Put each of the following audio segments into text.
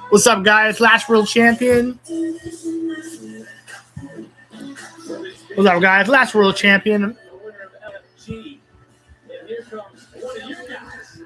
What's up, guys? Last World Champion. What's up, guys? Last World Champion. And here comes one of you guys.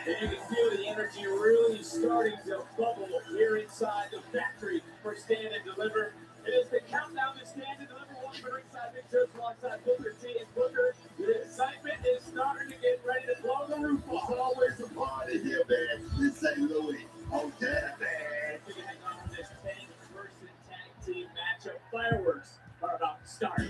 And you can feel the energy really starting to bubble here inside the factory for Stand and Deliver. It is the countdown to Stand and Deliver. One for ringside Big Church alongside Booker T and Booker. The excitement is starting to get ready to blow the roof off. It's always a party here, man. This St. Louis. Oh, yeah, man. On this 10-person tag team matchup, fireworks are about to start.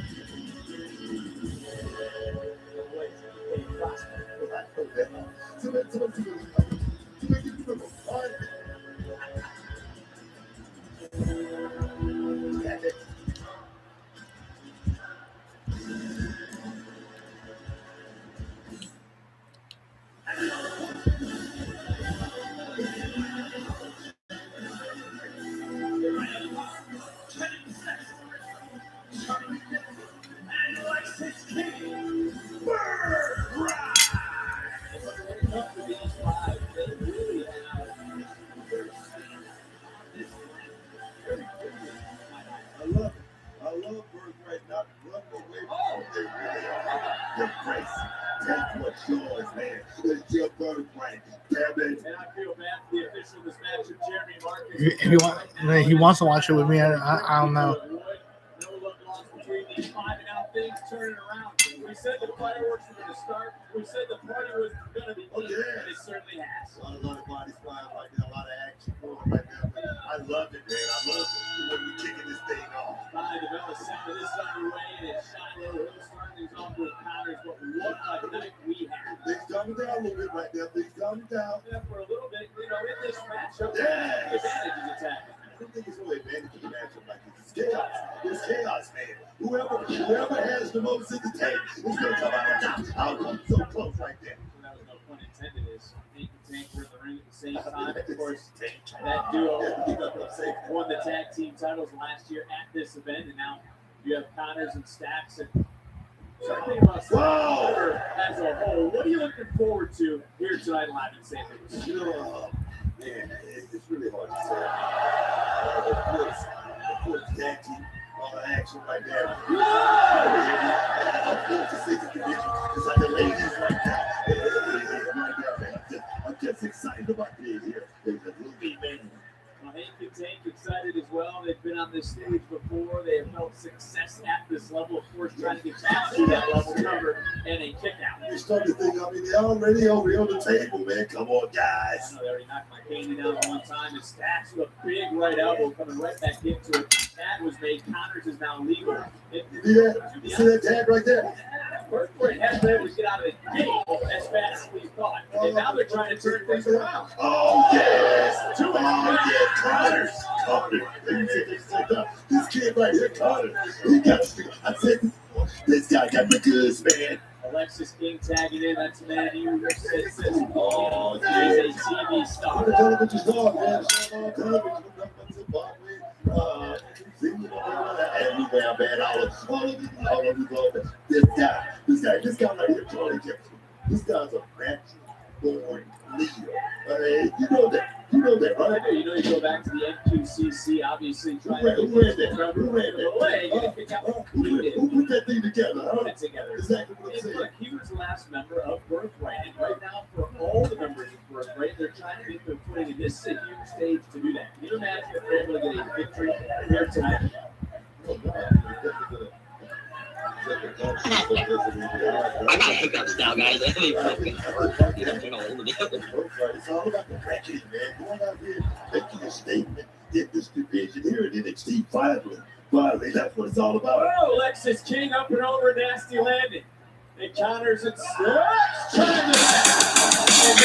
If you want, he wants to watch it with me. I don't know. Things turning around. We said the fireworks were going to start. We said the party was going to be and it certainly has. A lot of bodies flying right now, a lot of action going right now. I love it, man. I love it when we're kicking this thing off. Finally, the bell is set for this underway, and it's Shiloh Hill starting things off with counters. But what a night we have. Things calming down a little bit right now. Things calming down. Yeah, for a little bit, in this matchup, yes. advantage is attacking. I don't think it's really advantage of the matchup like this. It's chaos. It's chaos, man. Whoever has the most in the tank is going to come out on top. I'll come so close right there. That was no pun intended. Is Hank and Tank were in the ring at the same time. Of course, that duo won the tag team titles last year at this event, and now you have Connors and Stacks. And something about as a whole, what are you looking forward to here tonight live in St. Louis? Man, it's really hard to say. The fourth tag team. All the action right there. It's like the ladies right now. I'm just excited about being here. It's a movie, man. Hank and Tank excited as well. They've been on this stage before. They have felt success at this level. Of course, trying to get back to that level cover and a kick out. You're starting to think, they're already over here on the table, man. Come on, guys. I know they already knocked my candy down one time. And Stacks with a big right elbow coming right back into it. That was made. Connors is now legal. You see that tag right there? Berkeley has been able to get out of the gate as fast as we thought. And now they're trying to turn things around. Oh, yes. Connors. This kid right here, Connors. He got I said, this guy got the goods, man. Alexis King tagging in. That's the man you says, oh, he's a TV star. Everywhere, man. All over the globe. This guy right here, Charlie Jefferson. This guy's a natural-born leader. You know that, right? I do. You go back to the NQCC, obviously trying to Who ran that? Who put that thing together? Put it together. Exactly what I'm saying. Look, he was the last member of Birthright, and right now, for all the members of Birthright, they're trying to get their footing, and this is a huge stage to do that. Can you imagine if they're able to get a victory here tonight? I got hiccups now, guys. It's all about the bracket, man. Going out here, making a statement. in this division here in NXT. Finally, that's what it's all about. Oh, Alexis King up and over, nasty landing. Encounters and slaps, trying to and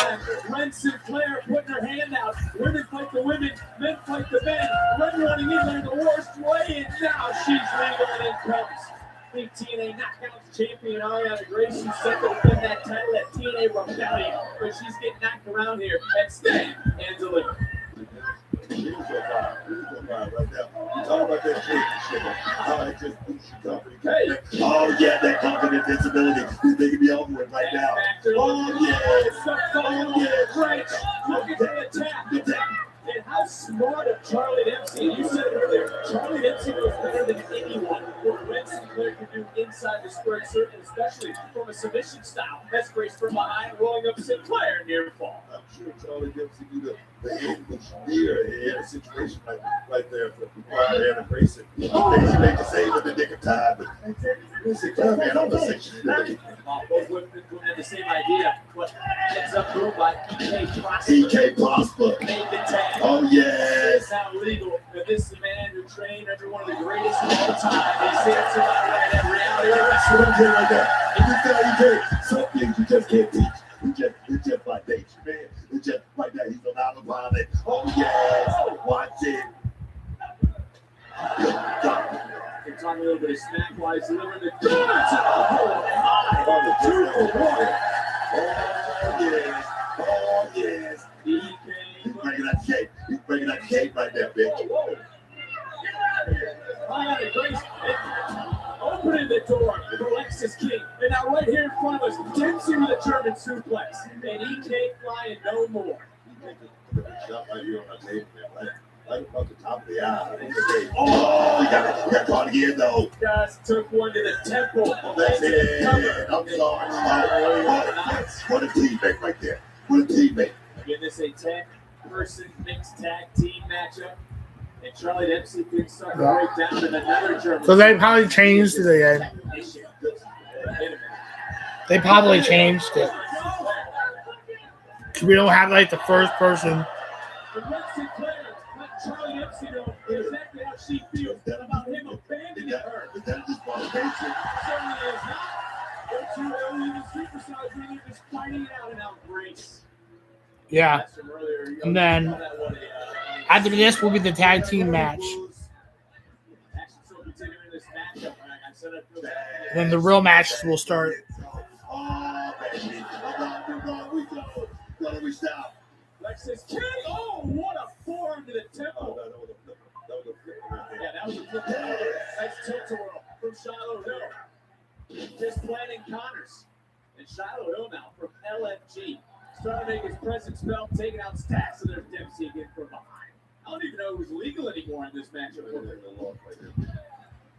then Ren Sinclair putting her hand out. Women fight the women, men fight the men. Ren running in there the worst way, and now she's legal and in comes. Big TNA Knockouts champion Ariana Grace, who's set to win that title at TNA Rebellion, but she's getting knocked around here and stand and deliver. Right now. You talk about that championship, how it just boosts your company. Oh yeah, that company invincibility. They can be over it right now. Oh yeah, Right. Look at the attack. And how smart of Charlie Dempsey. You said it earlier. Charlie Dempsey was better than anyone. What Ren Sinclair can do inside the square circle, especially from a submission style. That's Grace from behind, rolling up Sinclair near fall. I'm sure Charlie Dempsey do the English near in a situation right there for Ariana Grace. They make the save in the nick of time, but Sinclair, man, I'm the section. Both women have the same idea. What ends up ruled by EK Prosper. EK Prosper. Made the tag. Oh, yes. It's not legal, but this is a man who trained every one of the greatest of all time. He said to my right reality. That's what I'm saying right there. And this guy, EK, some things you just can't teach. It's just like nature, man. It's just like that. He's allowed to violate. Oh, yes. Watch it. We're talking a little bit of snack-wise, delivering the goods. Oh, the 2-for-1. Oh, yes. He's bringing that cake. He's bringing that cake right there, bitch. Grace opening the door for Alexis King. And now right here in front of us, Dempsey with a German suplex. And EK flying no more. Shot right here on the table, man. Right above the top of the eye. Oh, you got caught again, though. Just took one to the temple. That's it. I'm sorry. What a teammate right there. What a teammate. Again, this is a 10-person mixed tag team matchup. And Charlie Dempsey things start to break down in another German. So they probably changed it again. They probably changed it. We don't have like the first person. Charlie Dempsey know exactly how she feels about him abandoning her. That is motivation. Certainly is not. They're two elite superstars really just fighting it out and out Grace. Yeah. And then after this will be the tag team match. And then the real matches will start. Oh, baby. Why don't we stop? Alexis King. Oh, what a forearm to the temple. Yeah, that was a flip. That's tilt-a-whirl from Shiloh Hill. Just planting Connors. And Shiloh Hill now from LFG. Starting to make his presence felt, taking out stacks, and there's Dempsey again from behind. I don't even know it was legal anymore in this matchup.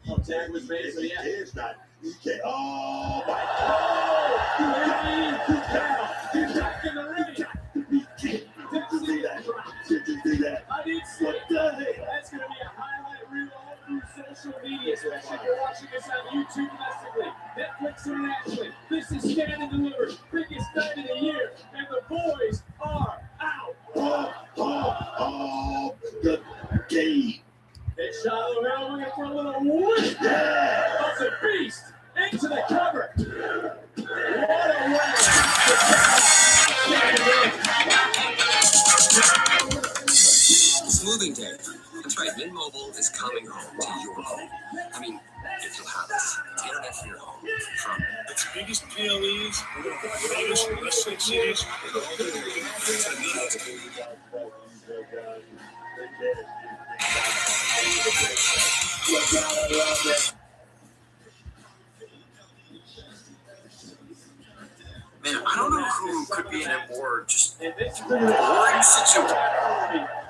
Oh, tag was made, so yeah. It's not. EK. Oh, my God. He's back in the ring. Did you see that? Did you see that? I did see it. That's going to be a highlight reel all through social media, especially if you're watching this on YouTube domestically, Netflix internationally. This is Stand and Deliver, biggest night of the year, and the boys are out. Oh, the game. And Shiloh Hill looking for a little whip of the beast into the cover. What a way Smoothing day. That's right, Mint Mobile is coming home to your home. I mean, if you'll have it. Internet for your home. From its biggest PLEs, famous wrestling cities, and all the way to Man, I don't know who could be in a more just boring situation.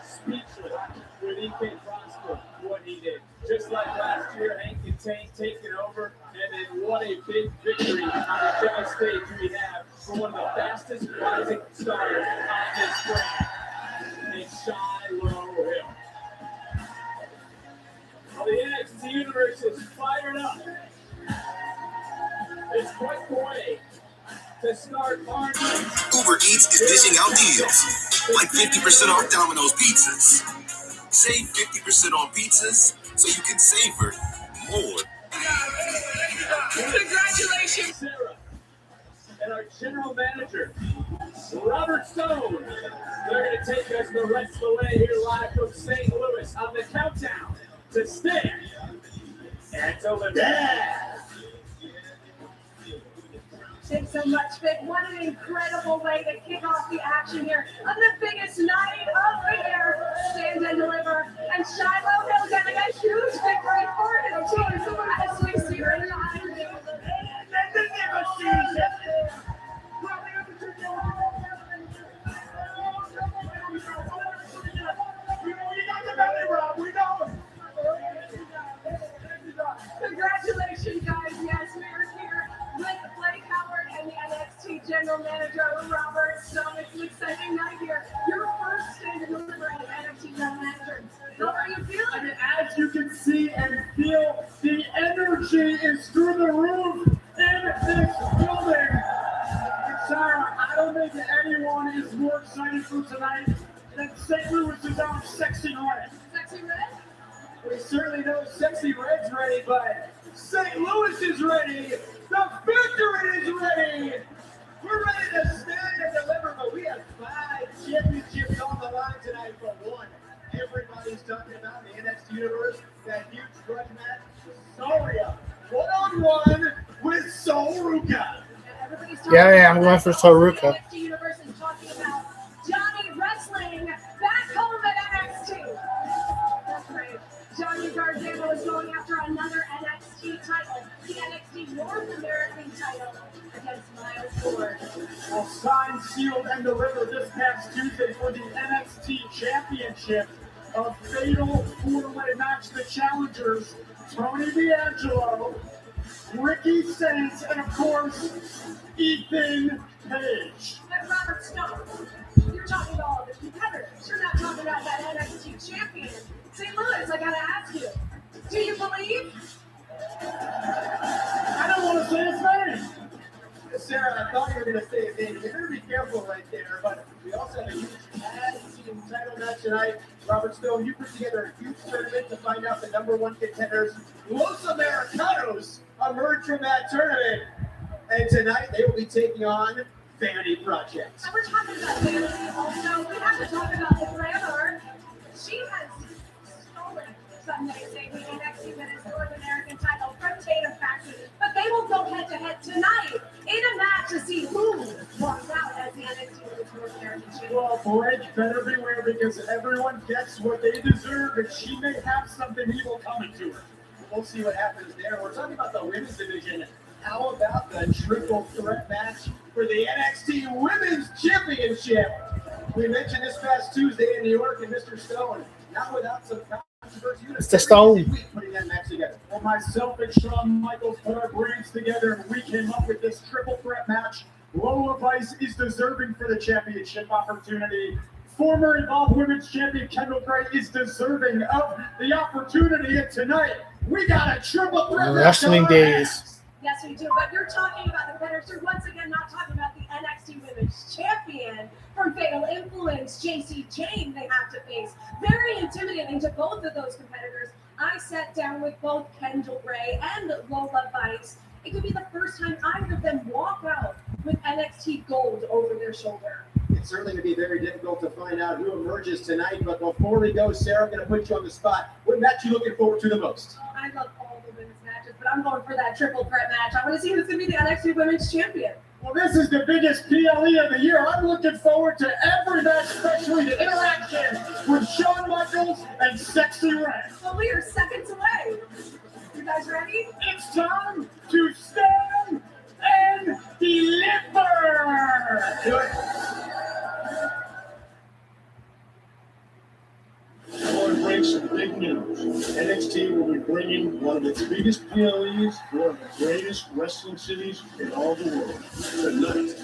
Speechless with EK Prosper, what he did. Just like last year, Hank Contain taking over, and then what a big victory on the biggest stage we have for one of the fastest rising stars on this brand in Shiloh Hill. Well, the NXT universe is fired up. It's quite the way to start our night. Uber Eats is dishing out deals. like 50% off Domino's pizzas. Save 50% on pizzas so you can savor more. Congratulations, Sarah, and our general manager, Robert Stone. They're going to take us the rest of the way here live from St. Louis on the countdown to stand and deliver. Yeah. Thanks so much, Vic. What an incredible way to kick off the action here on the biggest night of the year. Stand and deliver. And Shiloh Hill getting a huge victory for his team as we see her in the Congratulations, guys. Yes, we are here with Blake Howard and the NXT General Manager, Robert Stone. It's an exciting night here. Your first stand and deliver as NXT General Manager. How are you feeling? And as you can see and feel, the energy is through the roof in this building. And Sarah, I don't think anyone is more excited for tonight than St. Louis's own Sexy Red. Sexy Red? We certainly know Sexy Red's ready, but St. Louis is ready. The victory is ready. We're ready to stand and deliver, but we have 5 championships on the line tonight for one. Everybody's talking about the NXT Universe, that huge grudge match with Soria. One-on-one with Sol Ruka. Yeah, I'm going for Sol Ruka. NXT Universe is talking about Johnny wrestling back home at NXT. That's right. Johnny Gargano is going after another NXT title, the NXT North American title against Miles Ford. Well, signed, sealed, and delivered this past Tuesday for the NXT Championship. A fatal 4-way match. The challengers, Tony D'Angelo, Ricky Saints, and of course, Ethan Page. And Robert Stone, you're talking about all the competitors. You're not talking about that NXT champion. St. Louis, I gotta ask you, do you believe? I don't want to say his name. Sarah, I thought you were going to say his name. You better be careful right there. But we also have a huge tag team title match tonight. Robert Stone, you put together a huge tournament to find out the #1 contenders. Los Americanos emerged from that tournament. And tonight they will be taking on Vanity Project. And we're talking about Vanity also. We have to talk about the Glamour. She has stolen some may say the NXT Women's North American title from Tatum Factory. But they will go head-to-head tonight in a match to see who walks out as the NXT Women's North American champion. Well, Blake better beware because everyone gets what they deserve, and she may have something evil coming to her. We'll see what happens there. We're talking about the women's division. How about the triple threat match for the NXT Women's Championship? We mentioned this past Tuesday in New York, and Mr. Stone, not without some controversy. Mr. Stone. Putting that match together. Well, myself and Shawn Michaels put our brains together, and we came up with this triple threat match. Lola Vice is deserving for the championship opportunity. Former Evolve Women's Champion Kendall Gray is deserving of the opportunity. And tonight, we got a triple threat match. Wrestling days. Yes, we do. But you're talking about the competitors. You're once again not talking about the NXT Women's Champion from Fatal Influence, JC Jane, they have to face. Very intimidating to both of those competitors. I sat down with both Kendall Gray and Lola Vice. It could be the first time either of them walk out with NXT gold over their shoulder. It's certainly going to be very difficult to find out who emerges tonight. But before we go, Sarah, I'm going to put you on the spot. What match are you looking forward to the most? I love all the women's matches, but I'm going for that triple threat match. I want to see who's going to be the NXT Women's Champion. Well, this is the biggest PLE of the year. I'm looking forward to every match, especially the interaction with Shawn Michaels and Sexy Red. Well, we are seconds away. You guys ready? It's time to stand and deliver. I want to bring some big news. NXT will be bringing one of its biggest PLEs to one of the greatest wrestling cities in all the world tonight.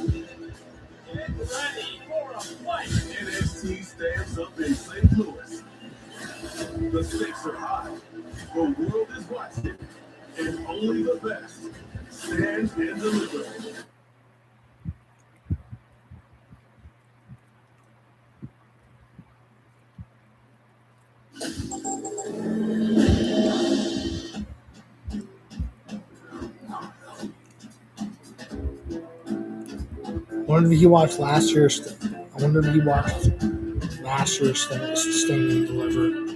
Get ready for a fight. NXT stands up in St. Louis. The stakes are high. The world is watching, and only the best stand and deliver. wonder if he watched last year's. I wonder if he watched last year's Stand and Deliver.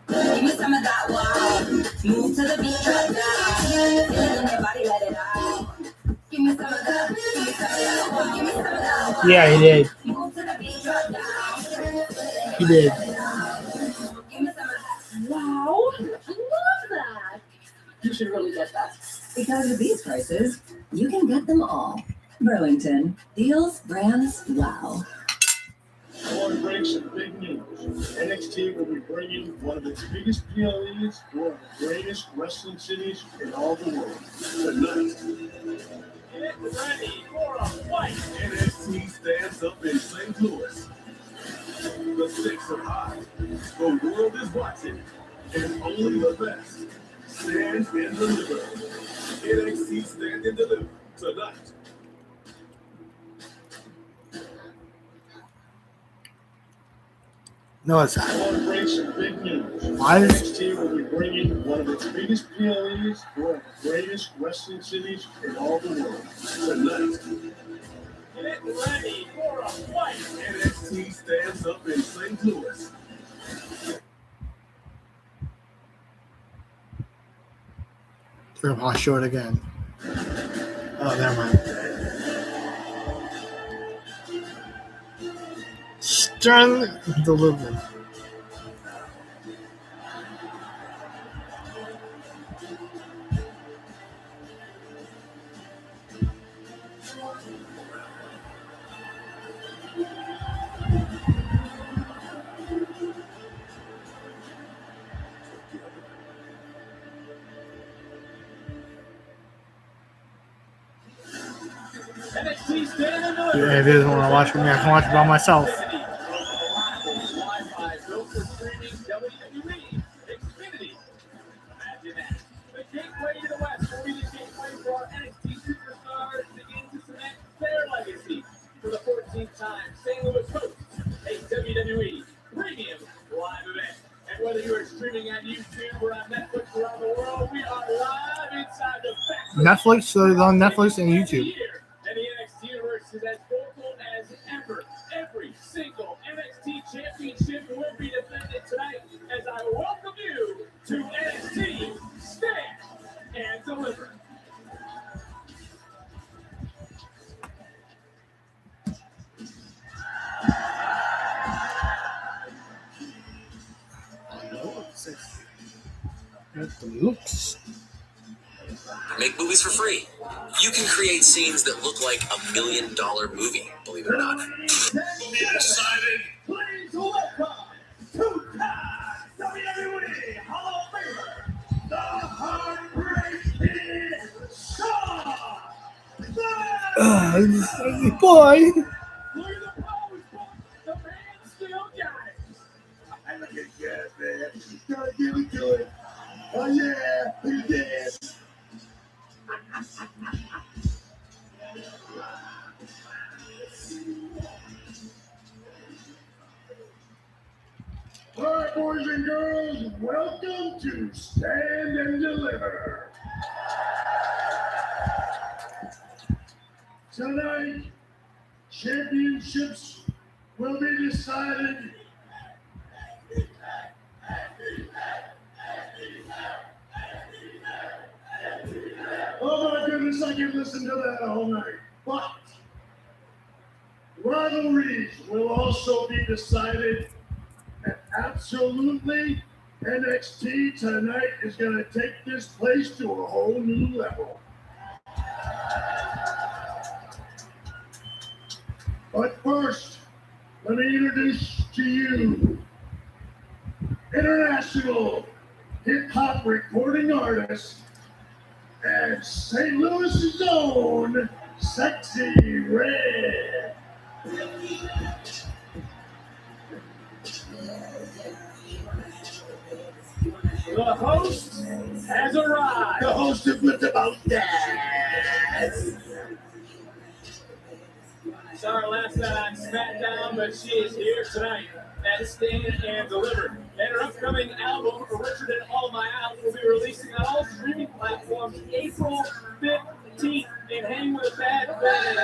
Give me some of that wow. Move to the beat, drop down. Feeling in your body, let it out. Give me some of that. Give me some of that wow. Give me some of that wow. Yeah, he did. Move to the beat, drop down. He did. Give me some of that. Wow, I love that. You should really get that. Because with these prices, you can get them all. Burlington. Deals, brands, wow. I want to bring some big news. NXT will be bringing one of its biggest PLEs to one of the greatest wrestling cities in all the world tonight. Get ready for a fight. NXT stands up in St. Louis. The stakes are high. The world is watching. And only the best stand and deliver. NXT stand and deliver tonight. No, it's I not. want to bring some big news. Why is- NXT will be bringing one of its biggest PLEs to one of the greatest wrestling cities in all the world tonight. Get ready for a fight. NXT stands up in St. Louis. I'll show it again. Oh, never mind. Stand and Deliver. NXT stand and deliver. Yeah, it is when I watch it. I can watch it by myself. Wi-Fi built for streaming WWE. Xfinity. Imagine that. The gateway to the West will be the gateway for our NXT superstars to begin to cement their legacy. For the 14th time, St. Louis hosts a WWE premium live event. And whether you are streaming on YouTube or on Netflix around the world, we are live inside the factory. Netflix, so it's on Netflix and YouTube. And the NXT universe is as vocal as ever. Every single NXT championship will be defended tonight as I welcome you to NXT Stand and Deliver. That's the looks. Make movies for free. You can create scenes that look like $1 million movie, believe it or not. Decided. Please welcome two-time WWE Hall of Famer, the Heartbreaking Shawn. Boy. Look at the pose, the man still got it. I look at guys, man. Gotta give it to it. Oh yeah, he did. All right, boys and girls, welcome to Stand and Deliver. Tonight, championships will be decided. Oh my goodness, I can listen to that all night. But rivalries will also be decided. And absolutely, NXT tonight is going to take this place to a whole new level. But first, let me introduce to you international hip-hop recording artist and St. Louis' own Sexy Red. The host has arrived. The host is with about that. Sorry last night on SmackDown, but she is here tonight at Stand and Deliver. And her upcoming album, Richard and All My Out, will be releasing on all streaming platforms April 15th. And hang with that band.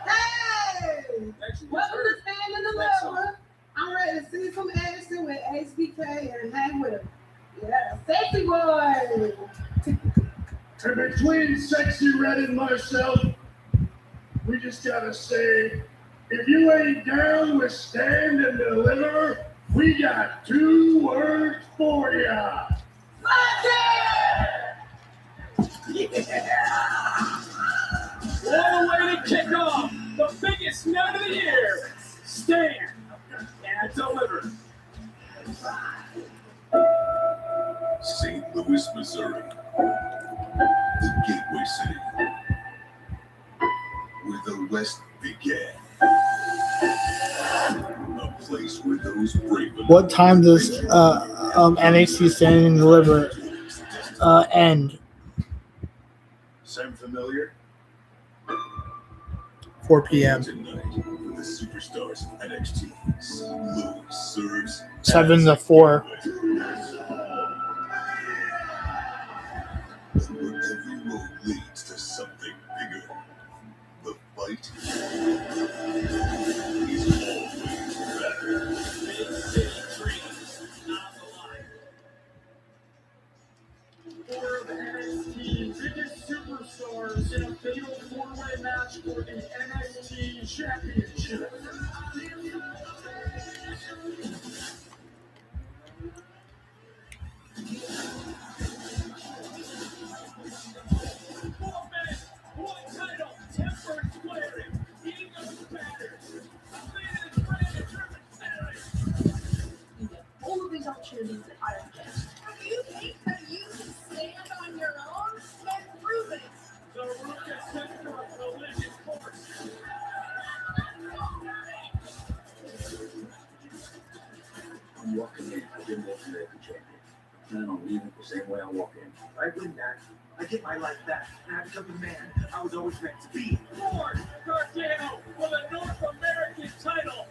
Hey! Welcome to Stand and Deliver. I'm ready to see some action with HBK and hang with him. Yeah, sexy boy. And between Sexy Red and myself, we just gotta say, if you ain't down with Stand and Deliver, we got 2 words for ya. Yeah! What a way to kick off the biggest night of the year. Stand and Deliver. St. Louis, Missouri, the gateway city, where the West began. A place where those brave. What time does NXT Stand and Deliver end? Sound familiar? 4 p.m. Tonight, the superstars of NXT, Louis serves 7 to 4. where every road leads to something bigger. The fight is always better. Big city dreams on the line. Four of NXT's biggest superstars in a fatal four-way match for the NXT Championship. One title, tempered flaring, egos battered. Leading brand driven veteran. You get all of these opportunities that I don't get. You think that you can stand on your own? Then prove it. The rook is set for a collision course. I'm walking in. I didn't walk in there as a champion. I plan on leaving the same way I walk in. I win that. I get my life back, and I become the man I was always meant to be. Lord Gargano for the North American title.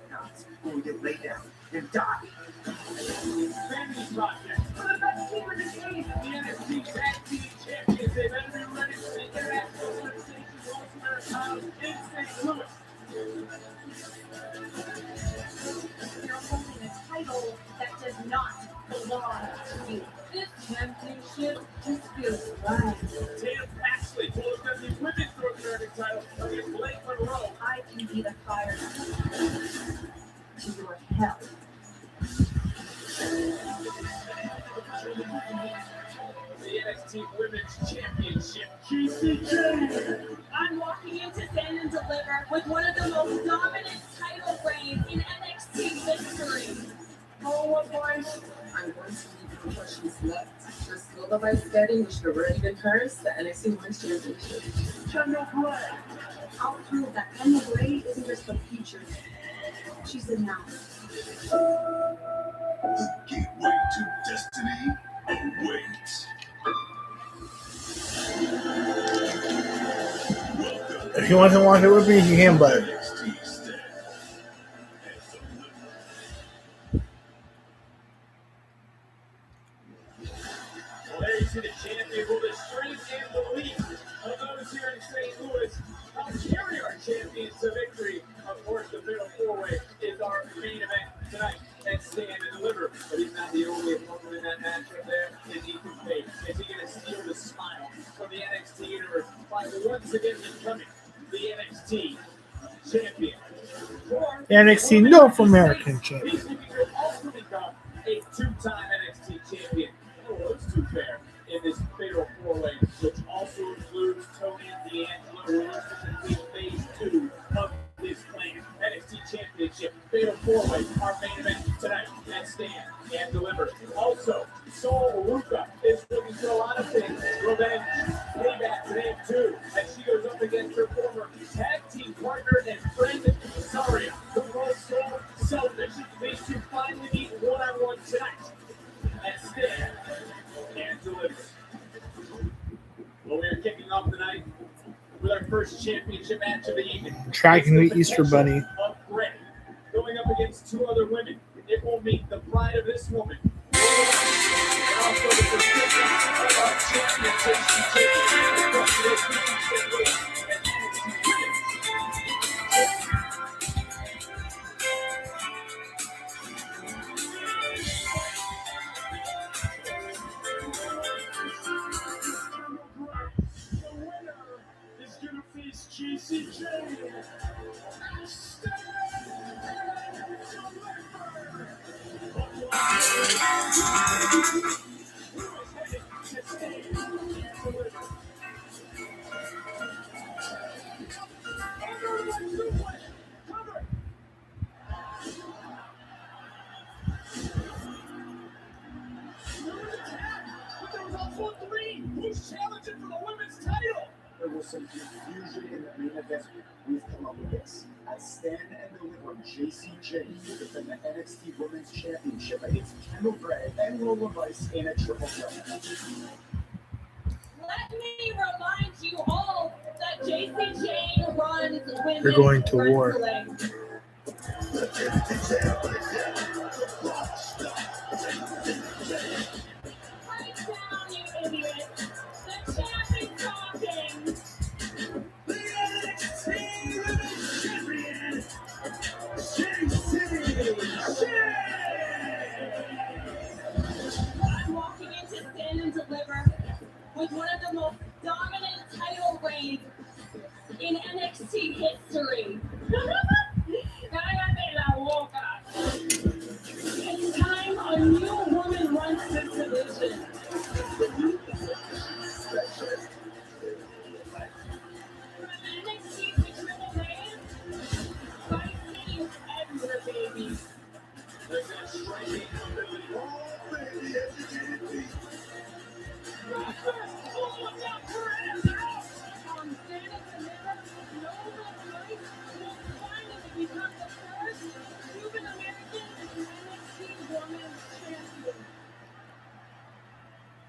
Now it's going to get laid down and die. Family Project for the best team in the game. The NXT Tag Team Champions. They better be ready for the International Sensation North Americana in St. Louis. You're holding a title that does not belong to you. This championship just feels right. Tatum Paxley holds up the Women's North American title against Blake Monroe. I can be the fire to your hell. The NXT Women's Championship. GCJ. I'm walking into Stand and Deliver with one of the most dominant title reigns in NXT history. Oh, boy. I'm going to leave the questions left. Just go by setting, which should have already been hers, the NXT Women's Championship. Kendall Gray. I'll prove that Emma Gray isn't just the future. She's the now. The gateway to destiny awaits. Welcome. If you want to watch it with me, you can, but NXT Stand Well, there you see the champion will the strength and belief of those here in St. Louis help carry our champions to victory. Of course, the Fatal 4-Way is our main event tonight at Stand and Deliver. But he's not the only opponent in that matchup there. Is Ethan Page. Is he going to steal the smile from the NXT universe by once again becoming the NXT champion? Or NXT North American champion. he's looking to also become a two-time NXT champion. Oh, those two pair in this Fatal 4-Way, which also includes Tony D'Angelo, who is in phase 2 of this plan. NXT Championship, Fatal 4-Way, our main event tonight at Stand and Deliver. Also, Sol Ruka is looking for a lot of things. Revenge, payback today too, as she goes up against her former tag team partner and friend, Saria, who was so selfish. These two finally stand and deliver. Well, we are kicking off tonight with our first championship match of the evening. Tracking the Easter Bunny. Of Gray, going up against two other women. It will meet the bride of this woman. And also the prescription of our champion, JC There was some confusion in the main event. We've come up with this. As Stand and Deliver, JC James will defend the NXT Women's Championship against Kendall Gray and Lola Vice in a triple threat. Let me remind you all that JC Jane runs women's They're going to war. wrestling. Pipe down, you idiot. The champ is talking. I'm walking into Stand and Deliver with one of the most dominant title reigns in NXT history. Cállate la boca. It's time a new woman runs this division. NXT with triple reign, Vice City everywhere, baby. There's that striking ability.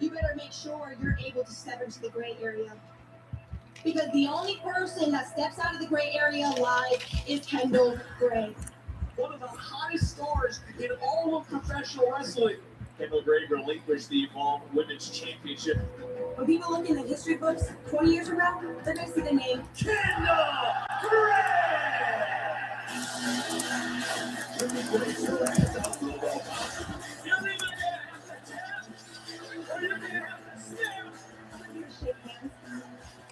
You better make sure you're able to step into the gray area. Because the only person that steps out of the gray area alive is Kendall Gray. One of the hottest stars in all of professional wrestling. Kendall Gray relinquished the Evolve Women's Championship. When people look in the history books 20 years from now, they're going to see the name Kendall Gray! Shake hands.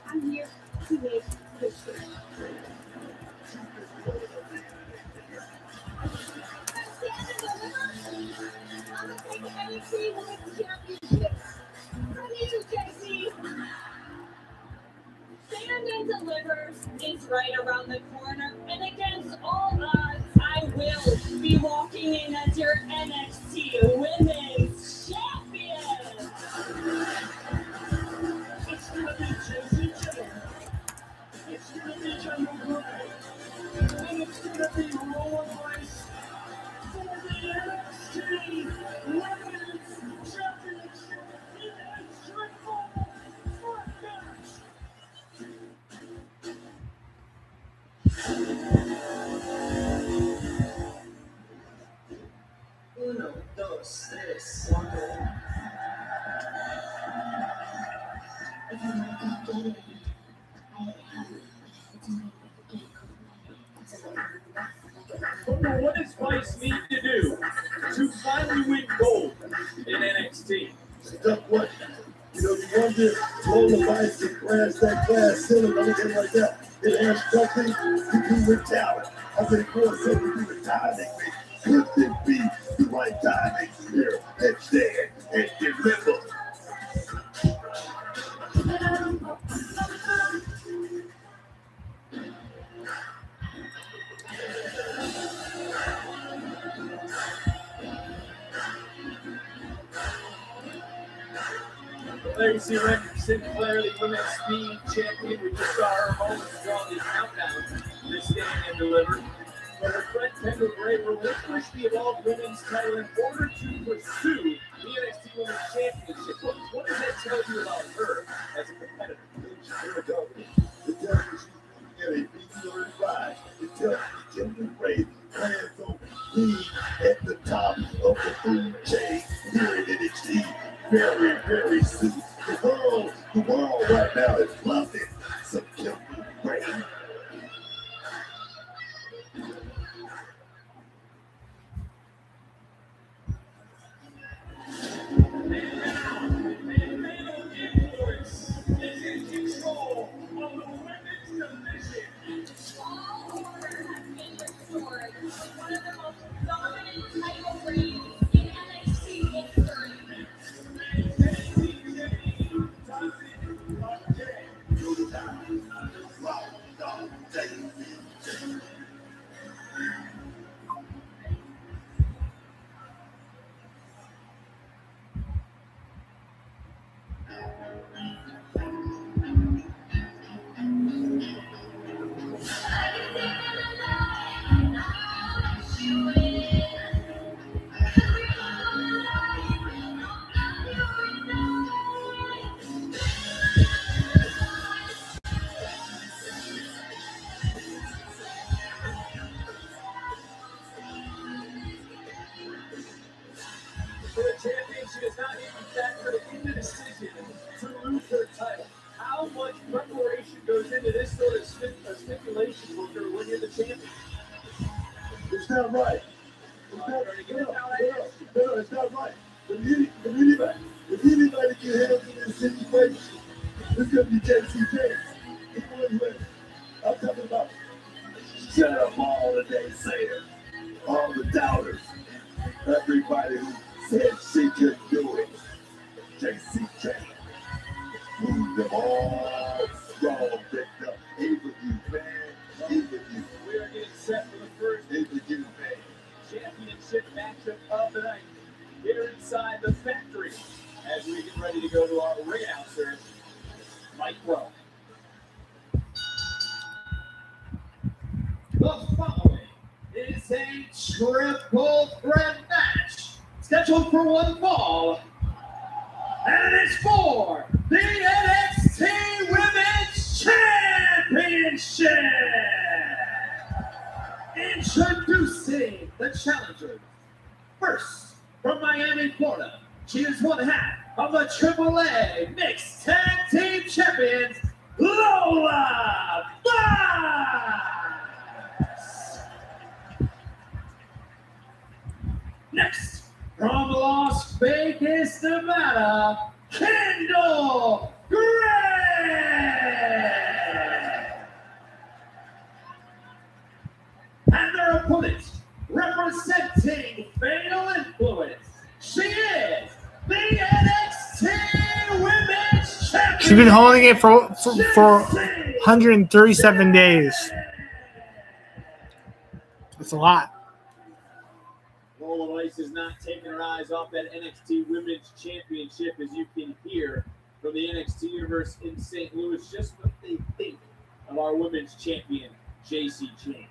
I'm here to make history. I'm going to take the NXT Women's Championship from you, JC. Stand and Deliver is right around the corner, and against all odds, I will be walking in as your NXT Women's Champion. It's gonna be JC James. It's gonna be Kendall Gray. And it's gonna be Lola Vice for the NXT Women's Championship in a triple threat match. Uno, dos, tres, cuatro. What does Vice need to do to finally win gold in NXT? Stuff what? You know, you wonder if Lola Vice can crash that glass ceiling or anything like that. It has nothing to do with talent. I think more so to do with timing. Could it be the right timing here at Stand and Deliver? There you see Rick Sinclair, the women's speed champion. We just saw her moments ago on the countdown. This Stand and Deliver. But her friend Kendall Gray relinquished the Evolved Women's title in order to pursue the NXT Women's Championship. What does that tell you about her as a competitor? It tells you she's at a B35. It tells you Kendall Ray plans on being at the top of the food chain here in NXT very, very soon. The world right now is loving some Kendall Ray. One of the most dominant title reigns in NXT history. For the champion, she has not even factored in the decision to lose her title. How much preparation goes into this sort of stipulation when you're the champion? It's not right. It's not, no, it's not right. If anybody can handle this situation, it's going to be JC James. I'm talking about shut up all the naysayers, all the doubters, everybody who said she could do it. JC James moved them all strong, picked up. Even you, man. Even you. We are getting set for the first Even you, man. championship matchup of the night here inside the factory as we get ready to go to our ring announcer, Mike Rowe. The following is a triple threat match scheduled for one fall, and it is for the NXT Women's Championship. Introducing the challenger. First, from Miami, Florida, she is one half of the AAA Mixed Tag Team Champions, Lola Fox. Next, from Las Vegas, Nevada, Kendall Gray. And their opponent, representing Fatal Influence, she is the NXT Women's Champion. She's been holding it for 137 days. That's a lot. Lola Weiss is not taking her eyes off that NXT Women's Championship, as you can hear from the NXT Universe in St. Louis, just what they think of our women's champion, JC Jane.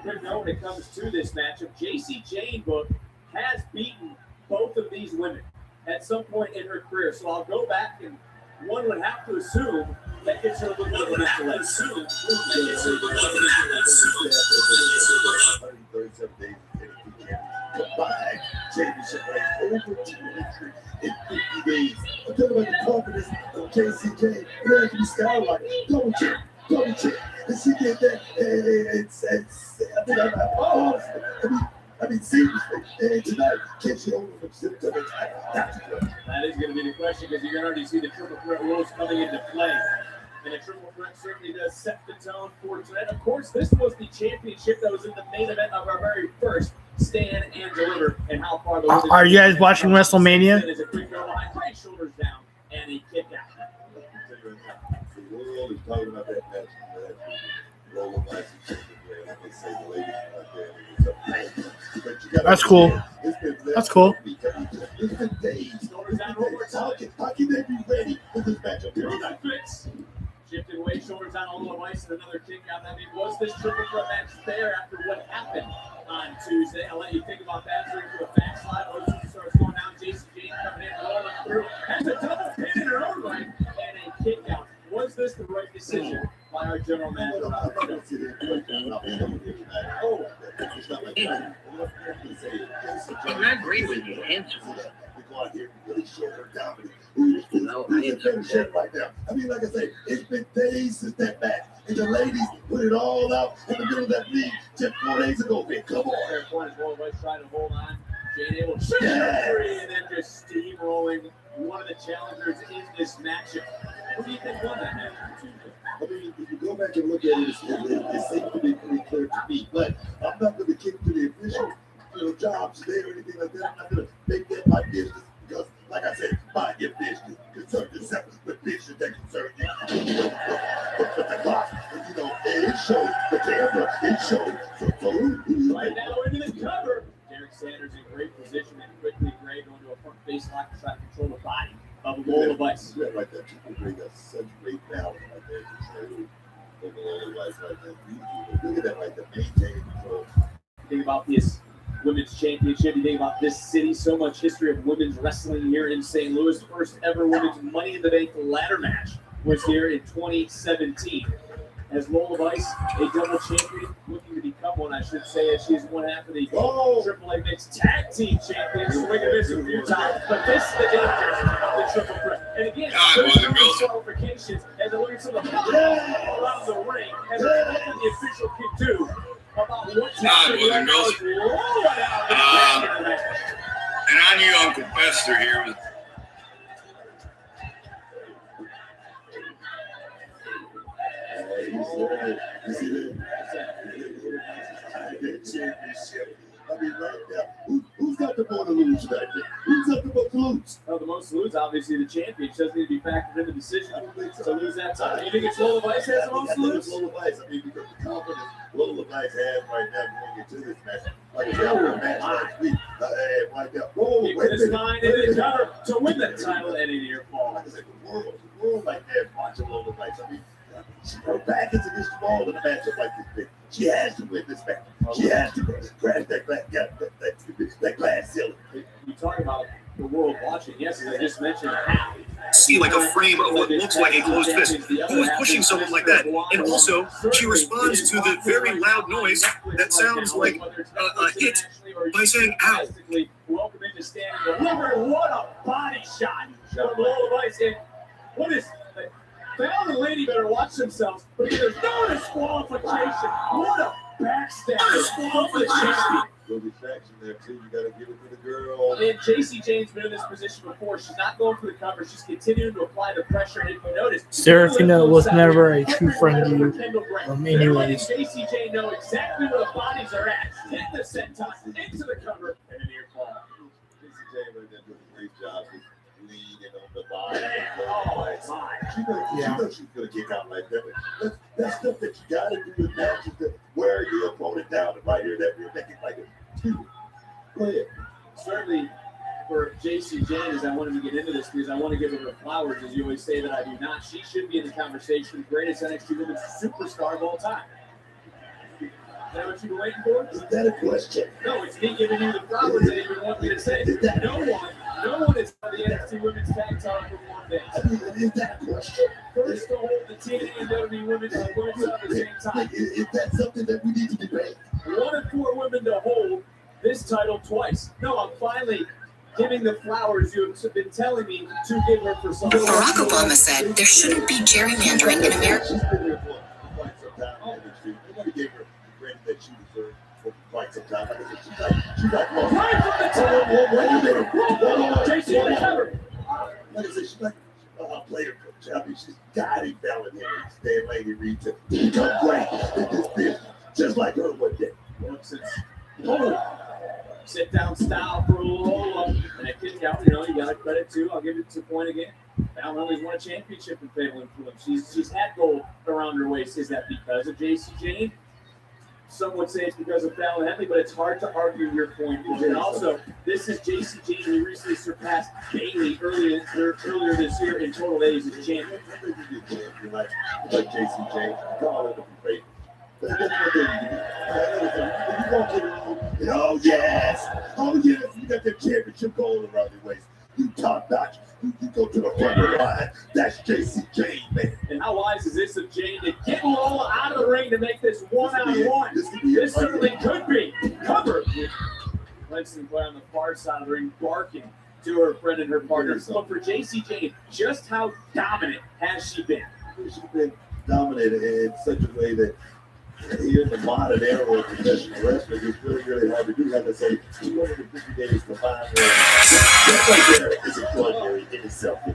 Good note when it comes to this matchup, JC Jane book has beaten both of these women at some point in her career. So I'll go back, and one would have to assume that gives her a little bit of a mental edge. 137 days combined championship reign over 200 in 50 days. I'm talking about the confidence of JCJ. Man, can be skylight. Double check. And she did that. I mean, seriously. And tonight, can she overcome symptoms? That is going to be the question, because you can already see the triple threat rules coming into play. And a triple threat certainly does set the tone for tonight. Of course, this was the championship that was in the main event of our very first Stand and Deliver. And how far the Are you guys watching WrestleMania? Is a quick go behind, right shoulders down, and a kick out. The world is talking about that match. Lola Weiss and they say the ladies out there. That's cool. That's cool. It's been days. How can they be ready for this matchup? Shifted away, shoulders down, Lola Weiss, and another kick out. I mean, was this triple threat match fair after what happened on Tuesday? I'll let you think about that. Through the backslide, starts going down. JCJ decision by our general manager. I agree with you. No, I ain't right now. I mean, like I say, it's been days since that match. And the ladies put it all out in the middle of that league just 4 days ago. Man, come on. Fair point. Boy, trying to hold on. Jane able to shoot three and then just steamrolling one of the challengers in this matchup. What do you think won that match? I mean, if you go back and look at it, it seems to be pretty clear to me. But I'm not going to kick to the official jobs today or anything like that. I'm not going to make that my business because, like I said, mind your business. Concern yourself with business that concern you. But the clock, it shows. The camera, it shows. So who right now into the cover. Derek Sanders in great position and quickly Gray going to a front face lock to try to control the body of Lola Vice. Yeah, right there. Gray got such great balance right there. Over Lola Vice right there. Look at that right there. Maintain control. Think about this women's championship. You think about this city. So much history of women's wrestling here in St. Louis. The first ever women's Money in the Bank ladder match was here in 2017. As Lola Vice, a double champion, looking to become one, I should say, as she's one half of the AAA Mixed Tag Team Champions. Swing and miss a few times, but this is the danger of the triple threat. And again, there's no disqualifications as I look at some of the around the ring, and nothing the official can do about what to do. And on you, Uncle Fester here with. You see that championship. I mean, right now, who's got the more to lose back there? Who's got the most to lose? Well, the most to lose, obviously, the champion. She doesn't need to be factored into the decision to lose that time. You think it's Lola Vice has the most to lose? Lola Vice. I mean, because the confidence Lola Vice has right now going into this match. Like I said, I won a match last week. Right now. Whoa, wait a minute. In the cover to win the title at any near fall. Like I said, the world like that watching Lola Vice. I mean, her back is against the wall in a matchup like this big. She has to win this match. She has to crash that glass ceiling. You talk about the world watching. Yes, as I just mentioned, half. See like a frame of what looks like a closed fist. Who is pushing someone like that? And also, she responds to the very loud noise that sounds like a hit by saying, ow. Welcome into standing delivery. What a body shot from Lola Vice. And what is... The lady better watch themselves, but there's no disqualification. What a backstab of the champion. Little distraction there, too. You got to give it to the girl. And JC Jane's been in this position before. She's not going for the cover. She's continuing to apply the pressure. And if you notice, Serafina was never a true friend to you. Anyways. JC Jane know exactly where the bodies are at. Hit the senton into the cover and a near fall. JC Jane right there doing a great job. Leaning on the body. She knows she's going to kick out like that. But that's stuff that you got to do in matches to wear your opponent down and right here that rear neck like a two. Go ahead. Certainly for JC Jane, as I wanted to get into this because I want to give her flowers, as you always say that I do not. She should be in the conversation. Greatest NXT women's superstar of all time. Is that what you were waiting for? Is that a question? No, it's me giving you the flowers that you want me to say. No one is on the NXT Women's Tag Title for one day. I mean, is that a question? First to hold the TNA and WWE Women's Women's at the same time. Is that something that we need to debate? 1 of 4 women to hold this title twice. No, I'm finally giving the flowers you have been telling me to give her for something. Barack Obama said there shouldn't be gerrymandering in America. She's been here for quite some time in the industry. Nobody gave her the credit that she deserved for quite some time. Like I said, she's like, right from the top. Wait a minute. JC in the cover. Like I said, she's like a player coach. I mean, she's guiding Fallon Henry, Stan Lady Reed to become great in this business, just like her one day. Sit down style for Lola. And I kick out, you got to credit too. I'll give it 2 point again. Fallon Henry's won a championship in Fatal Influence. She's had gold around her waist. Is that because of JC Jane? Some would say it's because of Fallon Henley, but it's hard to argue your point. And also, this is JC Jane, who recently surpassed Bailey earlier this year in total days as champion. Like JC Jane, call it a great. That's what they do. Oh yes, you got the championship gold around your waist. You top notch. You go to the front of the line. That's JC Jane, man. And how wise is this of Jane to get Lola out of the ring to make this one-on-one? This certainly could be covered. Glenn Sinclair on the far side of the ring barking to her friend and her partner. But for JC Jane, just how dominant has she been? She's been dominated in such a way that here in the modern era of professional wrestling, it's really, really hard to do. Like I say, 250 days to find her. That right there is extraordinary in itself. No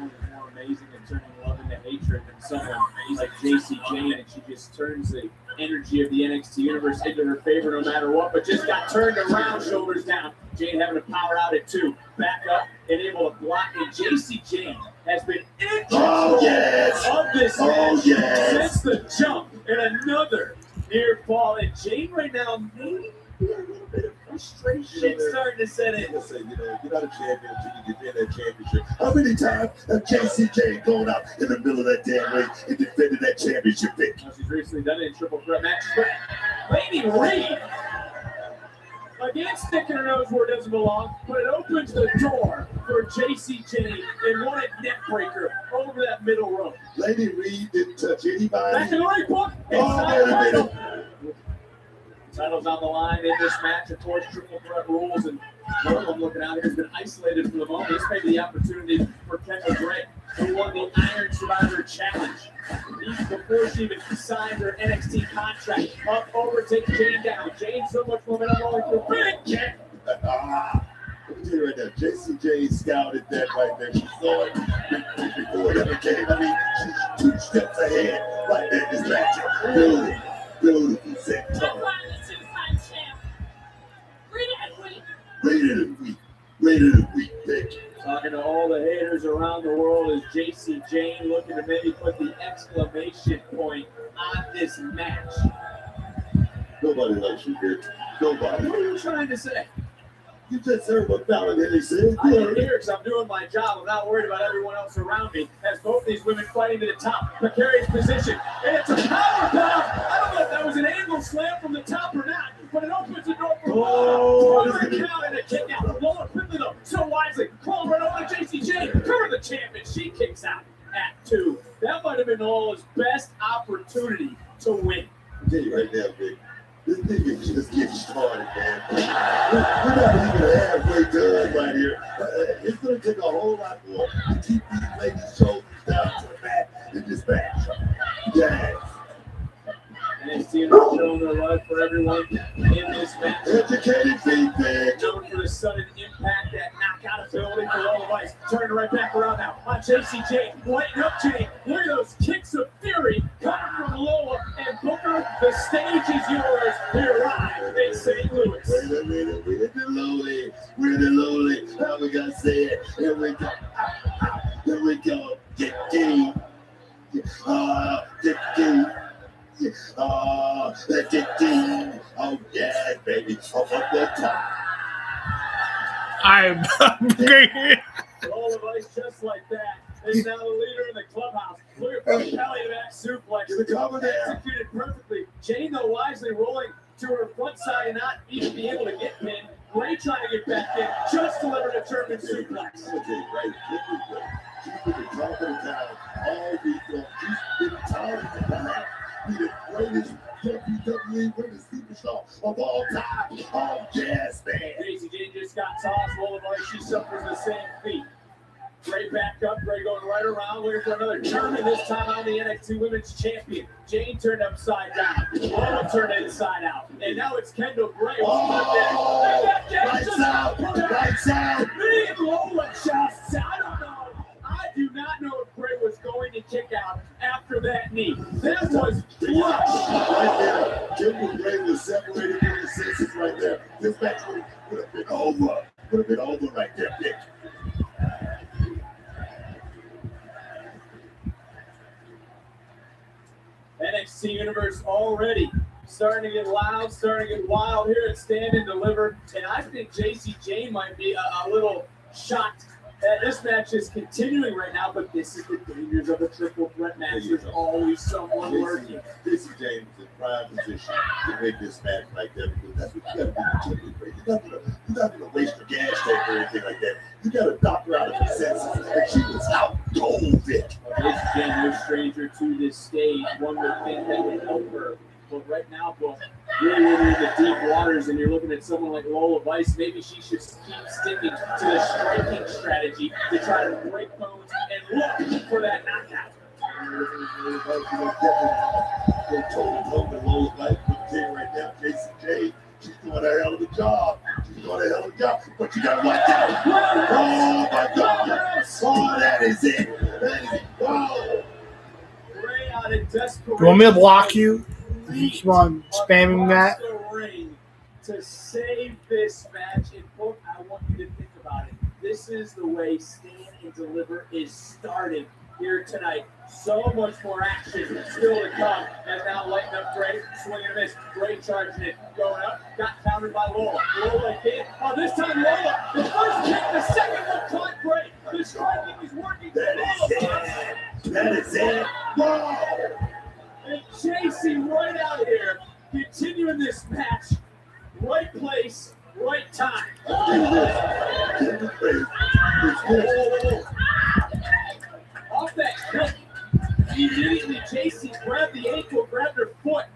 one is more amazing than turning love into hatred than someone like JC Jane, and she just turns the energy of the NXT universe into her favor no matter what, but just got turned around, shoulders down. Jane having to power out at 2, back up and able to block, and JC Jane has been integral of this match since the jump, and another near fall. And Jane right now, maybe a little bit of frustration starting to set in. Listen, you're not a champion until you get in that championship. How many times have JC Jane gone out in the middle of that damn ring and defended that championship pick? Well, she's recently done it in triple threat matches, but Lady Reed, again, sticking her nose where it doesn't belong, but it opens the door for JC Jane and one neck breaker over that middle rope. Lady Reed didn't touch anybody. Back in the ring, book. Title's on the line in this match. Of course, triple threat rules, and one of them looking out here has been isolated for the moment. This may be the opportunity for Kendall Gray, who won the Iron Survivor Challenge before she even signed her NXT contract. Up over, take Jane down. Jane, so much momentum rolling for big kick. Let me tell you right now, JC Jane scouted that right there. She saw it before it ever came. I mean, she's 2 steps ahead right there in this match. Beautiful set tone. Rated a week, bitch. Talking to all the haters around the world is JC Jane looking to maybe put the exclamation point on this match. Nobody likes you, bitch. Nobody. What are you trying to say? You just heard what Fallon Henley said. I didn't hear it because I'm doing my job. I'm not worried about everyone else around me. As both these women fighting to the top, precarious position, and it's a power bomb. I don't know if that was an angle slam from the top or not, but it opens the door for Lola. Cover count and a kick out. Lola quickly though, so wisely, crawling right over to JC Jane. Cover the champion. She kicks out at 2. That might have been Lola's best opportunity to win. I'll tell you right now, Vic. This thing is just getting started, man. We're not even halfway done right here. It's going to take a whole lot more to keep these ladies' shoulders down to the mat in this match. Yes. NXT showing their love for everyone in this match. Educated feedback. Known for the sudden impact, that knockout ability for Lola Vice. Turning right back around now on JC Jane. Lighten up Jane. Look at those kicks of fury coming from Lola and Booker. The stage is yours here live in St. Louis. Wait a minute. We're the lowly. How we got to say it? Here we go. Here we go. Get King. Get King. Oh, yeah, baby. Up the top. I'm Lola Vice just like that is now the leader in the clubhouse. Look at Kelly back suplex. Get the cover there. Executed perfectly. Jane, though, wisely rolling to her front side and not even be able to get pinned. Ray trying to get back in, just delivered a German suplex. Okay, right. She's been the top of the town all week long. She's been top of the town. Be the greatest WWE women's superstar of all time. Oh, yes, man. JC Jane just got tossed. Lola Vice, she suffers the same feat. Ray back up, Ray going right around, looking for another German, this time on the NXT Women's Champion. Jane turned upside down. Lola turned inside out. And now it's Kendall Gray. Lights out. Lights out. Me and Lola just, I don't know. I do not know if Gray was going to kick out after that knee. That was flush. Right there. Kendall Gray was separated from the senses right there. This match would have been over. Would have been over right there, Dick. NXT Universe already starting to get loud, starting to get wild here at Stand and Deliver. And I think JC Jane might be a little shocked This match is continuing right now, but this is the dangers of a triple threat match. There's always someone lurking. Jesse James is in prime position to make this match like that because that's what you got to do. You're not gonna waste your gas tank or anything like that. You got to knock her out of the senses, and she was out cold. Jesse James, no stranger to this stage. One would think that would help her. But right now, well, you're in the deep waters and you're looking at someone like Lola Vice. Maybe she should keep sticking to the striking strategy to try to break bones and look for that knockout. They told him to Lola Vice, but right now, Jesse James, she's doing a hell of a job. But you got to watch out. Oh, my God. Oh, that is it. That is it. Wow. Ray out in desperation. You want me to block you? You keep on spamming that. To save this match, and folks, I want you to think about it. This is the way Stand and Deliver is started here tonight. So much more action still to come. And now lighting up Gray, swinging a miss. Gray charging it, going up, got countered by Lola. Lola again. Oh, this time Lola. The first kick, the second one caught Gray. The striking is working. That is it. Wow. And JC right out here, continuing this match. Right place, right time. Off that kick, immediately JC grabbed the ankle, grabbed her foot.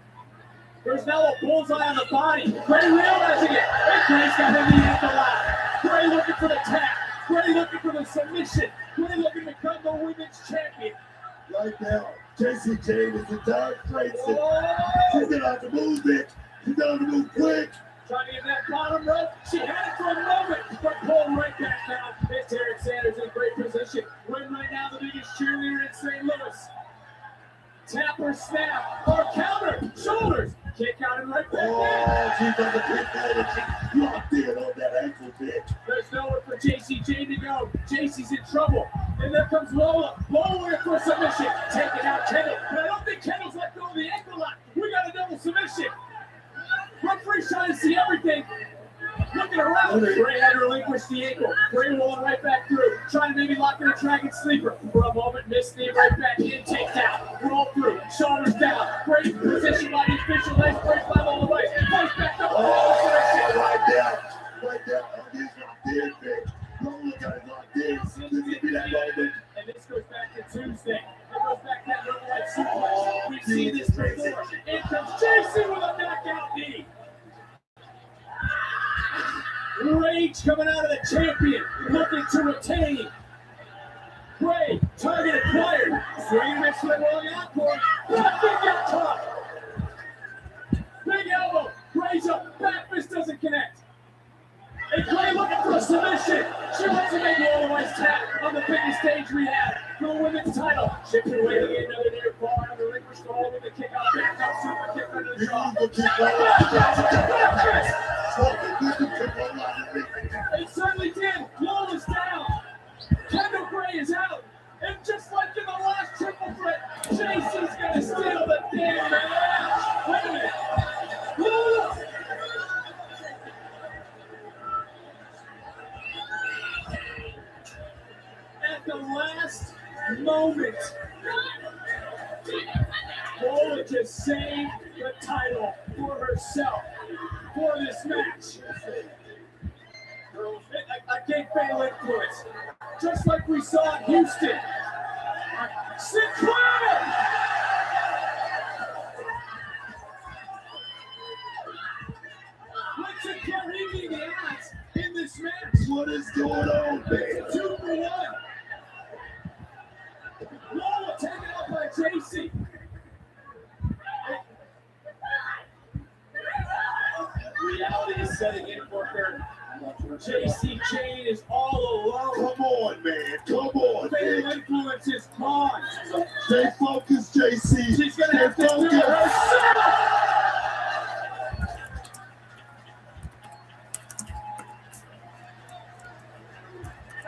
There's now a bullseye on the body. Gray realizing it. And Gray's got him in the ankle out. Gray looking for the tap. Gray looking for the submission. Gray looking to become the women's champion. Right now, Jesse James is in dire straits. She's gonna have to move it. She's gonna have to move quick. Trying to get that bottom rope. She had it for a moment, but pulled right back down. It's Eric Sanders in great position. Win right now, the biggest cheerleader in St. Louis. Tap or snap or counter. Shoulders. Kick out and right back down. She's on the kick out. She locked in on that ankle, bitch. There's nowhere for JC Jane to go. JC's in trouble. And there comes Lola. Lola for a submission. Taking out Kendall. But I don't think Kendall's let go of the ankle lock. We got a double submission. Referee trying to see everything. Looking around. Gray had relinquished the ankle. Gray rolling right back through. Trying to maybe lock in a dragon sleeper. For a moment, missed knee right back in. Takedown. Roll through. Shoulders down. Great position by the official. Nice break by all the way. Place back up. Right down. Right down. He's locked in, bitch. Lola got it locked in. And this goes back to Tuesday. It goes back to that little right suplex. We've seen this before. In comes JC with a knockout knee. Rage coming out of the champion, looking to retain. Gray, target acquired. Swinging next to the rolling encore. Back fist got caught. Big elbow. Gray's up. Back fist doesn't connect. And Gray looking for a submission. She wants to make Lola Vice tap on the biggest stage we have for the women's title. Shifting away to get another near bar. Another relinquished hold with the kick out. Back up. Super kick under the jaw. It certainly did. Lola's down. Kendall Gray is out. And just like in the last triple threat, JC's going to steal the damn match. Wait a minute. Lola. At the last moment, Lola just saved the title for herself for this match. I can't fail influence. Just like we saw in Houston. Sinclair! Let's Sinclair evening the odds in this match. What is going on, man? 2-1. Lola taken out by JC. Reality is setting in for her. JC Jane is all alone. Come on, man. Come on, Fatal man. influence is gone. Stay focused, JC. She's going to have to do it herself.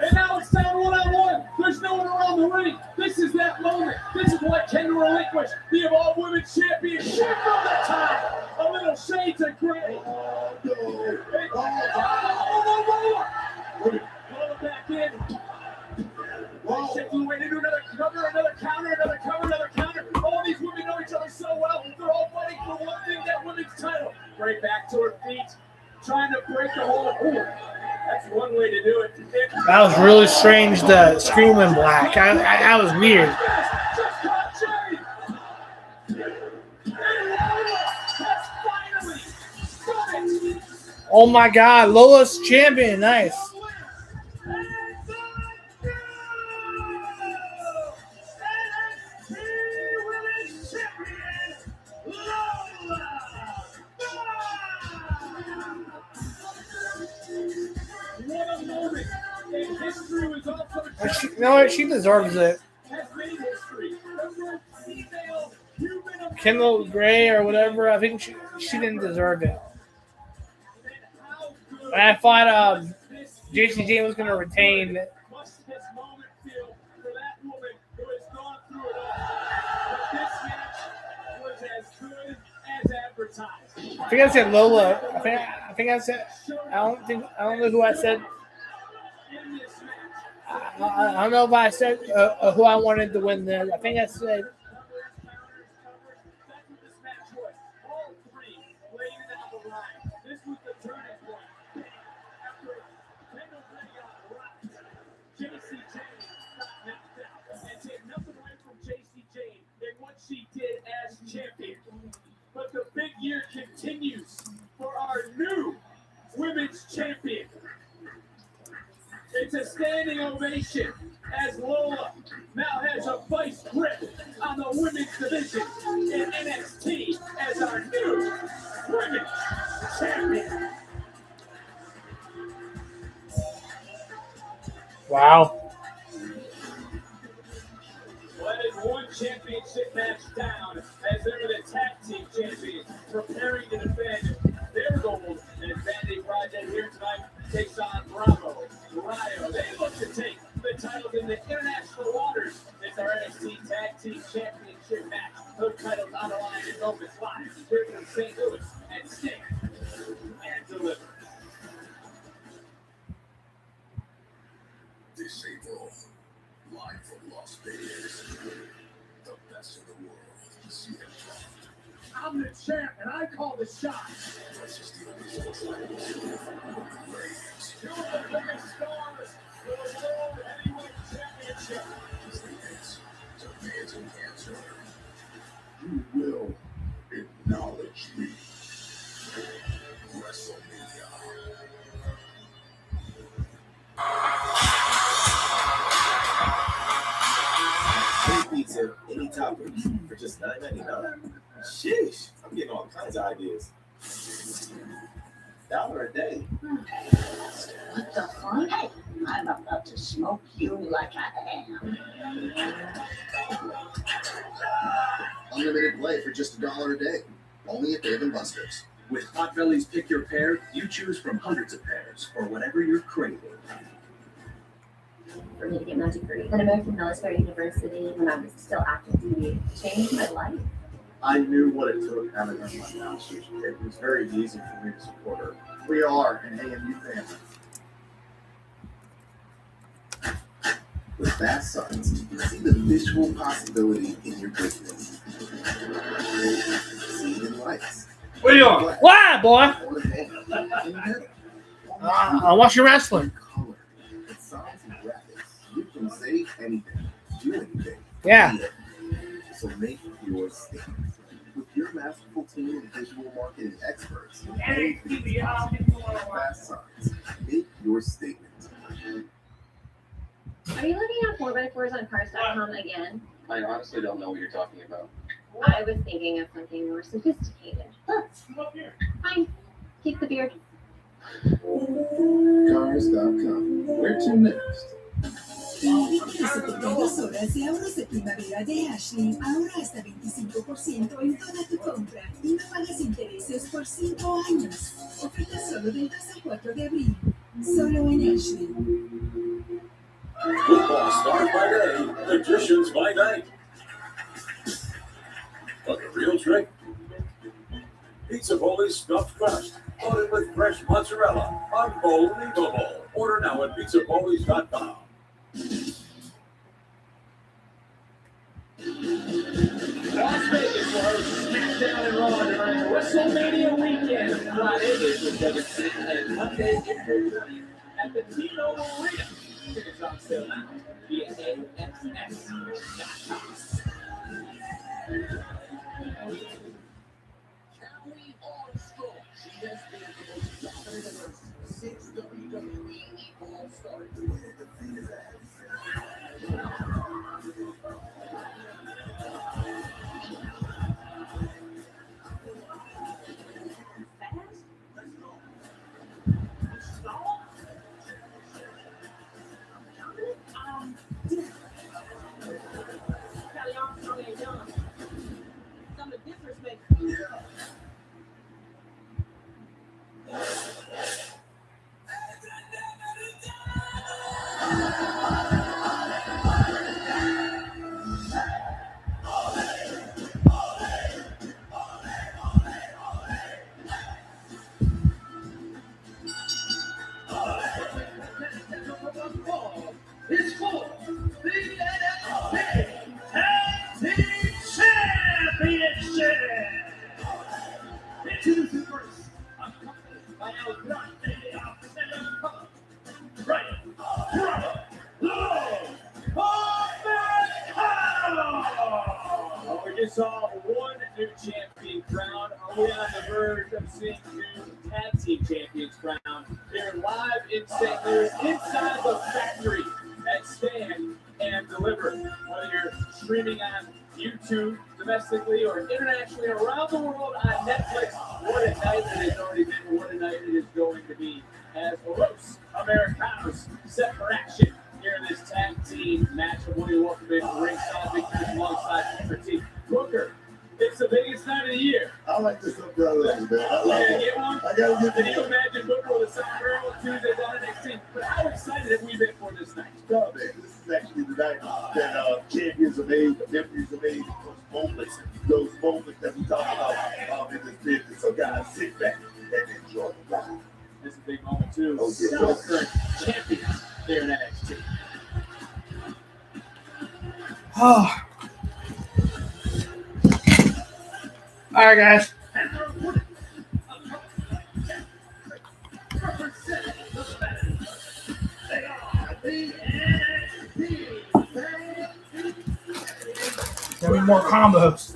And now it's down one-on-one. There's no one around the ring. This is that moment. This is what can relinquish the Evolve Women's Championship from the top. A little shades of gray. Oh, no. Lola back in. Shifting away to do another cover, another counter, another cover, another counter. All these women know each other so well. They're all fighting for one thing, that women's title. Right back to her feet, trying to break the whole. Ooh, that's one way to do it. That was really strange, the Screaming Black. That was weird. Oh my God, Lola's champion. Nice. You know what? She deserves it. Kendall Gray or whatever. I think she didn't deserve it. I thought JC Jane was going to retain. I think I said Lola. I think I said. I don't know who I said. I don't know if I said who I wanted to win this. I think I said. She did as champion. But the big year continues for our new women's champion. It's a standing ovation as Lola now has a vice grip on the women's division in NXT as our new women's champion. Wow. Well, that is one championship match down as they're the tag team champions preparing to defend their gold. And Band-Aid Project here tonight takes on Bravo, Rayo. They look to take the titles in the international waters. It's our NXT Tag Team Championship match. Those titles on the line in Memphis Live. Here from St. Louis and Sting and Deliver. Disable. Live from Las Vegas. The best in the world. CM Punk. I'm the champ and I call the shots. This is the official championship of the Rays. Two of the biggest stars for the World Heavyweight Championship. This is demanding answer. You will acknowledge me. WrestleMania. Pizza, any toppings for just $9.99. Sheesh, I'm getting all kinds of ideas. $1 a day. What the fuck? Hey, I'm about to smoke you like I am. Unlimited play for just $1 a day. Only at Dave & Buster's. With Potbelly's Pick Your Pair, you choose from hundreds of pairs for whatever you're craving. For me to get my degree at American Military University when I was still active duty changed my life. I knew what it took having done my master's. It was very easy for me to support her. We are an AMU family. With Fast Signs, see the visual possibility in your business. See it in lights. What are you doing? Why, boy? I'm watching wrestling. You can say anything, do anything. Yeah. So make your statement. With your masterful team of visual marketing experts, Fast Signs, make your statement. Are you looking at 4x4s on cars.com again? I honestly don't know what you're talking about. I was thinking of something more sophisticated. Fine. Keep the beard. Cars.com. Where to next? Las 72 horas de ahorros de primavera de Ashley, ahorra hasta 25% en toda tu compra y no pagas intereses por 5 años. Oferta solo del 2 al 4 de abril. Solo en Ashley. Football start by day, magicians by night. But the real trick? Pizza Bowl's stuffed crust, loaded with fresh mozzarella. Unbelievable. Order now at pizzabowlies.com. 17th and Monday, April 20th at the T-Mobile Arena. Tickets on sale now via AXS.com. She has been the most dominant of 6 WWE All-Stars. It's for the NXT Tag Team Championship. Introducing first, accompanied by El Grande of Mexico, Brian Bravo Well, we just saw one new champion crown. Are we on the verge of seeing new tag team champions crowned here live in St. Louis, inside the factory at Stand and Deliver? Whether you're streaming on YouTube domestically or internationally around the world on Netflix, what a night it has already been, what a night it is going to be as Los Americanos set for action here in this tag team match. I want to welcome in ringside victors alongside Mr. T. Booker. It's the biggest night of the year. I like this umbrella, man. I like it. Get one? I gotta get Can you imagine Booker with a sombrero Tuesdays on NXT? But how excited have we been for this night? No, man, this is actually the night that champions are made, the memories are made, those moments that we talk about in this business. So, guys, sit back and enjoy the ride. This is a big moment, too. Oh, yeah. Self-current champions here in NXT. Oh. All right, guys. There'll be more combos.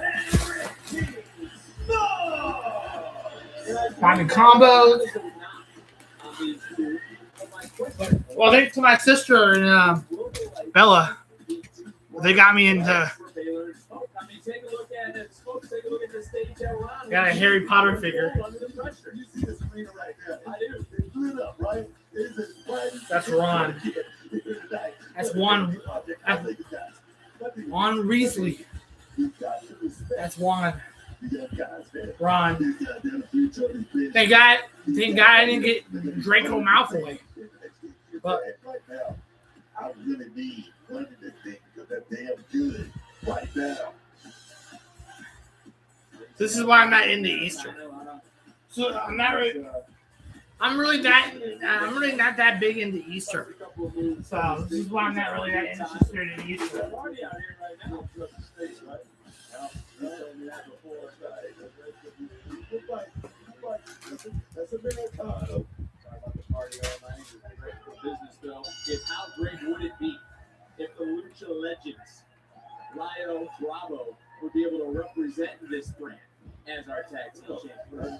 Finding combos. Well, thanks to my sister and Bella, they got me into. Got a Harry Potter figure. You see this arena right there? I do. It's lit up, right? That's Ron. That's Juan. Juan Weasley. That's Juan. Ron. Thank God I didn't get Draco Malfoy. But right now, I really need one of the things that damn good right now. this is why I'm not into Easter. So I'm really not that big into Easter. So this is why I'm not really that interested in Easter. That's Americano. Sorry about the party all night. Business though is how great would it be if the Lucha Legends, Lio Bravo, would be able to represent this brand as our tag team champions.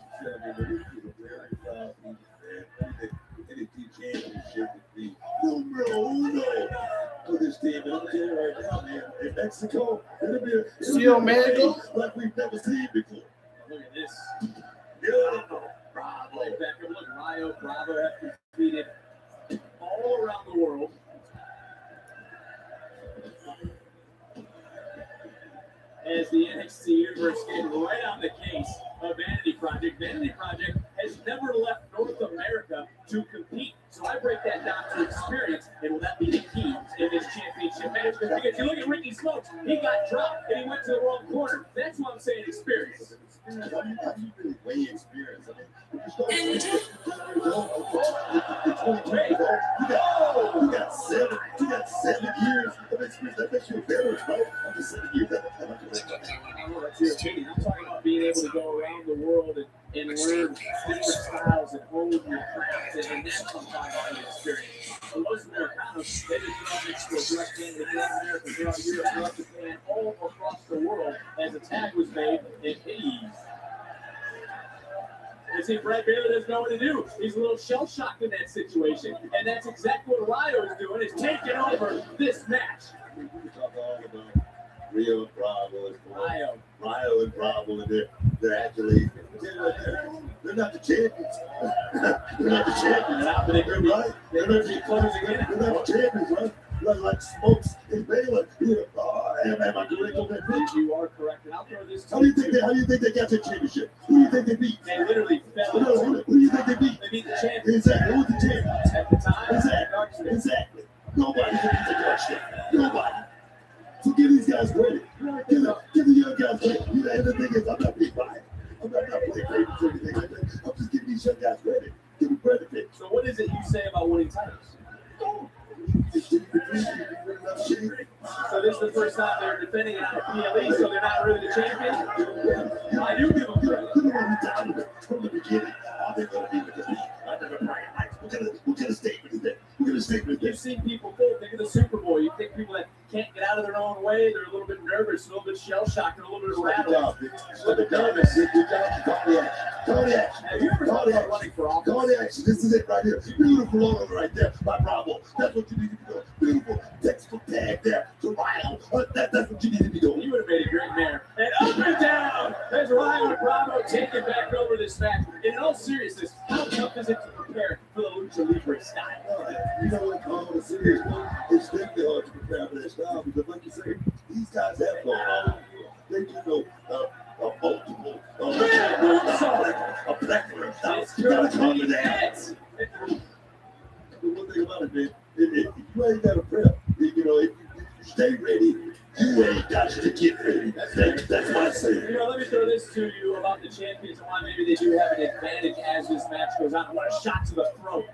NXT Championship would be numero uno for this team. And I'm telling you right now, man, in Mexico, it'll be a like we've never seen before. Look at this. Beautiful. Bravo. Back up, look, Lio Bravo have competed all around the world. As the NXT Universe getting right on the case of Vanity Project. Vanity Project has never left North America to compete. So I break that down to experience, and will that be the key in this championship match? Because you look at Ricky Smokes, he got dropped and he went to the wrong corner. That's why I'm saying experience. How do you really weigh experience? I mean, you got 7 years of experience. That makes you a veteran, right? I'm just 7 years. I'm talking about being able to go around the world and learn different styles and hone your craft, and that's what I'm talking about experience. Los Americanos, they've been doing this for direct Canada, North America, throughout Europe, throughout Japan, all across the world as a tag was made in Hades. You see, Brad Baylor doesn't know what to do. He's a little shell-shocked in that situation, and that's exactly what Ryo is doing, is taking over this match. We talk all about Rio and Bravo and Ryo and Bravo and their accolades. They're not the champions. They're not the champions. They're right. They're not the champions, right? Like Smokes and Baylor. Am I correct on that pitch? You are correct, and I'll throw this to How do you think they got their championship? Who do you think they beat? They literally fell. Who do you think they beat? They beat the champions. Exactly. Who's the champions? At the time, Exactly. Nobody can beat the Darkstone. Nobody. So give these guys credit. Give the young guys credit. And the thing is, I'm not being biased. I'm not playing favorites or anything like that. I'm just giving these young guys credit. Give them credit. So what is it you say about winning titles? So this is the first time they're defending it on a PLE, so they're not really the champion? I do give them credit. From the beginning, they're going to be with the beat. I never bragged like, what kind of statement is that? What kind of statement is that? You've seen people think of the Super Bowl. You think people that can't get out of their own way, they're a little bit nervous, a little bit shell-shocked, and a little bit rattled. A little bit nervous. Call the action. Have you ever thought about running for office? Call the action. This is it right here. Beautiful order right there by Bravo. That's what you need to be doing. Beautiful textbook tag there to Ryo. That's what you need to be doing. You would have made a great mayor. And up and down. There's Ryo and Bravo taking back over this match. And in all seriousness, how tough is it to prepare for the Lucha Libre style? You know what? On a serious note, it's definitely hard to prepare for that style because, like you say, these guys have gone on. They do know multiple, a plethora of styles. You gotta come to that. The one thing about it, man, if you ain't got a prep, if you stay ready, you ain't got to get ready. That's what I say. Let me throw this to you about the champions and why maybe they do have an advantage as this match goes on. What a shot to the throat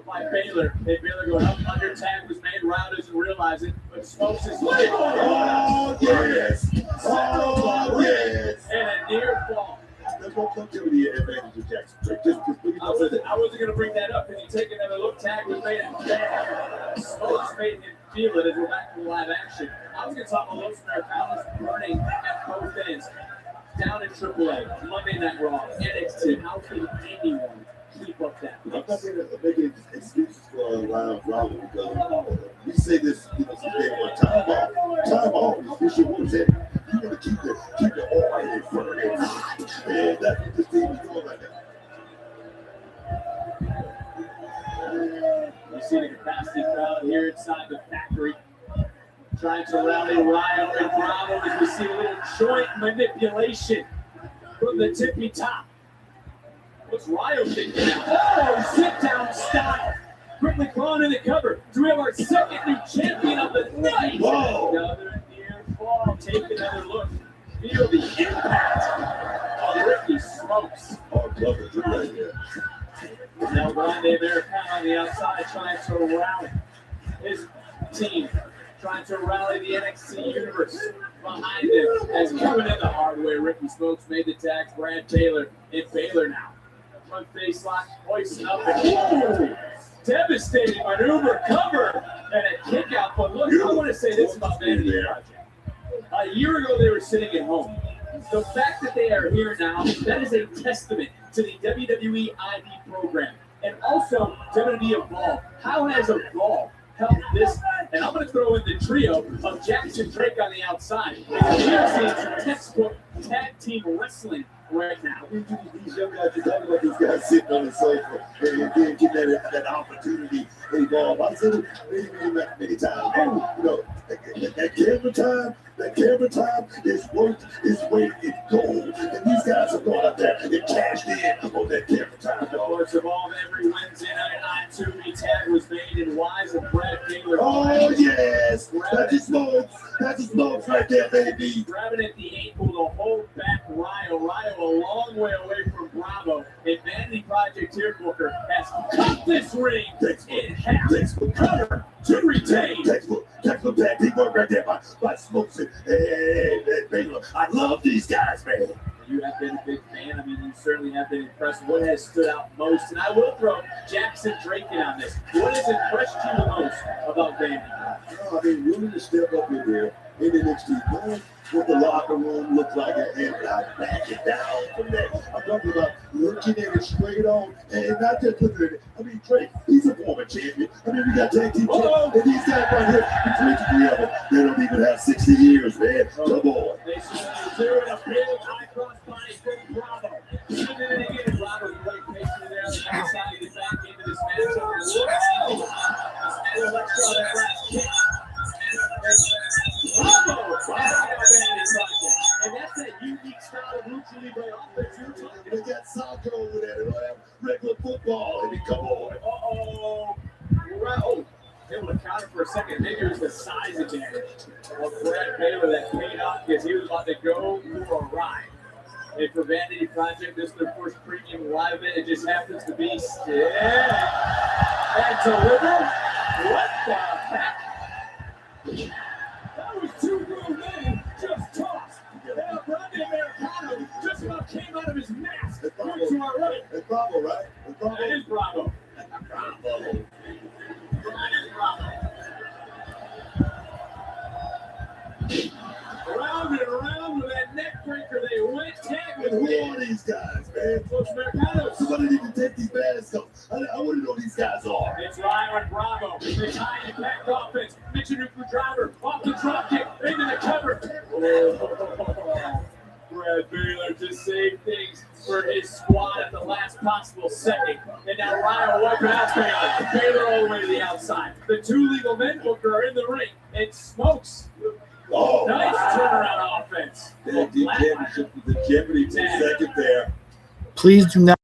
by Baylor. And Baylor going up under tag was made. Ryo doesn't realize it, but Smokes is like, oh yes! Oh yes! And a near fall. Don't give me the advantage of Jackson. I wasn't going to bring that up because you take another look. Tag was made and Smokes made him feel it as we're back to live action. I was going to talk about Los Americanos burning at both ends. Down in AAA, Monday Night Raw, NXT. How can anyone keep up that pace? I'm not going to make any excuses for Live Bravo because we say this, someday one time off. You should want to say you want to keep the oil in front of it. And that's what this team is doing right now. You see the capacity crowd here inside the factory trying to rally Ryo and Bravo as we see a little joint manipulation from the tippy top. What's Ryo thinking now? Oh, sit-down style. Quickly clawing in the cover. Do we have our second new champion of the night? Whoa. Another near fall. Take another look. Feel the impact of Ricky Smokes. Oh, love it right here. Now Grande Americano on the outside trying to rally his team, trying to rally the NXT universe behind him as coming in the hard way. Ricky Smokes made the tag. Brad Taylor and Baylor now. Front face lock, hoisting up and ooh, devastating maneuver, cover, and a kick out. But look, I want to say this about Vanity Project. A year ago, they were sitting at home. The fact that they are here now, that is a testament to the WWE ID program. And also WWE Evolve. How has Evolve helped this? And I'm going to throw in the trio of Jackson Drake on the outside. Because we are seeing some textbook tag team wrestling right now. These young guys, you're talking about these guys sitting on the sofa and then getting that opportunity to evolve. I've said it many times. That camera time is worth its weight in gold. And these guys are going out there and cashed in on that camera time. It's Evolve every Wednesday night at 9/2. The tag was made in Wise and Brad Taylor. Oh, yes. That's his Smokes. That's his Smokes right there, baby. Grabbing at the ankle to hold back Ryo. Ryo a long way away from Bravo. And Vanity Project here, Booker, has cut this ring in half. Cover to retain. Textbook tag team work right there by Smokes and Baylor. I love these guys, man. you have been a big fan. I mean, you certainly have been impressed. What has stood out most? And I will throw Jackson Drake in on this. What has impressed you the most about Vandy? I mean, willing to step up in there in NXT, knowing what the locker room looks like, and not back it down from that. I'm talking about looking at it straight on, and not just looking at it. I mean, Drake, he's a former champion. I mean, we got tag team champions, and these guys right here, between the three of them, they don't even have 60 years, man. Come on. They do it a big high cross body from Bravo. Shooting it again. Bravo's really patient there on the outside to get back into this matchup. Whoa! Let's go that last kick. Bravo! And that's that unique style of lucha libre offense you're talking about. They got soccer over there. They don't have regular football. I mean, come on. Uh-oh. Right. Able to counter for a second. Maybe it was the size advantage of Brad Baylor that paid off because he was about to go for a ride. And for Vanity Project, this is their first premium live event. It just happens to be still and deliver. What the heck? That was two grown men just tossed. And Brandy Americano just about came out of his mask. Look to our right. It's Bravo, right? It's Bravo. It is Bravo. Bravo. Round and around with that neck breaker, they went tag with Who are these guys, man? Coach Americano. Somebody need to take these masks off. I want to know who these guys are. It's Ryan Bravo. They tie and packed offense. Michinoku driver off the drop kick into the cover. Oh, Brad Baylor just saved things for his squad at the last possible second. And now Ryan will wipe it out Baylor. Baylor all the way to the outside. The two legal men Booker are in the ring. It smokes. Oh, nice turnaround offense. Deep championship with the Jeopardy for a second there. Please do not.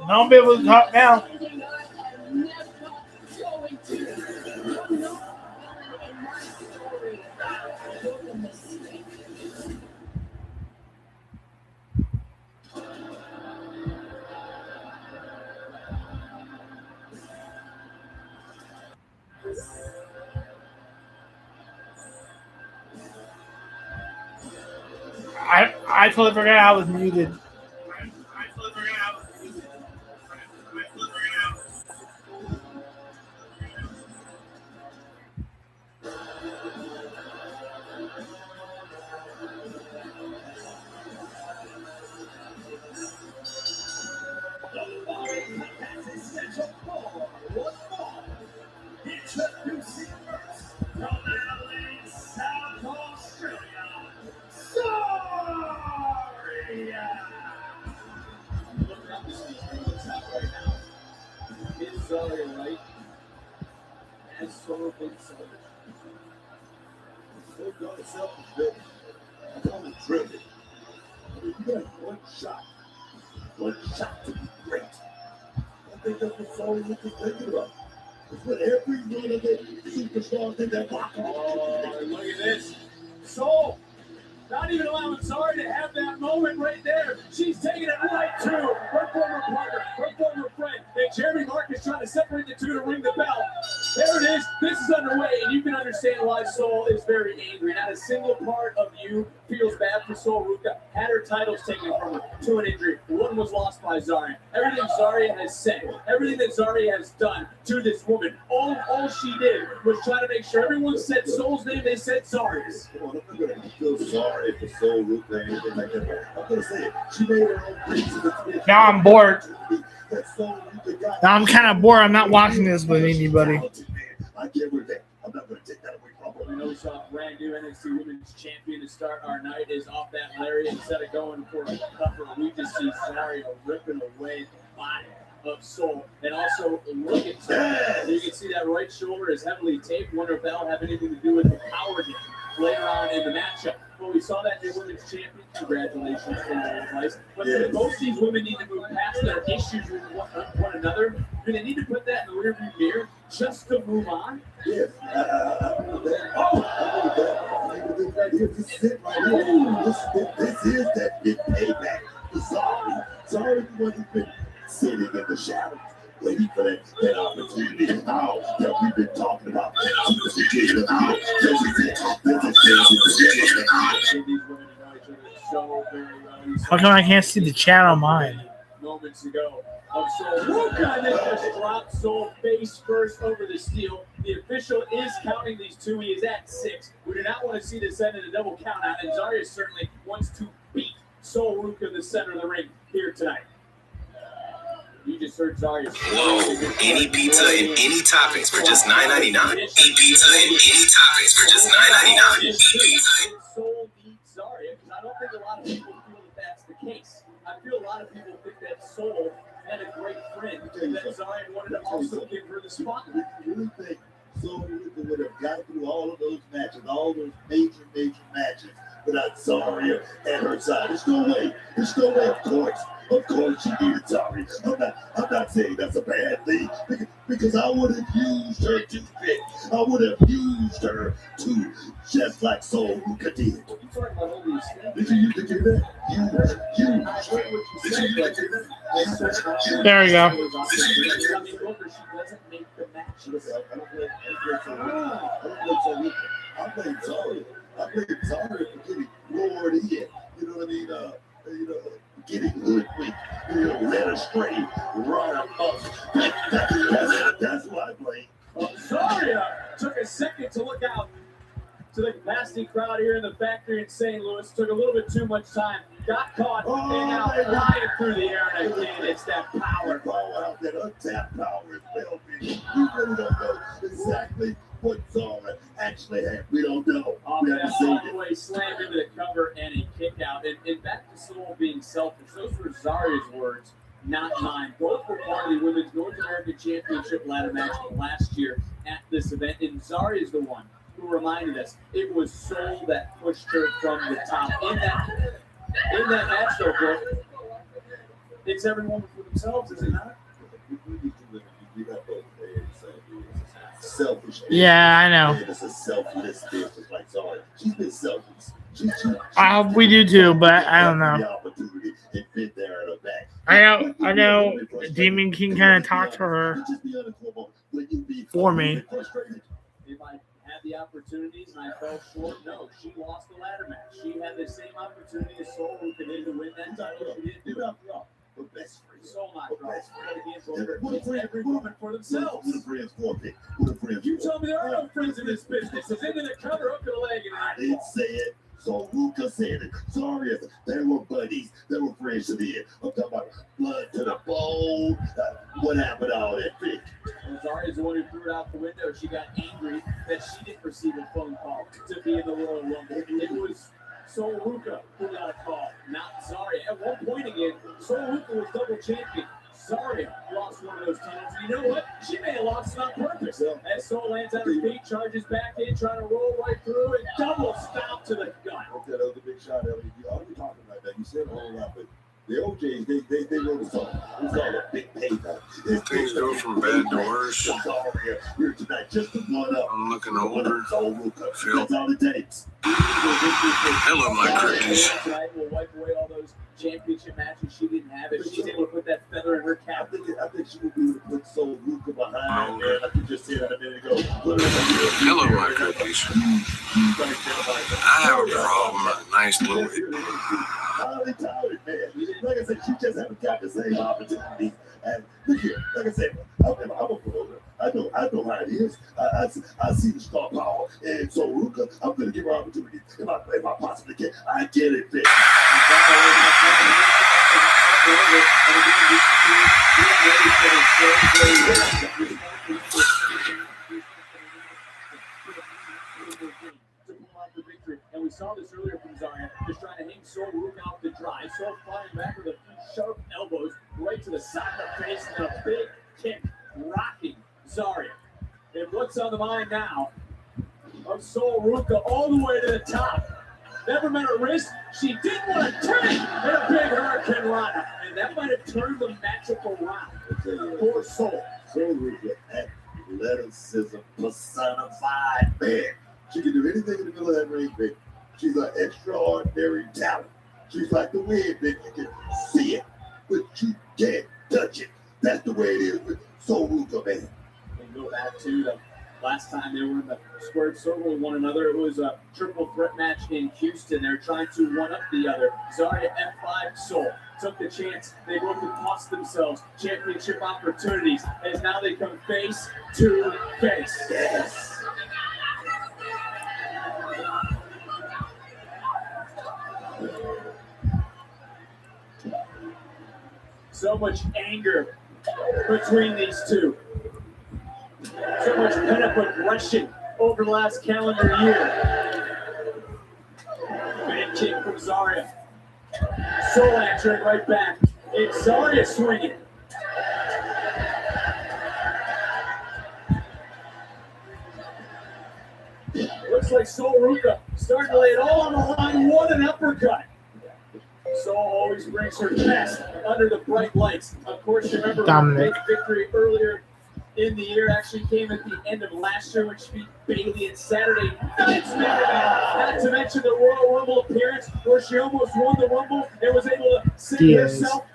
Don't be able to talk now. I totally forgot I was muted. Introducing first from Adelaide, South Australia, Zaria. Looking up this top right now. Is Zaria right? As Solo big Solo. They've got itself built. I call it driven. You got one shot to be great. I think that's what Solo is thinking about. It's what every one of the superstars in that box. Oh, look at this. Soul, not even allowing Zaria to have that moment right there. She's taking it right to her former partner, her former friend. And Jeremy Marcus trying to separate the two to ring the bell. There it is. This is underway, and you can understand why Soul is very angry. Not a single part of you feels bad for Soul Ruka. Had her titles taken from her to an injury. One was lost by Zaria. Everything Zaria has said, everything that Zaria has done to this woman, all she did was try to make sure everyone said Soul's name, they said Zaria's. Come on, I'm not going to feel sorry for Soul Ruka or anything like that. I'm going to say it. She made her own reason. Now I'm bored. Now I'm kind of bored. I'm not watching this with anybody. I get rid of that. I'm not going to take that away from her. We know we saw a brand new NXT Women's Champion to start our night is off that lariat. Instead of going for a cover, we just see Zaria ripping away the body of Soul. And also, look at Zaria. You can see that right shoulder is heavily taped. Wonder if that'll have anything to do with the power game later on in the matchup. Well, we saw that new women's champion. Congratulations in their place. But most of these women need to move past their issues with one another. Do they need to put that in the rearview mirror just to move on? Yes. This is it right here. This is that big payback for Zaria. Zaria the one who's been sitting in the shadows, waiting for that opportunity now that we've been talking about. This is it. How come I can't see the chat on mine? Moments ago of Soul Ruka, and then just dropped Soul face first over the steel. The official is counting these two. He is at 6. We do not want to see this end in a double count out, and Zaria certainly wants to beat Soul Ruka in the center of the ring here tonight. You just heard Zaria. Whoa, any pizza and any toppings for just $9.99. Any pizza and any toppings for just $9.99. Soul beat Zaria, because I don't think a lot of people feel that that's the case. I feel a lot of people think that Soul had a great friend that Zaria wanted to also give her the spotlight. You really think Soul Ruka would have got through all of those matches, all those major matches without Zaria at her side? There's no way. Of course she needed Zaria. I'm not saying that's a bad thing because I would have used her to fit. I would have used her to just like Soul Ruka did. Did you used to do that? There we go. I blame Zaria for getting lured in. You know what I mean? Getting hoodwinked, led astray, run up. That's what I blame. Zaria took a second to look out to the capacity crowd here in the factory in St. Louis. Took a little bit too much time. Got caught and now flying through the air. And again, it's that power. Out that untapped power is well big. We really don't know exactly what Zaria actually had. We don't know. All the way slammed into the cover and a kick out. And back to Soul being selfish. Those were Zaria's words, not mine. Both were part of the Women's North American Championship ladder match last year at this event. And Zaria is the one who reminded us it was Soul that pushed her from the top. In that match, though, bro, it's every woman for themselves, is it not? Selfish. Yeah, I know. It's a selfless bitch. Like, sorry, she's been selfish. We do too, but I don't know. I know Demon King kind of talked to her for me. If I had the opportunities and I fell short, no, she lost the ladder match. She had the same opportunity as Soul who could to win that title. She didn't do it. But best friends. Soul not best friends. Every woman for themselves. Who the friends for? Who the friends? You told me there are no friends in this business. If they're going to cover up your leg, and I didn't say it. So Luca said it. Sorry, they were buddies. They were friends to the end. I'm talking about blood to the bone. What happened to all that bitch? Zaria's the one who threw it out the window. She got angry that she didn't receive a phone call to be in the Royal Rumble. It was Sol Luca who got a call, not Zaria. At one point again, Sol Luca was double champion. Zaria lost one of those titles. And you know what? She may have lost it on purpose. As Sol lands on her feet, charges back in, trying to roll right through, and double stomp to the gut. Okay, that was a big shot, Ellie. You already talking about that. You said a whole lot, but the OJs, they wrote a song. It was all a big paper. Things go from bad to worse. Here tonight, just to blood up. I'm looking older. Phil. That's all it takes. Hello, my crypties. Tonight will wipe away all those championship matches she didn't have. If she's able to put that feather in her cap, I think she would be able to put Sol Luca behind there, like you just said a minute ago. Hello, my cookies. I have a problem. A nice little hit. Highly touted, man. Like I said, she just haven't got the same opportunity. And look here, like I said, I'm a promoter. I know how it is. I see the star power. And so Luca, I'm going to give her opportunity if I possibly can. I get it, bitch. And we saw this earlier from Zaria, just trying to hang Sol Luca out to dry. Sol flying back with a few sharp elbows right to the side of the face and a big kick, rocking Zaria. And what's on the mind now of Sol Luca all the way to the top. Never met her wrist. She did want to turn it in a big Hurricane Rana. And that might have turned the matchup around for Sol. Sol Luca, athleticism personified, man. She can do anything in the middle of that ring, baby. She's an extraordinary talent. She's like the wind, baby. You can see it, but you can't touch it. That's the way it is with Sol Luca, man. And go back to the last time they were in the squared circle with one another. It was a triple threat match in Houston. They're trying to one up the other. Zaria F5 Sol took the chance. They both have cost themselves championship opportunities as now they come face to face. Yes. So much anger between these two. So much pent-up aggression over the last calendar year. Big kick from Zaria. Sol answering right back. It's Zaria swinging. Looks like Sol Luca starting to lay it all on the line. What an uppercut. Sol always brings her best under the bright lights. Of course, you remember her big victory earlier in the year actually came at the end of last year when she beat Bayley in Saturday night's main event. Not to mention the Royal Rumble appearance where she almost won the Rumble and was able to send herself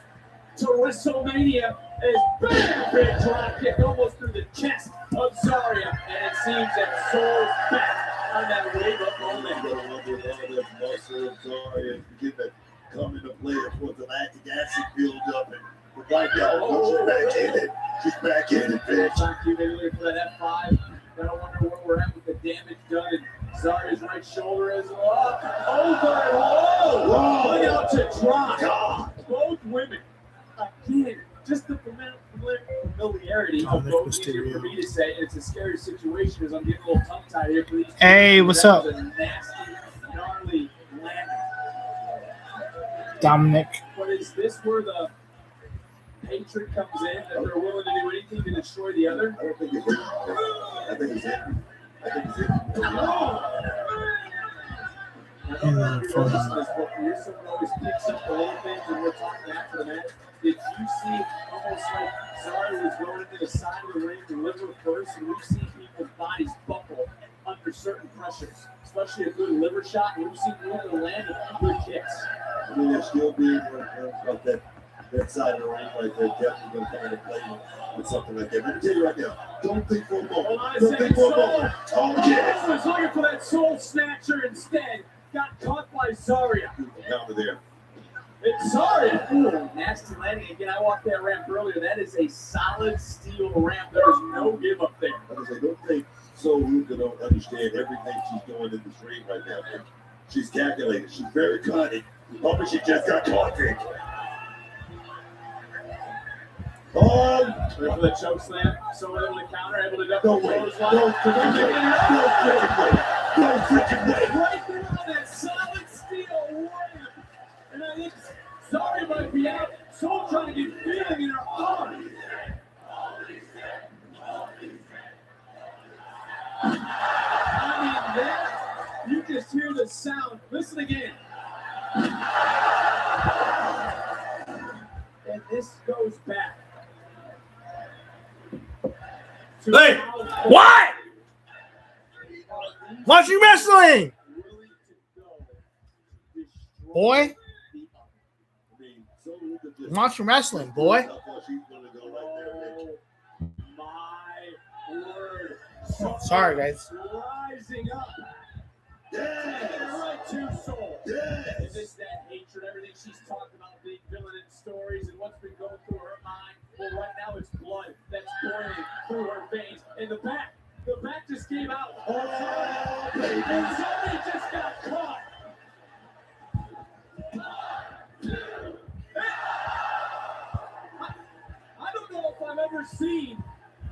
to WrestleMania as bam, big drop kick almost through the chest of Zaria. And it seems that Sol's back on that wave up Zaria get that come into play for the lactic acid build up and right now, she's back in it. She's back in it, bitch. Thank you, maybe for that F5. Gotta wonder where we're at with the damage done. And Zaria's right shoulder is up. Over. Whoa! Look out to drop. God. Both women. Again, just the familiarity of both. Easier for me to say. It's a scary situation as I'm getting a little tongue-tied here for these. Hey, what's up? A nasty, gnarly landing. Dominic. But is this where the hatred comes in, that they're willing to do anything to destroy the other? I don't think it's it. I think it's it. I think it's it. You're someone who always picks up the little things and we're talking after the match. Did you see almost like Zarya was going into the side of the ring, liver first, and we've seen people's bodies buckle under certain pressures, especially a good liver shot, and we've seen women land good kicks. I mean, they're still being up that side of the ring right there. Definitely going to come into play with something like that. Let me tell you right now, don't think for a moment. Hold on a Don't second, think for a Soul. moment. Oh, yes. Was looking for that soul snatcher instead. Got caught by Zarya. Down there. It's Zarya. Ooh, nasty landing again. I walked that ramp earlier. That is a solid steel ramp. There is no give up there. I don't think Soul Ruka don't understand everything she's doing in this ring right now, man. She's calculated. She's very cunning. Oh, but she just got caught, Vic. Ready for the choke slam. So able to counter, able to duck. No way. No freaking way. No freaking way. Right there on that solid steel ramp. And I think Zarya might be out. Soul trying to get feeling in her arm. I mean, that, you just hear the sound. Listen again. And this goes back. Hey, what? Watching wrestling, boy. Watching wrestling, boy. Sorry, guys. Rising up. Right to Soul. Is this that hatred, everything she's talked about, being villain in stories, and what's been going through her mind? Well, right now it's blood that's pouring through her veins. In the back just came out. And somebody just got caught. I don't know if I've ever seen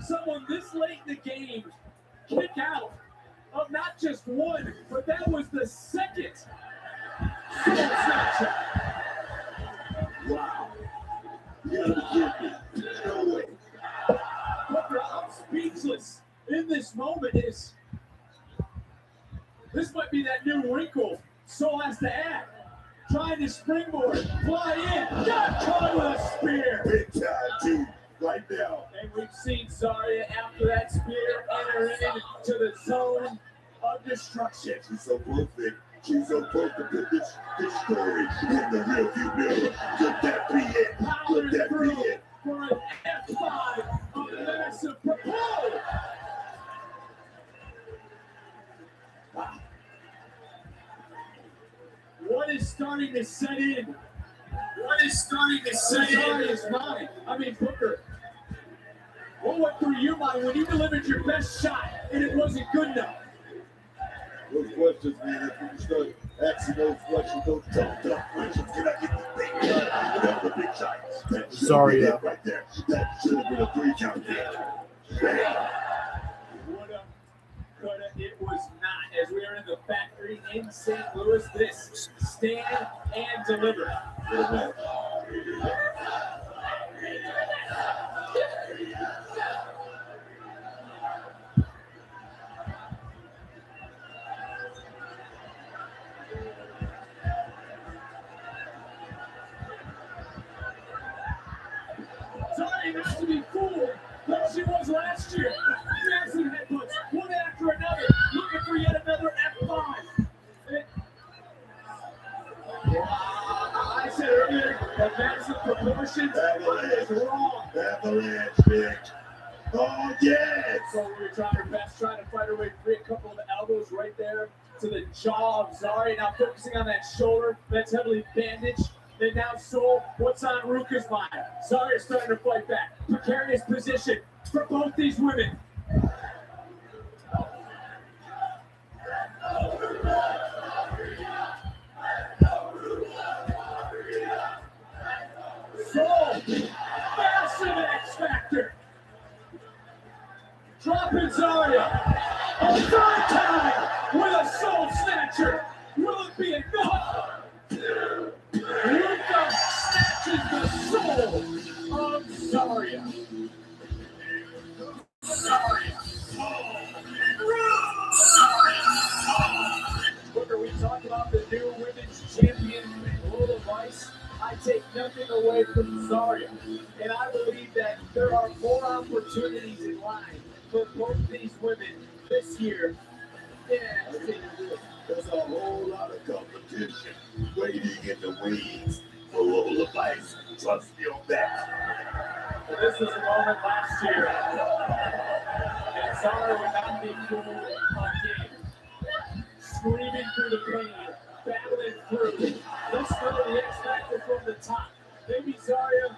someone this late in the game kick out of not just one, but that was the second soul snatcher. Wow. You gotta be kidding me. No way. I'm speechless in this moment. This might be that new wrinkle Soul has to add. Trying to springboard, fly in, got caught with a spear. Big time, dude. Right now. And we've seen Zarya after that spear enter into the zone of destruction. She's so perfect. She's so close to put this story in the rearview mirror. Could that be it? Could that be it? For an F5 of massive propel. Wow. What is starting to set in? What is starting to set in Zarya's mind? I mean, Booker, what went through your mind when you delivered your best shot and it wasn't good enough? Those questions, man, that's when you start asking those questions, those tough questions. Can I get the big shot? Without the big shot. Zarya. Right there. That should have been a 3-count hit. Woulda, coulda, it was not. As we are in the factory in St. Louis, this stand and deliver. Sorry not to be fooled like she was last year. Massive headbutts, one after another, looking for yet another F5. I said earlier, the massive proportions is wrong. Avalanche, bitch. Oh, yes. So we were trying our best, trying to fight our way through a couple of elbows right there to the jaw of Zarya. Now focusing on that shoulder that's heavily bandaged. And now Soul, what's on Ruka's mind? Zarya's starting to fight back. Precarious position for both these women. Soul, massive X Factor. Dropping Zarya. A third time with a Soul Snatcher. Will it be enough? Ruka snatches the soul of Zarya. Booker, we talked about the new women's champion, Lola Vice. I take nothing away away from Zarya. And I believe that there are more opportunities in line for both these women this year. Yeah, there's a whole lot of competition waiting in the wings for all the fights. Trust me on that. Well, this was a moment last year. And Zarya would not be fooled again. Screaming through the pain, battling through. Let's go to the X Factor from the top. Maybe Zarya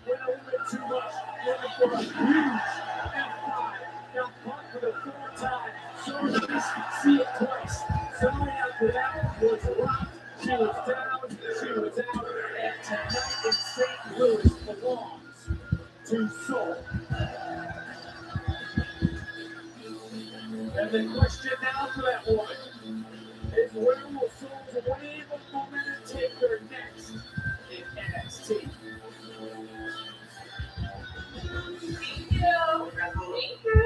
went a little bit too much, looking for a huge F5. Now Punk for the third time. Zarya, see it twice. Zarya after that was rocked. She was down, she was out. And tonight in St. Louis belongs to Soul. And the question now for that woman is where will Soul's wave of momentum take her next in NXT? Thank you. Thank you.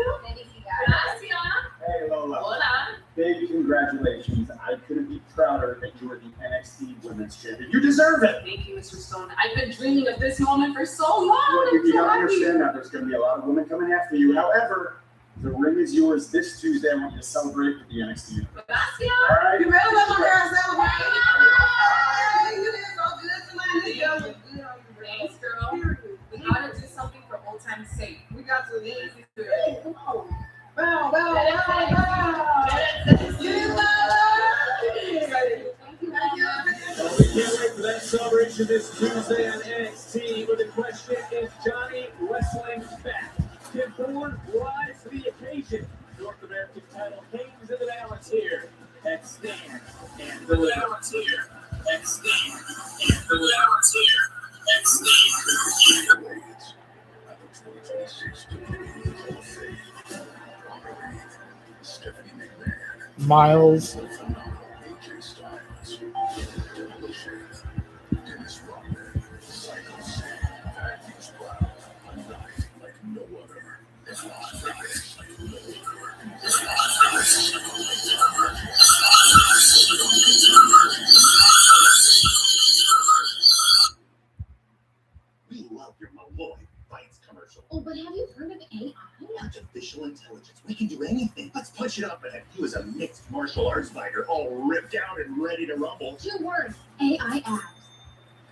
Gracias. Hey, Lola. Hola. Big congratulations. I couldn't be prouder that you were the NXT Women's Champion. You deserve it. Thank you, Mr. Stone. I've been dreaming of this moment for so long. Well, you gotta understand that there's going to be a lot of women coming after you. However, the ring is yours this Tuesday. I want you to celebrate with the NXT. Gracias. All right. You ready to let my girl celebrate? Hey, you did so good tonight. You got good on you. Thanks, girl. We gotta do something for old time's sake. We got to leave. Come on. Bow, bow, bow, bow. Well, we can't wait for that celebration this Tuesday on NXT. But the question is, Johnny Wrestling back? Can Bourne rise to the occasion? North American title hangs in the balance here at Stand and Deliver. Here at Stand and Deliver. Here at Stand and Deliver. Miles. We love your Malloy Bites commercial. Oh, but have you heard of AI? Artificial intelligence. We can do anything. Let's punch it up and have you as a mixed martial arts fighter, all ripped out and ready to rumble. 2 words. AI abs.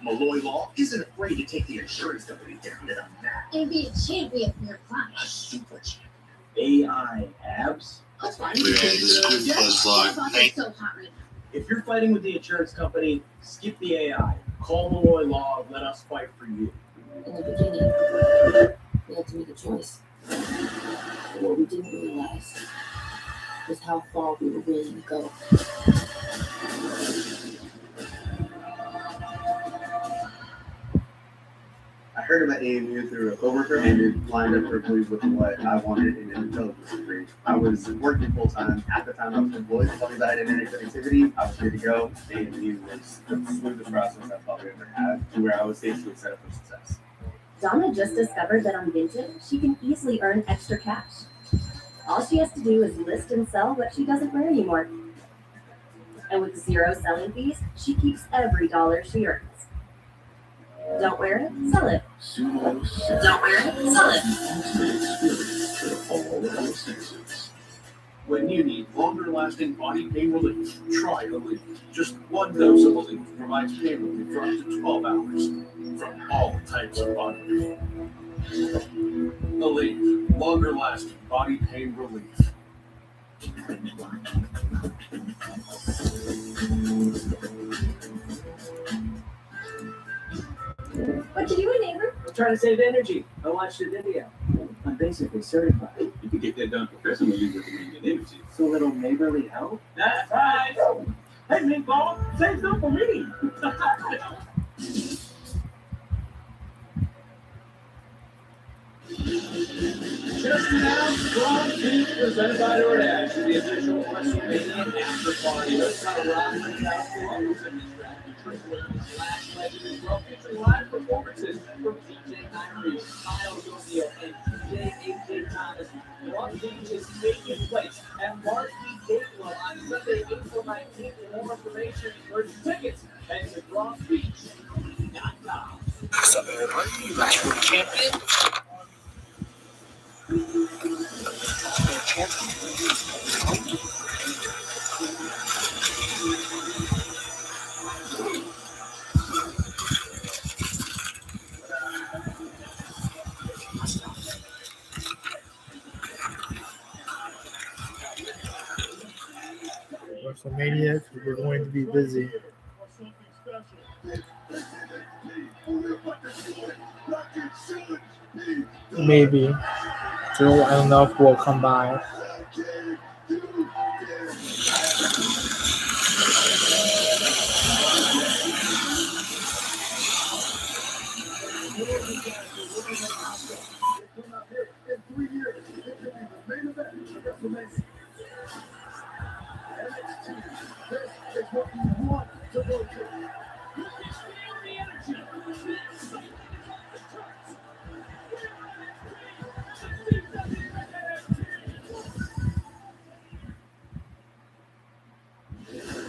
Malloy Law isn't afraid to take the insurance company down to the mat. And be a champion for your client. A super champion. AI abs? That's fine. Yes. That's why it's so hot right now. If you're fighting with the insurance company, skip the AI. Call Malloy Law. Let us fight for you. In the beginning, we had to make a choice. What we didn't realize was how far we were willing to go. I heard about AMU through a coworker, and it lined up perfectly with what I wanted in an intelligence degree. I was working full time at the time I was employed. As long as I had internet connectivity, I was ready to go. AMU was the smoothest process I've probably ever had, to where I was basically set up for success. Donna just discovered that on Vinted, she can easily earn extra cash. All she has to do is list and sell what she doesn't wear anymore. And with 0 selling fees, she keeps every dollar she earns. Don't wear it, sell it. Don't wear it, sell it. When you need longer-lasting body pain relief, try Aleve. Just 1 dose of Aleve provides pain relief for up to 12 hours from all types of body pain. Aleve, longer-lasting body pain relief. What you doing, neighbor? I'm trying to save energy. I watched your video. I'm basically certified. You can get that done professionally with the energy. So little neighborly help? That's right. Hey, Meatball, save some for me. Just now, Strong Team presented by DoorDash, the official WrestleMania after party. Let's have a rock and South Columbus and Detroit last legend as well, featuring live performances from TJ Tyrese, Miles O'Neal, and AJ Thomas. Strong Team is taking place at Marquee Day Club on Sunday, April 19th. For more information and purchase tickets, head to BronxBeach.com. Last World Champion. WrestleMania, we're going to be busy. Maybe. So I don't know if we'll come by.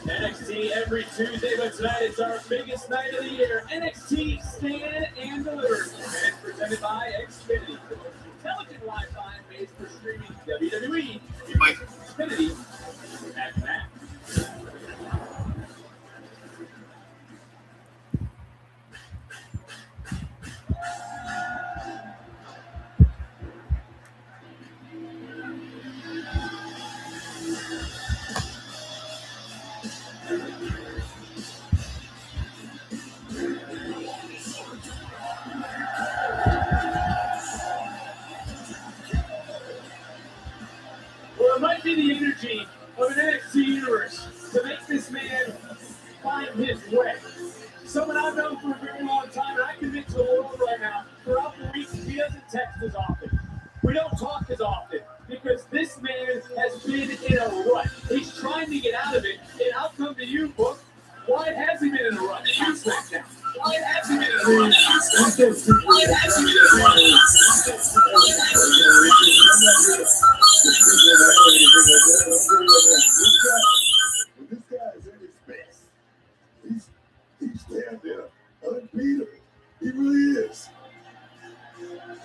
NXT every Tuesday, but tonight it's our biggest night of the year. NXT Stand and Deliver. And it's presented by Xfinity, the most intelligent Wi-Fi made for streaming WWE. Xfinity at that. Well, it might be the energy of an NXT universe to make this man find his way. Someone I've known for a very long time, and I commit to the world right now, throughout the week, he doesn't text as often. We don't talk as often because this man has been in a rut. He's trying to get out of it, and I'll come to you, Book. Why has he been in a rut? You SmackDown. Why has he been in a rut? Why has he been in a rut? This guy is at his best. He's damn near unbeatable. He really is.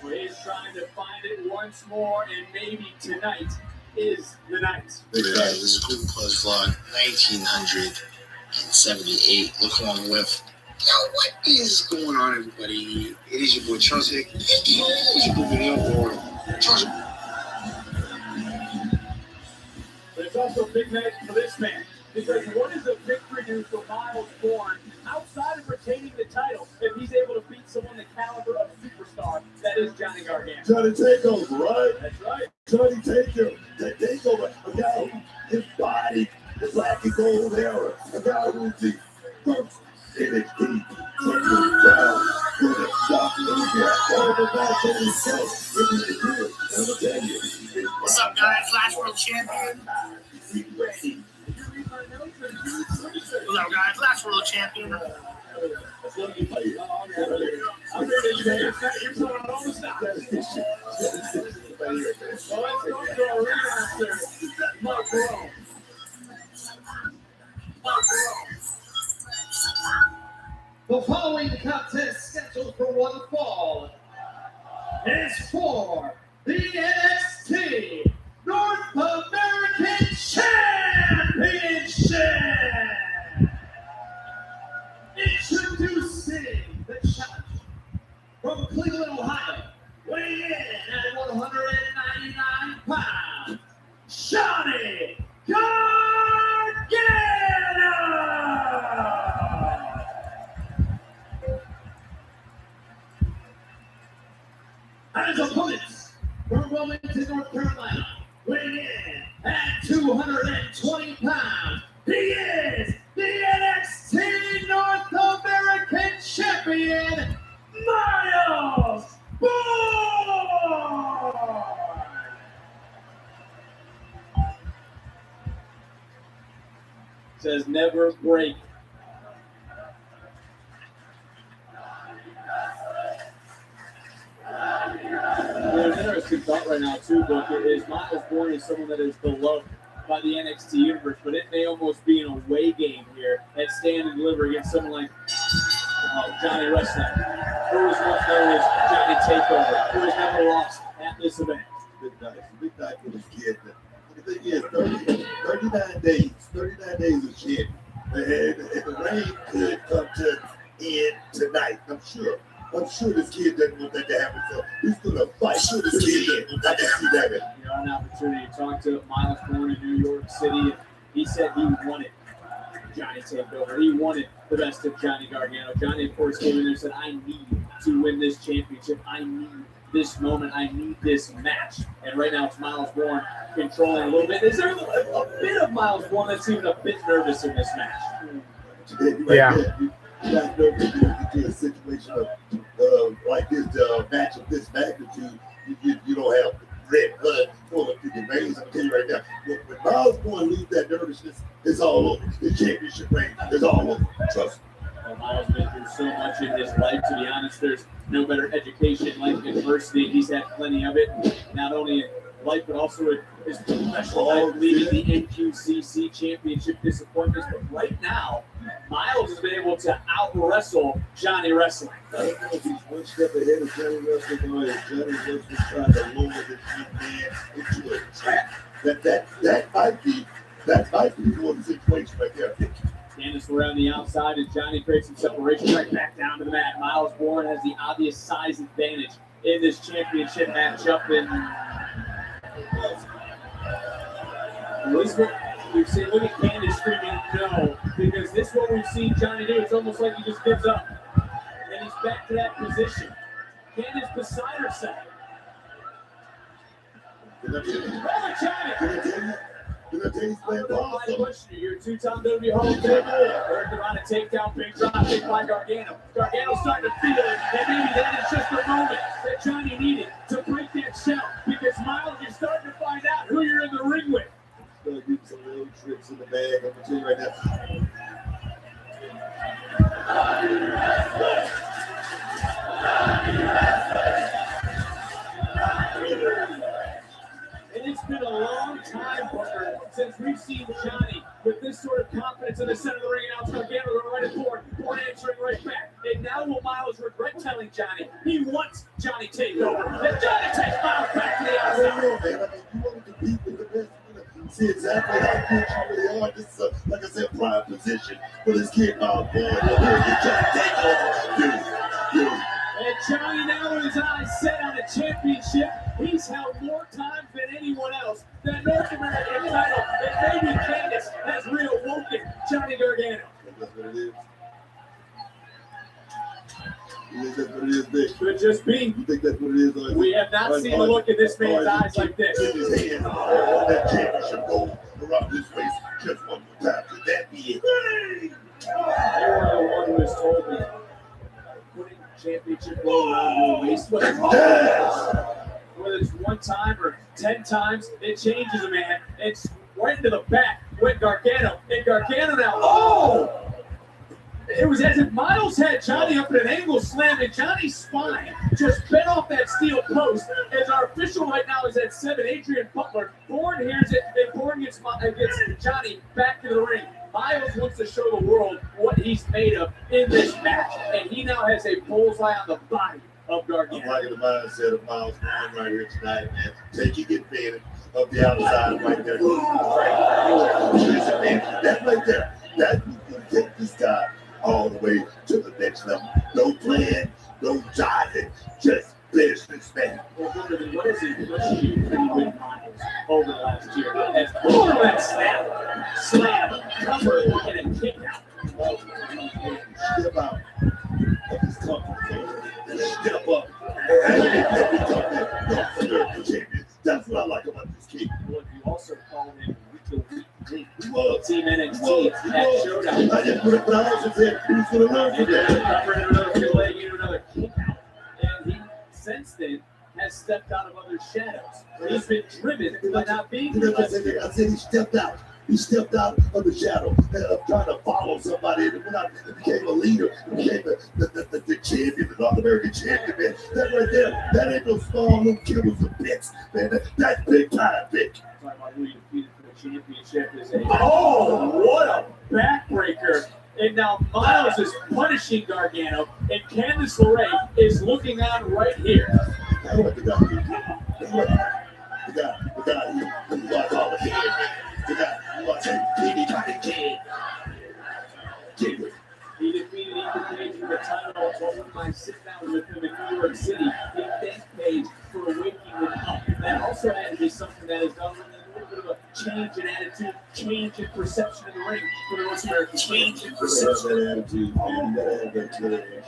Well, he's trying to find it once more, and maybe tonight is the night. Yeah, this is Group Plus Vlog 1978. Look who I'm with. Yo, what is going on, everybody? It is your boy Chelsea. It is your boy Video or Chelsea. But it's also a big night for this man, because what is a victory do for Miles Bourne outside of retaining the title if he's able to beat someone the caliber of superstar that is Johnny Gargano? Johnny Takeover, right? That's right. Johnny Takeover. A guy who embodied the black and gold era. A guy who's the first NXT champion crown. Who the top of the match on himself. What's up, guys? Last World Champion. Ready. What's up, guys? Last World Champion. I'm ready to get you're throwing all the stuff. So let's go to our ringmaster, Mark Rome. The following contest scheduled for one fall is for the NXT North American Championship. Introducing the challenger from Cleveland, Ohio, weighing in at 199 pounds, Johnny Gargano. And his opponents from Wilmington, North Carolina, weighing in at 220 pounds, he is the NXT North American Champion, Miles Bourne. Says never break. There's an interesting thought right now, too, Book, is Miles Bourne is someone that is beloved by the NXT universe, but it may almost be an away game here at Stand and Deliver against someone like Johnny Wrestling, who was once known as Johnny Takeover, who has never lost at this event. Big night for this kid. The thing is, 39 days of shit. And the rain could come to end tonight. I'm sure this kid doesn't want that to happen. So he's gonna fight for this kid. I can see that. You know, an opportunity to talk to Miles Bourne in New York City. And he said he wanted Johnny Takeover. He wanted the best of Johnny Gargano. Johnny, of course, came in there and said, I need to win this championship. I need this moment. I need this match. And right now it's Miles Bourne controlling a little bit. Is there a bit of Miles Bourne that's even a bit nervous in this match? Yeah. You guys know when you get to a situation of like this match of this magnitude, you don't have red blood flowing through your veins. I'm telling you right now, when Miles Bourne lose that nervousness, it's all over. The championship reign is all over. Trust me. Well, Miles has been through so much in his life. To be honest, there's no better education like adversity. He's had plenty of it, not only in life but also in his professional life, leading the NQCC Championship disappointments. But right now, Miles has been able to out-wrestle Johnny Wrestling. I don't know if he's one step ahead of Johnny Wrestling or if Johnny Wrestling trying to lower this young man into a trap. That might be one situation right there. Candice around the outside, and Johnny creates some separation right back down to the mat. Miles Bourne has the obvious size advantage in this championship matchup. And Elizabeth, we've seen, look at Candice screaming no, because this is what we've seen Johnny do. It's almost like he just gives up, and he's back to that position. Candice beside herself. You're a two-time WWE Hall of Famer. Earned him on a takedown, big drop kick by Gargano. Gargano's starting to feel it, and maybe that is just the moment that Johnny needed to break that shell, because Miles, you're starting to find out who you're in the ring with. Gonna give some little tricks in the bag. I'm gonna tell you right now. And it's been a long time, Booker, since we've seen Johnny with this sort of confidence in the center of the ring. And now it's Gargano going right at Bourne. Bourne answering right back. And now will Miles regret telling Johnny he wants Johnny takeover. And Johnny takes Miles back to the outside. I don't know, man. I mean, you want to compete with the best. See exactly how good you really are. This is, like I said, prime position for this kid, Miles Bourne. Here, you try to take over. And Johnny now with his eyes set on a championship. He's held more times than anyone else. The North American title, and maybe Candice has reawoken Johnny Gargano. That's what it is. That's what it is, Vic. Could just be. You think that's what it is? We have not seen a look in this man's eyes like this. In his hand, that championship gold around his waist just one more time. Could that be it? You are the one who has told me putting championship gold around your waist, whether it's one time or 10 times, it changes a man. It's right into the back with Gargano. And Gargano now, oh! It was as if Miles had Johnny up at an angle slam, and Johnny's spine just bent off that steel post. As our official right now is at 7, Adrian Butler. Bourne hears it, and Bourne gets Johnny back to the ring. Miles wants to show the world what he's made of in this match, and he now has a bullseye on the body of Gargano. I'm liking the mindset of Miles Bourne right here tonight, man. Taking advantage of the outside right there. That right there, that will take this guy all the way to the next level. No plan, no jiving, just business, man. Well, what is he doing with Miles over the last year? As Bourne that slam, cover, and a kick out. Step out of his comfort zone. Step up and become that North American champion. That's what I like about this kid. Well, you also call him the week. He was. Team NXT at Showdown. I just put it, but I also said he was going to learn from that. Cover into another good leg, into another kick out. And he, since then, has stepped out of other shadows. He's been driven by not being I said he stepped out. He stepped out of the shadow of trying to follow somebody, and went out and became a leader, became the champion, the North American champion, man. That right there, that ain't no small little kibbles and bits, man. That's big time, big. Talking about who you defeated for the championship is a what a backbreaker. And now Miles is punishing Gargano, and Candice LeRae is looking on right here. He defeated Ethan Page for the title. What would my sit down with him in New York City? He thanked Page for waking him up. That also had to be something that has done with a little bit of a change in attitude, change in perception in the ring for the North American change in perception. That attitude, man. You gotta have that killer attitude.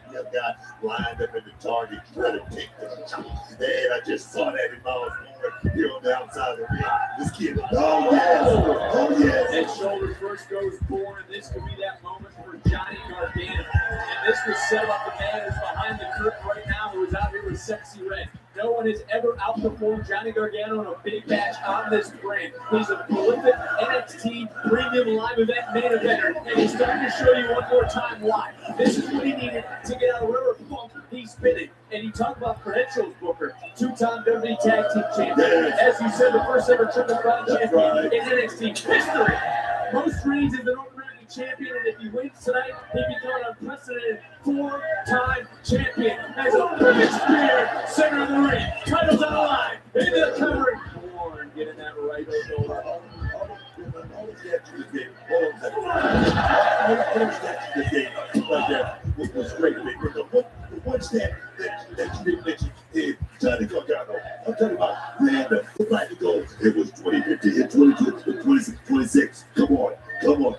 You got a guy lined up at the target, trying to take the shot. And I just saw that in Miles Moore here on the outside of the ring. This kid, oh yes, oh yes. And shoulder first goes Bourne, and this could be that moment for Johnny Gargano. And this was set up the man who's behind the curtain right now, who is out here with Sexy Red. No one has ever outperformed Johnny Gargano in a big match on this brand. He's a prolific NXT premium live event main eventer, and he's starting to show you one more time why. This is what he needed to get out of whatever funk he's been in. And you talk about credentials, Booker, two-time WWE Tag Team Champion. As you said, the first ever Triple Crown champion in NXT history. Most reigns as the North American champion, and if he wins tonight, he becomes an unprecedented four-time champion. As a perfect spear, center of the ring, titles on the line, into the cover. Bourne getting that right over. Was great, big. What's that you didn't mention is Johnny Gargano. I'm talking about random. Like to go. It was 2015 and 22, 26, 26. Come on,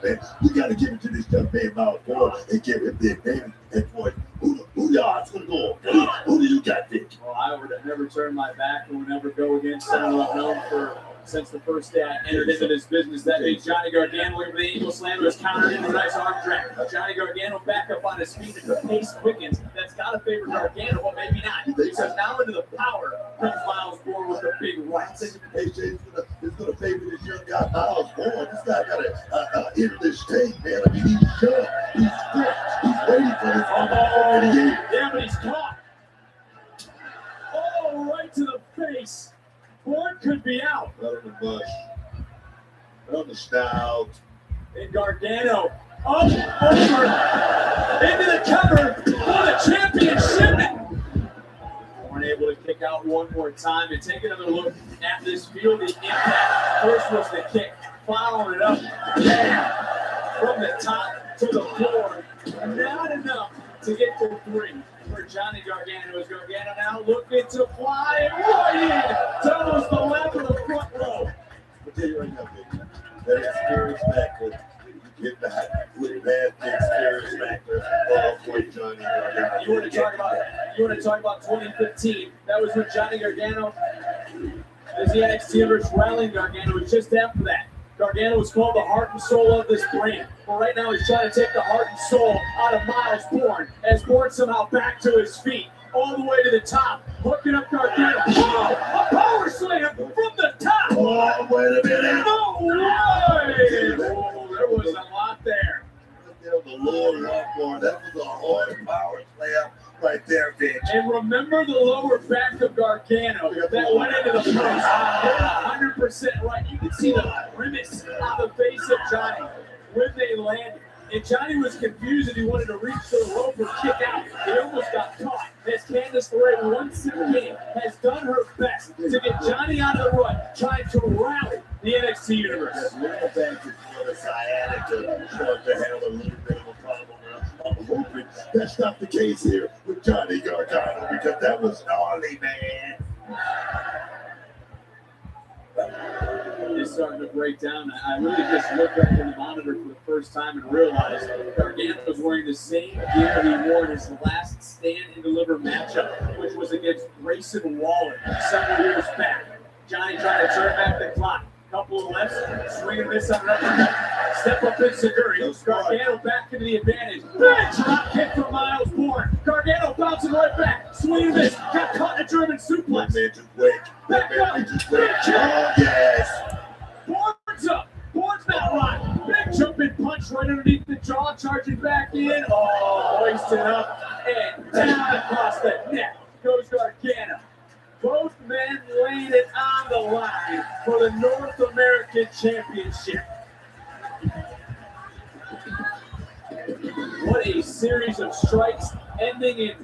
man. We got to give it to this young man, Miles Moore, and give him the advantage. And boy, who the odds gonna go on? Who do you got, Vic? Well, I would have never turned my back and would never go against someone I've known for since the first day I entered into this business. That made Johnny Gargano with the Eagle Slam was countered into a nice arm drag. Johnny Gargano back up on his feet as the pace quickens. That's got to favor Gargano, but maybe not. Because now into the power comes Miles Bourne with the big rights. It's going to favor this young guy, Miles Bourne. This guy got to enter this stage, man. I mean, he's young. He's fresh. He's waiting for this opportunity. Yeah, but he's caught. Oh, right to the face. Bourne could be out. Right on the bush. Right on the snout. And Gargano up, over, into the cover for the championship. Weren't able to kick out one more time and take another look at this field. The impact. First was the kick, following it up. Bam! From the top to the floor. Not enough to get to three for Johnny Gargano. As Gargano now looking to fly right in to almost the left of the front row. I'll tell you right now, baby. That experience factor. You get back with that experience factor. Oh, boy, Johnny Gargano. You want to talk about 2015? That was when Johnny Gargano as the NXT versus rallying Gargano was just after that. Gargano was called the heart and soul of this brand. But right now he's trying to take the heart and soul out of Miles Bourne as Bourne somehow back to his feet. All the way to the top, hooking up Gargano. Oh, a power slam from the top. Oh, wait a minute. No way. Oh, there was a lot there. The Lord Bourne. That was a hard power slam right there, bitch. And remember the lower back of Gargano that went into the post. 100% right. You can see the grimace on the face of Johnny when they landed. And Johnny was confused and he wanted to reach to the rope or kick out. He almost got caught. As Candice LeRae, once again, has done her best to get Johnny out of the rut, trying to rally the NXT universe. Back to the sciatica, trying to have a little bit of a problem. I'm hoping that's not the case here with Johnny Gargano, because that was gnarly, man. It's starting to break down. I really just looked up in the monitor for the first time and realized Gargano was wearing the same gear he wore in his last Stand and Deliver matchup, which was against Grayson Waller several years back. Johnny trying to turn back the clock. Couple of lefts, swing and miss on an uppercut. Step up in Seguri. Gargano back into the advantage. Big drop kick from Miles Bourne. Gargano bouncing right back. Swing and miss. Got caught in a German suplex. Back up. Big jump. Yes. Bourne's up. Bourne's not right. Big jumping punch right underneath the jaw. Charging back in. Oh, hoisted up and down across the neck goes Gargano. Both men laying it on the line for the North American Championship. a series of strikes ending in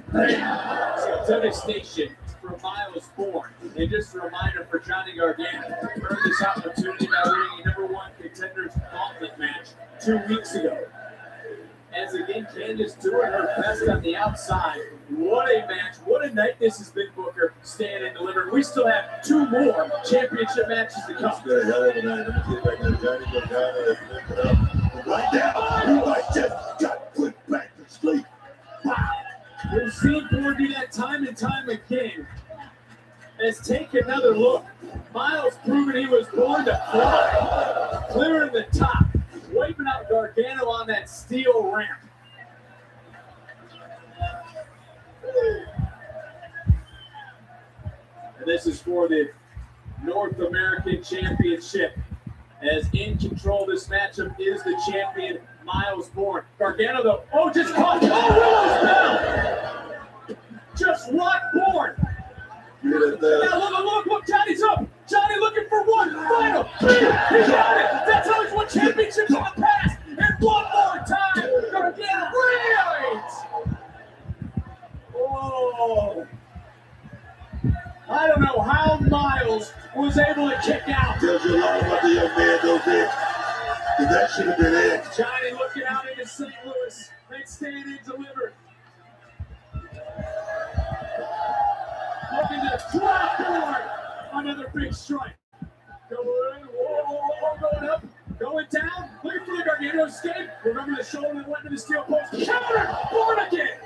devastation for Miles Bourne. And just a reminder for Johnny Gargano, earned this opportunity by winning a #1 contenders gauntlet match 2 weeks ago. As again, Candice doing her best on the outside. What a match. What a night this has been, Booker. Stand and deliver. We still have 2 more championship matches to come. It's a hell of a night. Let me get right now. Johnny Gargano has picked it up. Right now, he might just got put back to sleep. Wow. We've seen Bourne do that time and time again. Let's take another look. Miles proving he was born to fly. Clearing the top. Wiping out Gargano on that steel ramp. And this is for the North American Championship. As in control of this matchup is the champion, Miles Bourne. Gargano, though, just caught. Willow's down. Just rock Bourne. Now look, Johnny's up. Johnny looking for one final. He got it. That's how he's won championships in the past. And one more time. Gargano, right. Oh. I don't know how Miles was able to kick out. Tells you a lot about the young man, though, Vic. That should have been it. Johnny looking out into St. Louis. They stand and deliver. Looking to drop Bourne. Another big strike. Going, going up, going down. Looking for the Gargano escape. Remember the shoulder that went to the steel post. Counter! Bourne again!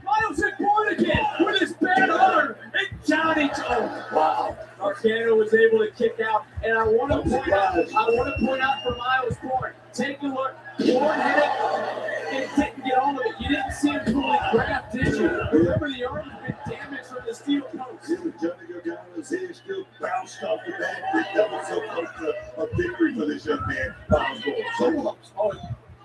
Miles hit Bourne again with his bad arm. And Johnny, wow. Gargano was able to kick out. And I want to point out for Miles Bourne. Take a look. Bourne hit it and didn't get all of it. You didn't see him fully grab, did you? Remember the arm has been damaged from the steel post. Johnny Gargano's head still bounced off the back. That was so close to a victory for this young man. Miles Bourne, so close. Oh,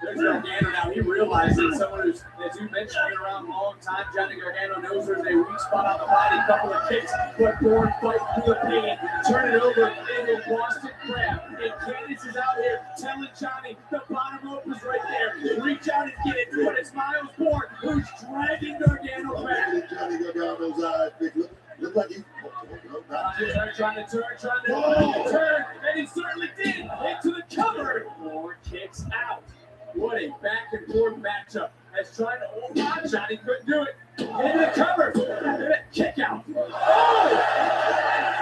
there's Gargano now. He realizes someone who's, as you mentioned, been around a long time. Johnny Gargano knows there's a weak spot on the body. Couple of kicks, but Bourne fighting through the pain. Turn it over into Boston Crab. And Candice is out here telling Johnny the bottom rope is right there. Reach out and get it. But it's Miles Bourne who's dragging Gargano back. Johnny Gargano's eyes, look like he's trying to turn, and he certainly did into the cover. Bourne kicks out. What a back and forth matchup. As trying to hold on, Johnny couldn't do it. Into the cover. And a kick out. Oh!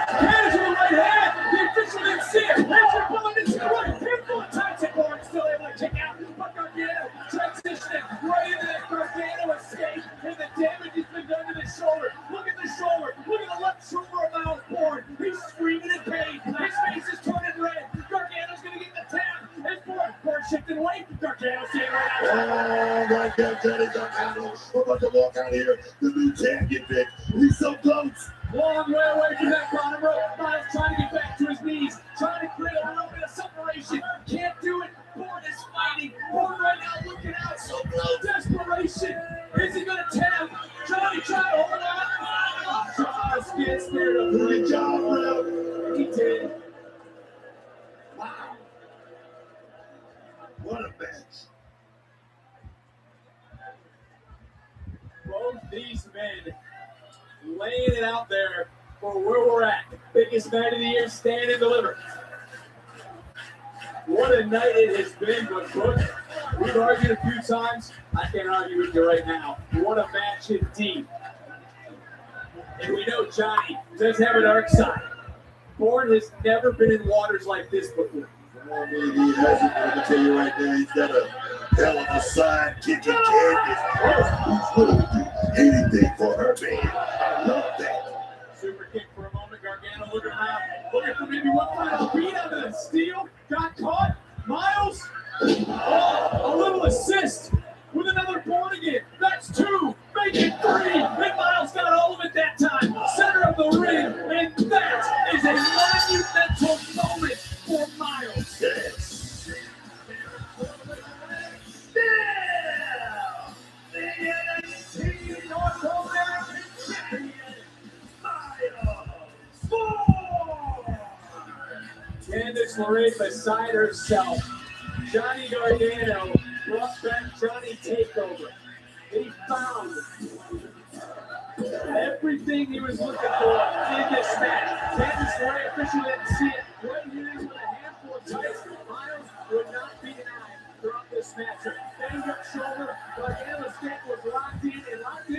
Candice with the right hand. The official didn't see it. Richard pulling into the right. Pinful attacks and Bourne still able to kick out. But Gargano transitioning right into that Gargano escape. And the damage has been done to the shoulder. Look at the shoulder. Look at the left shoulder of Miles Bourne. He's screaming in pain. His face is turning red. Gargano's going to get the tap. It's Bourne shifting away. Gargano staying right out. Oh, right there, Johnny Gargano. We're about to walk out here. The new champion, Vic. He's so close. Long way away from that bottom rope. Miles trying to get back to his knees. Trying to create a little bit of separation. Can't do it. Bourne is fighting. Bourne right now looking out. So close. Desperation. Is he going to tap? Johnny trying to hold on. Just get scared of him. Good job, bro. He did. Wow. What a match. Both these men laying it out there for where we're at. Biggest night of the year, stand and deliver. What a night it has been, but Brooke, we've argued a few times. I can't argue with you right now. What a match indeed. And we know Johnny does have a dark side. Bourne has never been in waters like this before. He hasn't. I'm going to tell you right there, he's got a hell of a side kicking Candice. He's willing to do anything for her, man. I love that. Super kick for a moment. Gargano looking around, looking for maybe one final beat under the steel. Got caught. Miles. Oh, a little assist with another Bourne again. That's 2. Make it 3. And Miles got all of it that time. Center of the ring. And that is a monumental moment for Miles. Yes. Yeah! The NXT North American Champion, Miles Bourne. Candice LeRae beside herself. Johnny Gargano brought back Johnny Takeover. He found everything he was looking for in this match. Candice LeRae officially didn't see it. Right here with a handful of tights. Miles would not be denied throughout this match. Banged up shoulder, but Anna's neck was locked in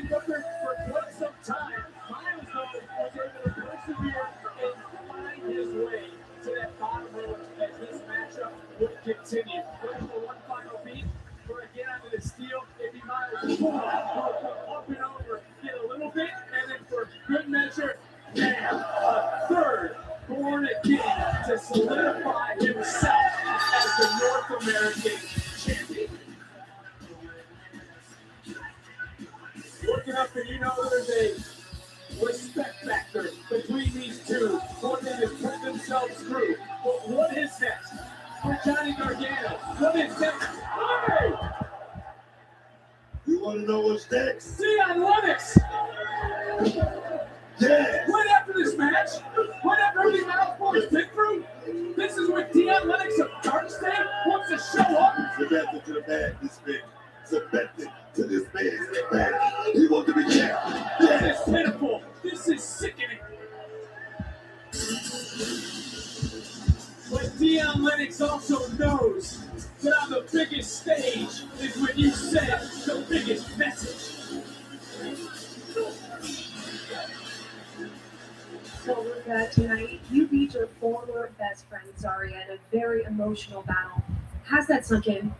Booker for quite some time. Miles, though, was able to persevere and find his way to that bottom row as this matchup would continue. Looking for one final beat. For again under the steel, if he Miles will come up and over, get a little bit, and then for good measure, bam, a third born again to solidify himself as the North American champion. Looking up, and you know there's a respect factor between these two. One thing is put themselves through. But what is next for Johnny Gargano? What is next? Hey! You want to know what's next? Dion Lennox! Yeah! Right after this match, right after everything Miles Moore's been through, this is when Dion Lennox of Dark State wants to show up. It's a method to the madness, man. It's a method to this man's man. He wants to be champion. This is pitiful. This is sickening. But Dion Lennox also knows that on the biggest stage is when you send the biggest message. So with that tonight, you beat your former best friend Zarya in a very emotional battle. How's that sunk in?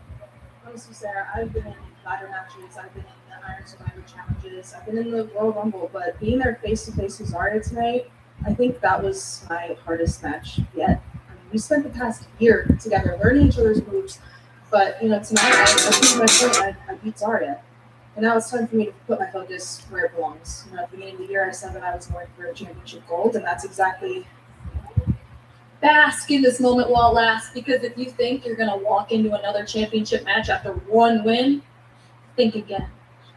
Honestly, Sarah, I've been in ladder matches, I've been in the Iron Survivor challenges, I've been in the Royal Rumble, but being there face to face with Zarya tonight, I think that was my hardest match yet. I mean, we spent the past year together learning each other's moves, but tonight I proved my point. I beat Zarya. And now it's time for me to put my focus where it belongs. At the beginning of the year, I said that I was going for a championship gold, and that's exactly. Bask in this moment while it lasts, because if you think you're going to walk into another championship match after one win, think again.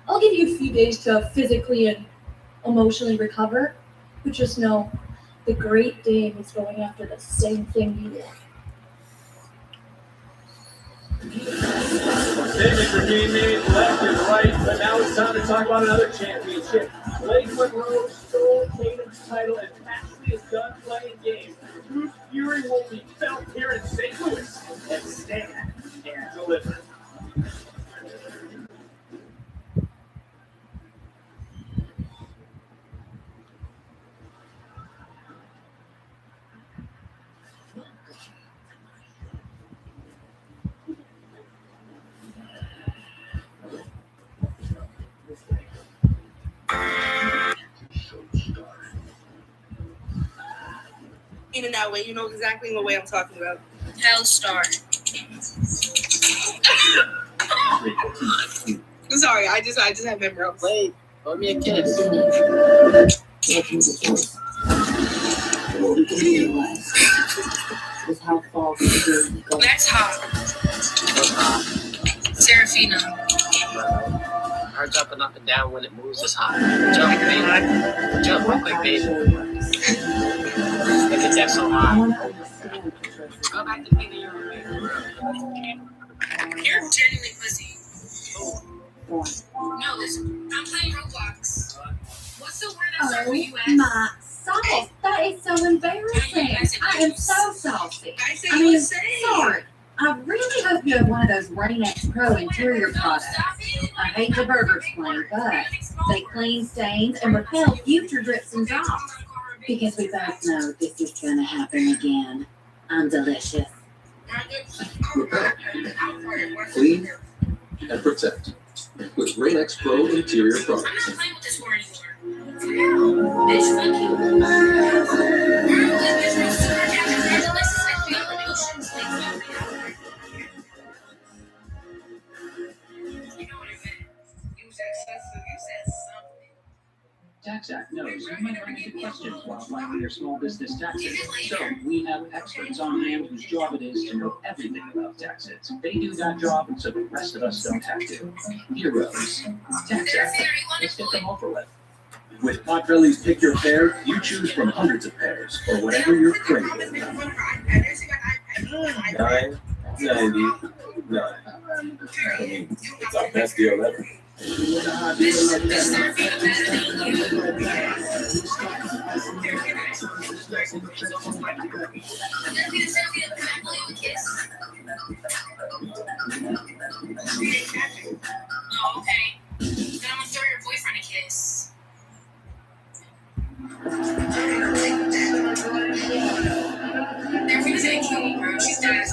I'll give you a few days to physically and emotionally recover, but just know the Great Dane is going after the same thing you did. Statements are being made left and right, but now it's time to talk about another championship. Blake Monroe stole Tatum's title, and Ashley is done playing games. Whose fury will be felt here in St. Louis and stand and deliver. In that way, you know exactly what way I'm talking about. Hellstar. I'm sorry, I just have memory. Wait, let me a kiss. Is how far we can go. That's hot. Serafina. Her jumping up and down when it moves is hot. Jump, baby. Jump real quick, baby. Look at that so high. Go back to being your roommate. You're genuinely pussy. No, listen. I'm playing Roblox. What's the word that starts with US? My sauce. That is so embarrassing. I am so saucy. I mean, sorry. I really hope you have one of those Rain X Pro interior products. I hate the burgers clean, but they clean stains and repel future drips and drops. Because we both know this is going to happen again. I'm delicious. Clean and protect with Rain X Pro interior products. I'm not playing with this word anymore. Bitch, fuck Tax Act knows you might run into questions while filing your small business taxes. So we have experts on hand whose job it is to know everything about taxes. They do that job, and so the rest of us don't have to. Heroes. Tax Act. Let's get them over with. With Potbelly's Pick Your Pair, you choose from hundreds of pairs for whatever you're craving. $9.99. It's our best deal ever. Oh, okay. Then I'm gonna throw your boyfriend a kiss. They're gonna say kill me, bro. She's dead.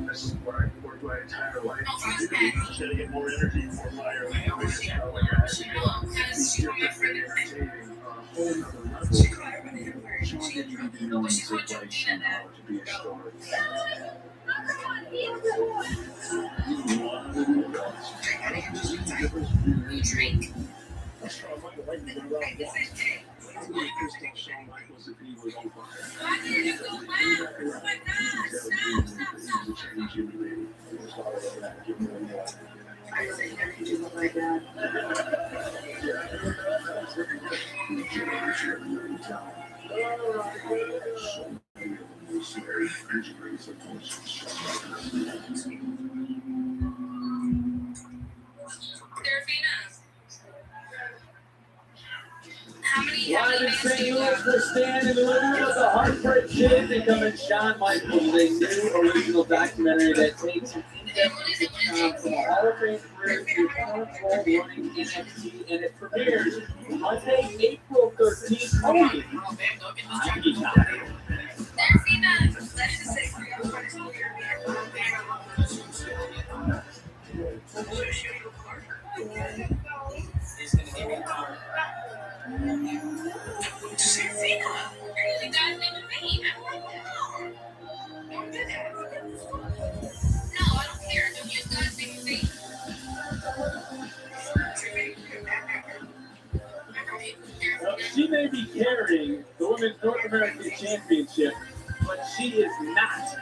This is where I worked my entire life. To get more energy for my You drink. Why did you go loud? Oh my God! Stop! I said everything with my dad. Live in St. Louis, we're standing in the middle of the Heartbreak Kid, becoming Shawn Michaels, a new original documentary that takes an in-depth account from a Hall of Fame career to current role running NXT, and it premieres Monday, April 13th, only on Peacock. He's gonna give me a card. Serafina, you're using God's name in vain. I don't like that. Don't do that. No, I don't care. Don't use God's name in vain. Well, she may be carrying the Women's North American Championship, but she is not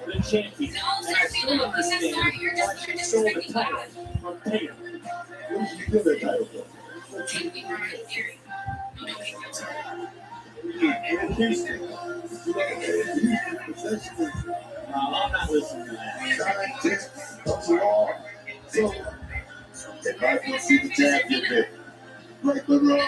the champion. And I still understand why she stole the title from Taylor. Where did you get that title from? In Houston. I'm not listening to that. So, if I can see the champion there, break the road.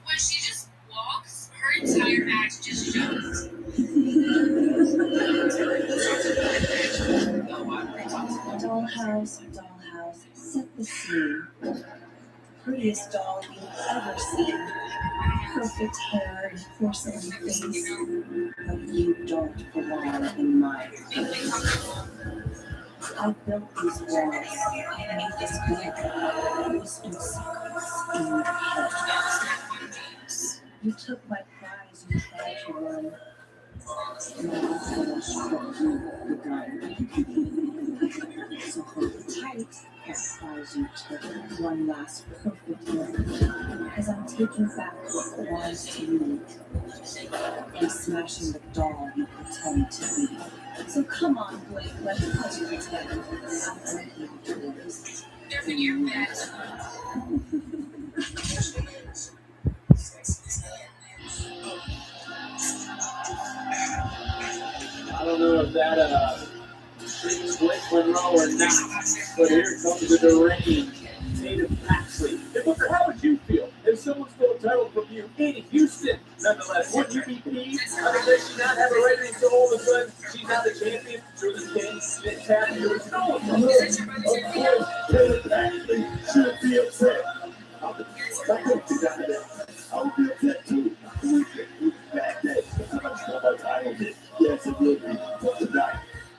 When she just walks, her entire act just shows. Dollhouse, set the scene. Prettiest doll you've ever seen. Perfect hair and porcelain face. But you don't belong in my place. I built these walls. I made this bed. I whispered secrets in your head. You took my prize and tried to run. And I struck you with the gun. So hold it tight, that prize you took. One last perfect look. As I'm taking back what belongs to you. And smashing the doll you pretend to be. So come on, Blake, let's pretend. I'm breaking yours. They're in your bed. I don't know if that split Monroe or not, but here comes the deranged Native Paxley. And Booker, how would you feel if someone stole a title from you in Houston? Nonetheless, would you be peeved? I mean, does she not have a rating so all of a sudden she's not the champion? You're the king, then tap, you're stolen from her. Of course, Native Paxley should be upset. I would be upset too. It was a bad day. Somebody stole my title. Yes, it would be. But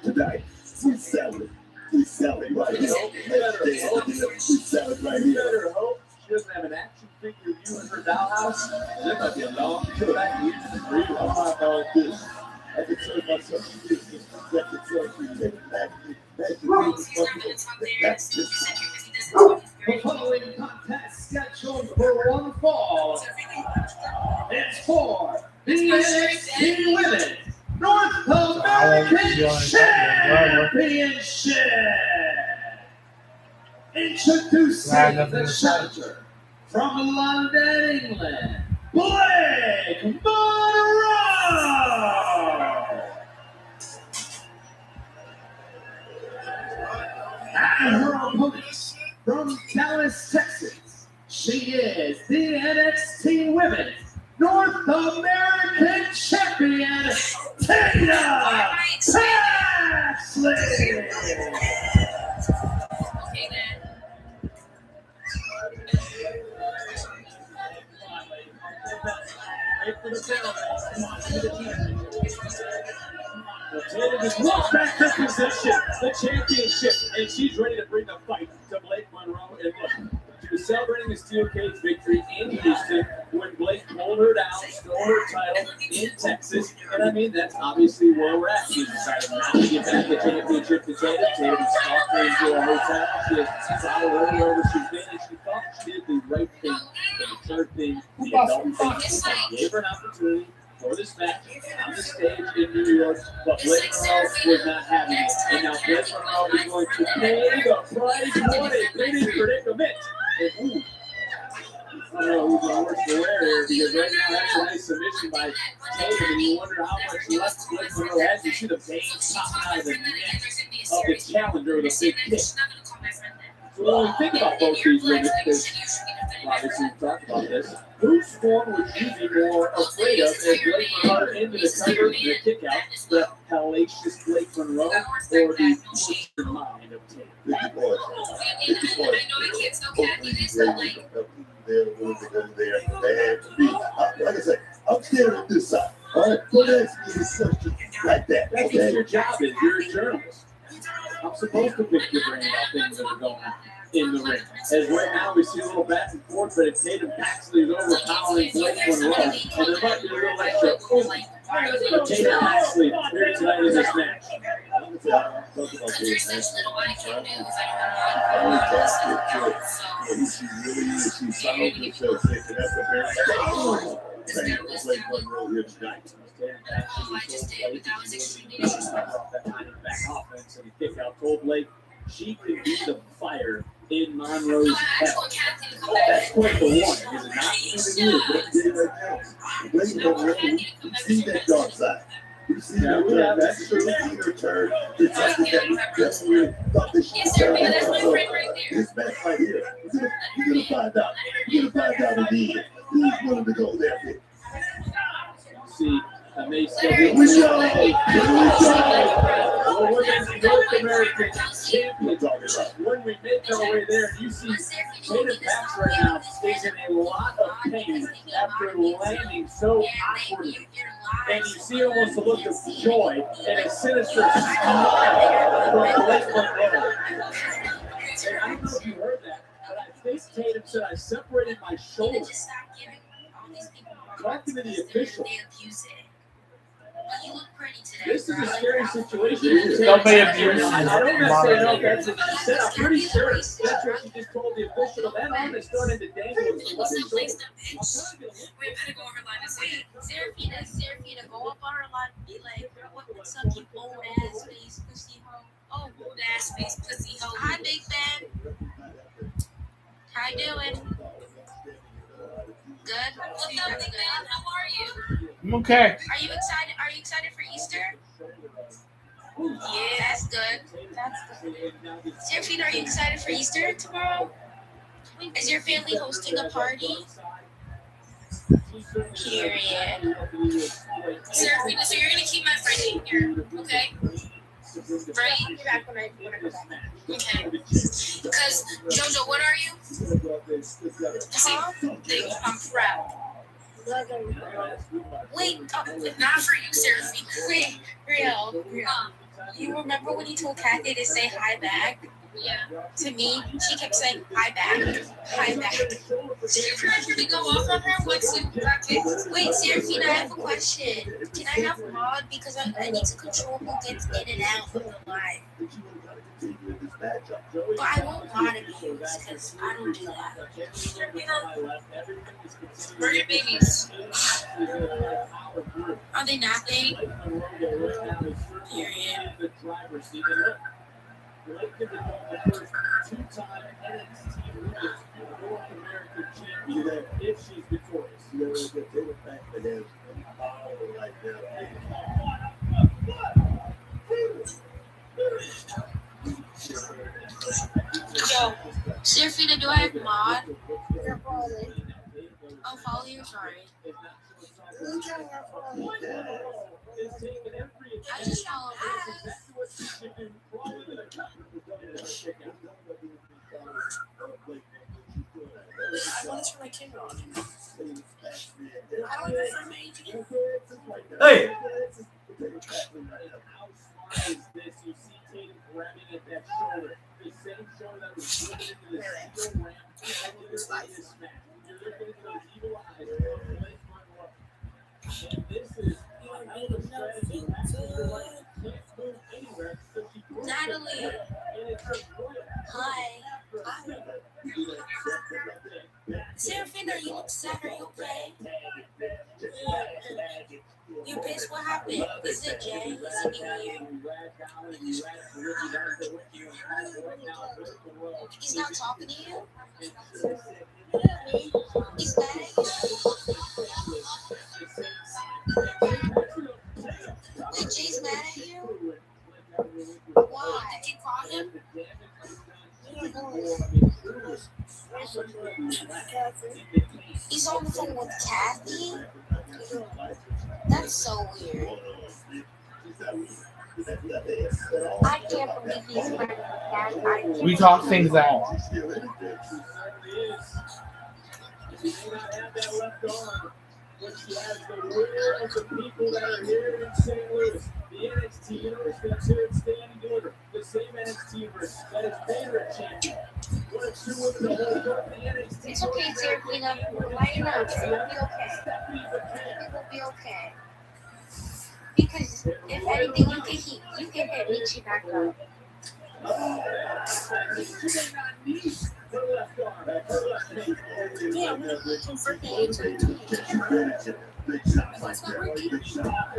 tonight, we sell it. We sell it right here. We sell it right You here. better hope she doesn't have an action figure of you in her dollhouse. That might be a long comeback for you. I'm not about this. I can tell myself this. That can tell you take it back. That's just. The following contest scheduled for one fall. It's for the NXT Women North American Championship. Introducing the challenger from London, England, Blake Monroe. And her opponent from Dallas, Texas, she is the NXT Women's North American Champion, Tatum Paxley. Okay, then. Tatum just walks back to position, the championship, and she's ready to bring the fight to Blake Monroe. And look, she was celebrating the steel cage victory in Houston when Blake pulled her down, stole her title in Texas. And I mean, that's obviously where we're at. She's decided not to get back the championship to Tatum. Tatum stalked her into a hotel. She has followed her wherever she's been, and she thought she did the right thing. But the third thing, the adult thing, gave her an opportunity for this match on the stage in New York, but Blake Monroe was not having it. And now Blake Monroe is going to pay the price for a big predicament. And ooh, I don't know who's going to work for where here, because right now that's a nice submission by Tatum, and you wonder how much left Blake Monroe has. You see the veins popping out of the neck of the challenger with a big kick. So when we think about both these women, because obviously we've talked about this, whose form would you be more afraid of as Blake Monroe into the cover, the kick out, the hellacious Blake Monroe, or the tortured mind of Tatum? They're willing to go there. They have to be. Like I said, I'm standing on this side. All right, don't ask me any questions like that. That's what your job is. You're a journalist. I'm supposed to pick your brain about things that are going on in the ring. As right now we see a little back and forth, but it's Tatum Paxley is overpowering Blake Monroe, and there might be a little extra oomph for Tatum Paxley here tonight in this match. She really is. She found herself thinking that's a very thing for Blake Monroe here tonight. Back offense and the kick out told Blake she could be the fire in Monroe's head. That's quite the one, is it not? It is. What you did right now. Blake Monroe, we've seen that dark side. We've seen her turn. That's true. We've seen her turn. It's something that we definitely thought that she was turning. So this match right here, we're gonna find out. We're gonna find out indeed who's willing to go there. See, and they still Here we go. Well, we're going to North American champions. When we make our way there, you see Tatum Pax right now is in a lot of pain after landing so awkwardly. And you see almost a look of joy and a sinister smile from Blake Monroe. And I don't know if you heard that, but I think Tatum said, I separated my shoulders. Talking to the official. This is a scary situation. Don't be abused. I don't necessarily know if that's what she said. I'm pretty sure that's what she just told the official. That arm is starting to dangle. We better go on her line and say, Serafina, go up on her line and be like, what's up, you old ass face, pussy hoe? Oh, old ass face, pussy hoe. Hi, Big Ben. How you doing? Good. What's up, Big Ben? How are you? I'm okay. Are you excited? Are you excited for Easter? Yeah, that's good. That's good. Serafina, are you excited for Easter tomorrow? Is your family hosting a party? Period. Serafina, so you're gonna keep my friend in here, okay? Right? You're back when I come back. Okay. Because Jojo, what are you? I'm proud. Wait, not for you, Serafina. Wait, real. You remember when you told Kathy to say hi back? Yeah. To me, she kept saying hi back. Hi back. Did you actually go off on her? Wait, Serafina, I have a question. Can I have mod? Because I need to control who gets in and out of the live. But I won't mod abuse because I don't do that. Where are your babies? Are they napping? Period. Blake could become the first two-time NXT Women's North American champion if she's victorious. You know, they were back to them like that. Yo, Serafina, do I have mod? Oh, follow you, sorry. I just followed I want to turn my camera on. I don't even for me. Hey! How smart is this? You see Tatum grabbing at that shoulder. The same shoulder that was driven into the steel ramp earlier in this match. You're looking at those evil eyes of Blake Monroe. And this is another strategy. Can't move anywhere, so she Natalie. And it's a Hi. Serafina, you look sad. Are you okay? You pissed? What happened? Is it Jay? Is it here? He's not talking to you? He's mad at you? Wait, Jay's mad at you? Why? Did you call him? He's on the phone with Kathy? That's so weird. I can't believe he's friends with Kathy. We talk things out. She may not have that left arm, but she has the will of the people that are here in St. Louis. The NXT universe that's here in standing order. The same NXT universe that is favorite champion. One of two women to hold up the NXT. It's okay, Serafina. Lighten up. It will be okay. It will be okay. Because if anything, you can hit Ichi back up. Yeah, I'm looking for the What's not working? Still not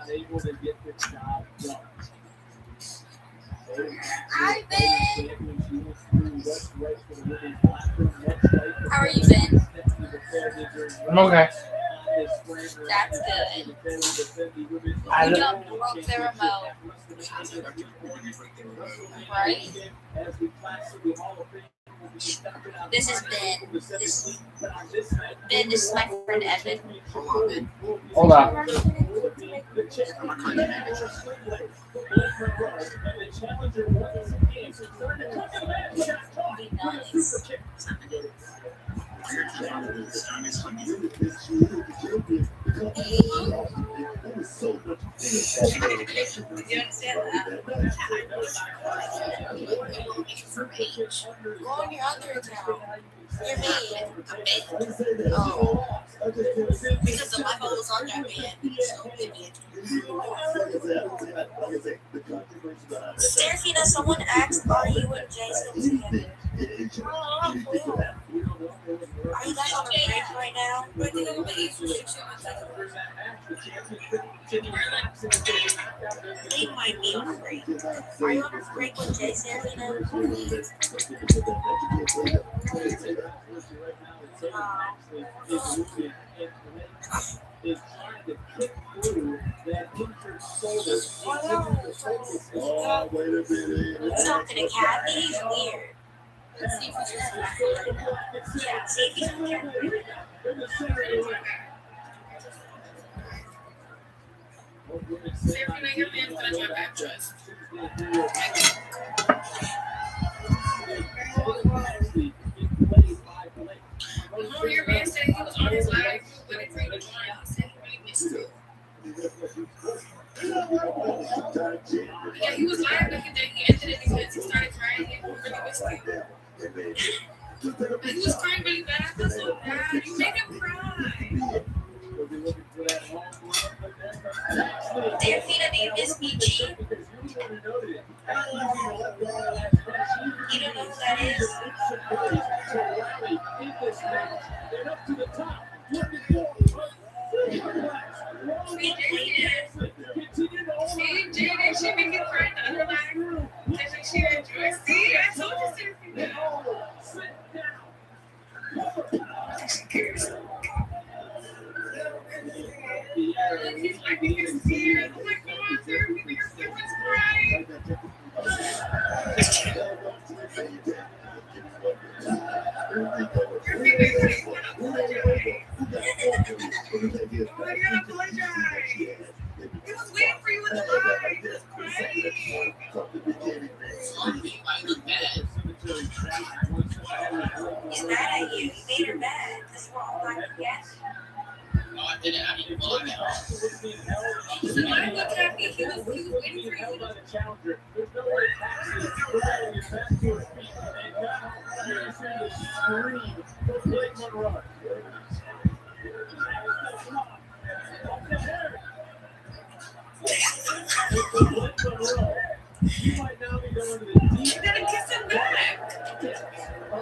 able to get the job done. Hi, Ben. How are you, Ben? I'm okay. That's good. You don't broke the remote. Right? This is Ben. Ben, this is my friend Evan. Hold on. You understand that? Go on your other account. Your main. Oh. Because the live was on that man. So Serafina, someone asked, are you and Jay still together? Are you guys on a break right now? They might be on a break. Are you on a break with Jay, Serafina? Is trying to kick through that injured shoulder. Oh, wait a minute. He's talking to Kathy. He's weird. Let's see if he's just yeah, see if he's Serafina, your man's gonna drive after us. Oh, your man said he was on his live, but it's like he said he really missed it. Yeah, he was live, but then he ended it because he started crying and he really missed it. But he was crying really bad. I feel so bad. You made him cry. Serafina, do you miss BG? You don't know who that is? She did. She made me cry in the other line. From the beginning, He's mad at you. He made her mad. That's what I'm like, yes. No, I didn't. I didn't block it. He wanted to look happy. He was waiting for you. You might now be going to the deep. You gotta kiss him back. Oh,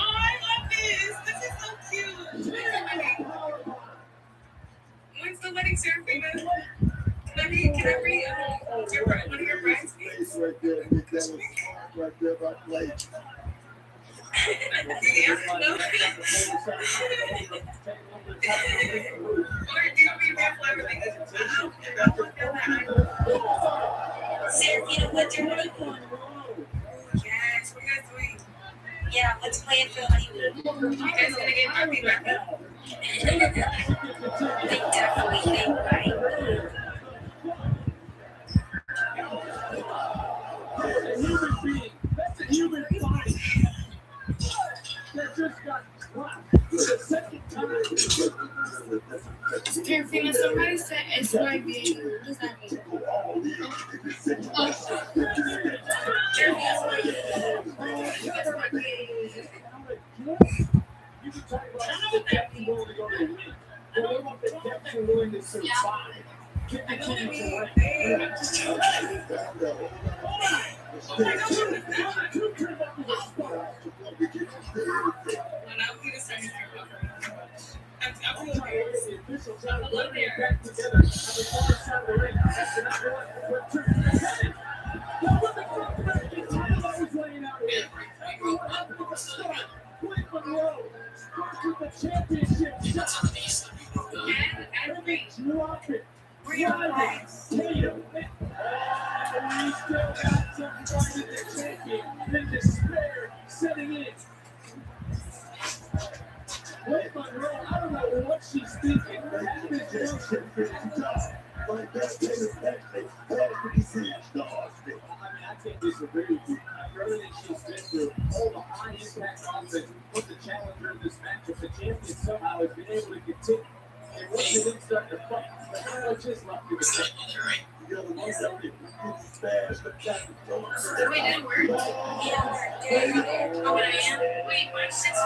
I love this. This is so cute. When's the wedding ceremony? Can I read one of your bridesmaids? right there, Nick, that was right there by Blake. Serafina, what's your honeymoon? Yes, we're gonna do it. Yeah, let's plan for the honeymoon. You guys gonna get married right now? They definitely think, right? That's a human body. That just got dropped for the second time. Serafina, somebody said SYB. What does that mean? You can talk about the captain willing to go to win. But what about the captain willing to survive? Get the team to win. Setting in. Wait, Monroe, I don't know what she's thinking. I can't disagree with you. Everything she's been through, all the high impact offense, what the challenger in this matchup, the champion somehow has been able to continue. And once it didn't start to fight, but how much is left to the fight? Wait, did it work? Yeah, it worked. Oh, I am? Wait, my shit's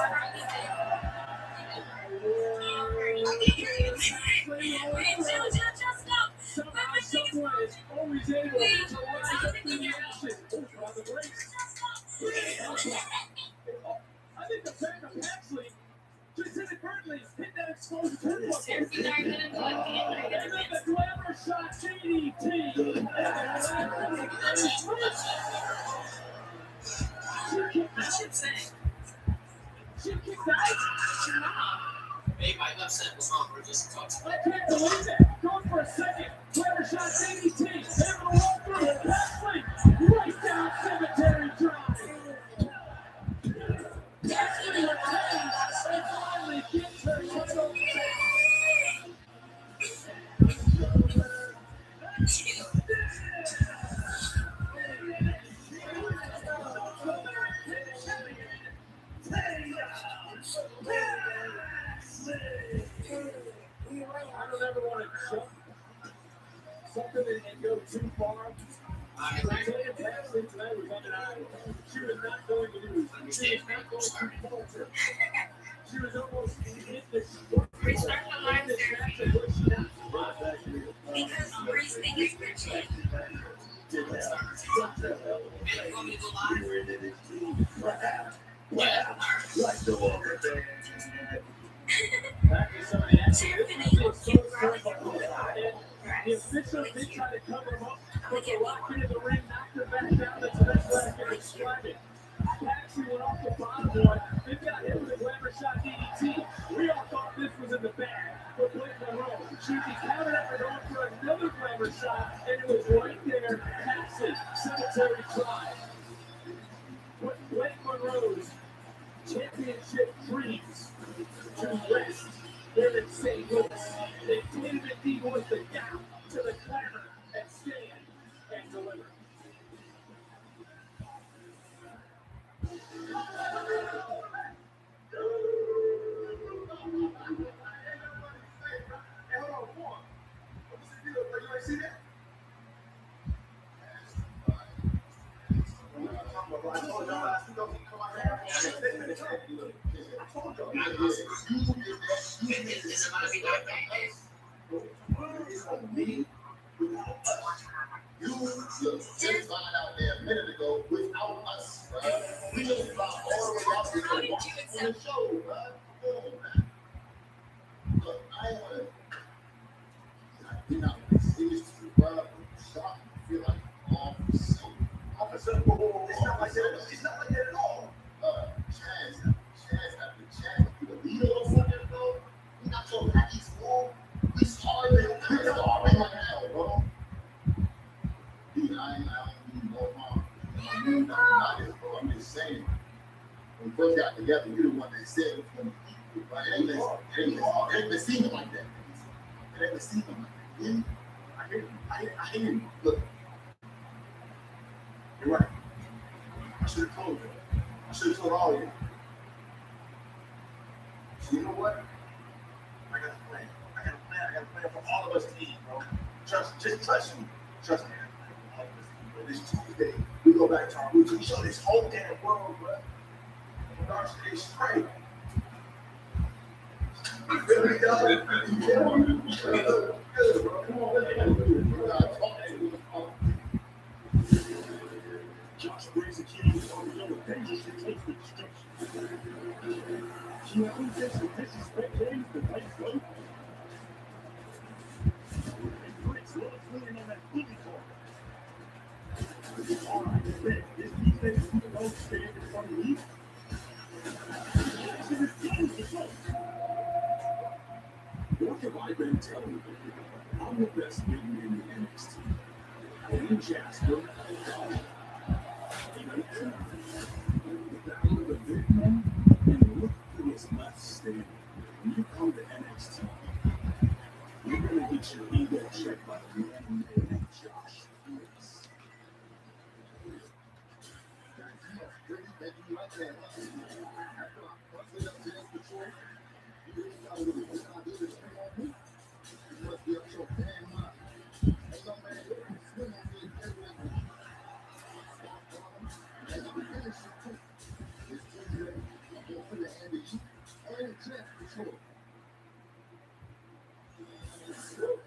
Wait, just stop. Someone is always able to rise up in the action by the race. I think the back of Paxley just hit it currently. Hit that exposed turnbuckle. And then the glamour shot DDT. She kicked out. Hey, my upset was wrong. We're just talking. I can't believe it. Going for a second. Glamour shot DDT. Able to walk through it. Paxley right down Cemetery Drive. Paxley retains and finally gets her title back. I don't ever want to jump something and go too far. I tell you, Paxley tonight was undeniable. She was not going to lose. She was not going to falter. She was almost in the short. Restart the line there. Because Bree's thing is bitching. Back to some of the action. The official did try to cover him up, but the lock into the ring knocked her back down. That's the best way I can describe it. Paxley went off the bottom one. They got hit with a glamour shot DDT. We all thought this was in the bag for Blake Monroe. She countered after going for another glamour shot, and it was right there. Paxley, Cemetery Drive. Put Blake Monroe's championship dreams to rest. They're in St. Louis. They did it indeed with the gap to the glamour and stand. I told y'all last week I was gonna come out here and I told y'all. It's on me. You just found out there a minute ago without us, right? We just fly all the way out here to watch the show, right? Come on, man. Look, I ain't wanna. You're not serious, bro. Stop. I feel like officer. Officer, whoa. It's not like that. It's not like that at all. Chance after chance. You the leader or something, bro? You're not your Rocky's fool. We starving. We're starving right now, bro. Dude, I don't need no harm. I don't need nothing about this, bro. I'm just saying. When we first got together, you're the one that said it was going to be. Right? It ain't been seen like that. It ain't been seen like that. I hear you. Look. You're right. I should have told you. I should have told all of you. So you know what? I got a plan. I got a plan for all of us to eat, bro. Just trust me. Trust me. All of us to eat, bro. This Tuesday, we go back to our roots. We show this whole damn world, bro. Dark State straight. Really, dog? Yeah. Good, bro. Come on, Josh brings the key on the other dangerous and takes the destruction. She only takes the disrespect games the night go. And Brits love swinging on that booty corner. All right, bet. This defense is going to stand in front of me. This is games to go. What have I been telling you? I'm the best man in the NXT. And Jasper. The battle of the big men, and look who is left standing. When you come to NXT, you're going to get your ego checked by the man named Josh.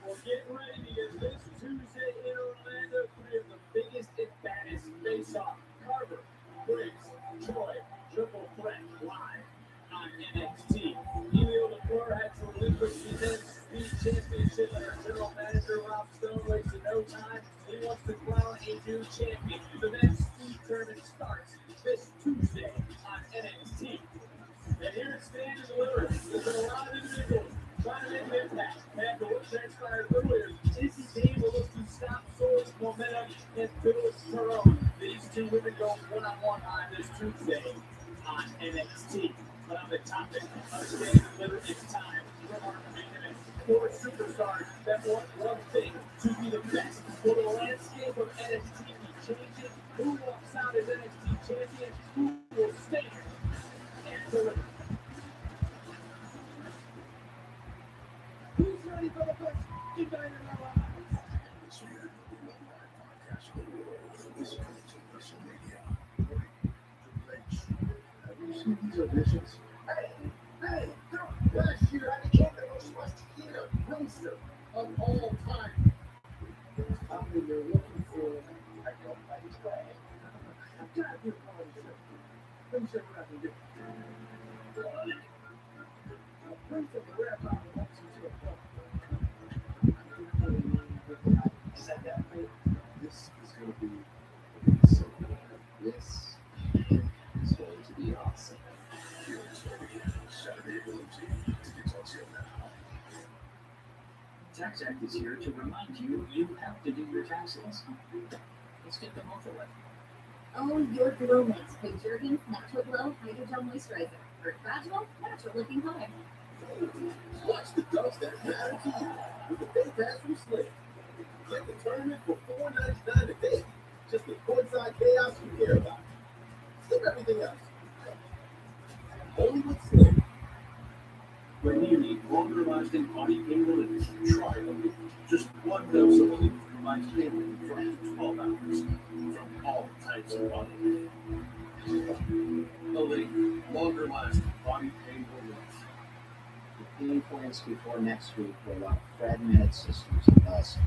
Well, get ready because this Tuesday in Orlando, three of the biggest and baddest face-off. Carver, Briggs, Troy, triple threat live on NXT. Elio LaFleur had to relinquish his NXT championship under general manager Rob Stone wasted no time. He wants to crown a new champion. The next speed tournament starts this Tuesday on NXT. And here it stands and delivers. There's been a lot of individuals trying to make an impact. After what transpired earlier, Izzy Dane will look to stop Soul's momentum and build her own. These two women go one-on-one on this Tuesday on NXT. But on the topic of Stand and Deliver, it's time for our main event. Four superstars that want one thing, to be the best. Will the landscape of NXT be changing? Who walks out as NXT champion? Who will stay and deliver? Who's ready for the best event in our lives? Have you seen these auditions? Hey, girl, last year I became the most watched youngster of all time. I mean, they're looking for, I don't like his way. I've got to be a part of the show. Let me show you what I can do. I'll bring some rap out and walk you to a club. Said that, right? This is going to be so good. This is going to be awesome. Tax Act is here to remind you have to do your taxes. Let's get them over with. Own your glow mix with Jergens Natural Glow Hydrogel Moisturizer. For gradual, natural looking color. Watch the dunks that matter to you with the day pass from Sling. Get the tournament for $4.99 a day. Just the courtside chaos you care about. Skip everything else. Only with Sling. When you need longer-lasting body pain relief, try Elite. Just one dose of Elite provides pain relief for up to 12 hours from all types of body pain. longer-lasting body pain relief. The pain points before NetSuite were about fragmented systems and thus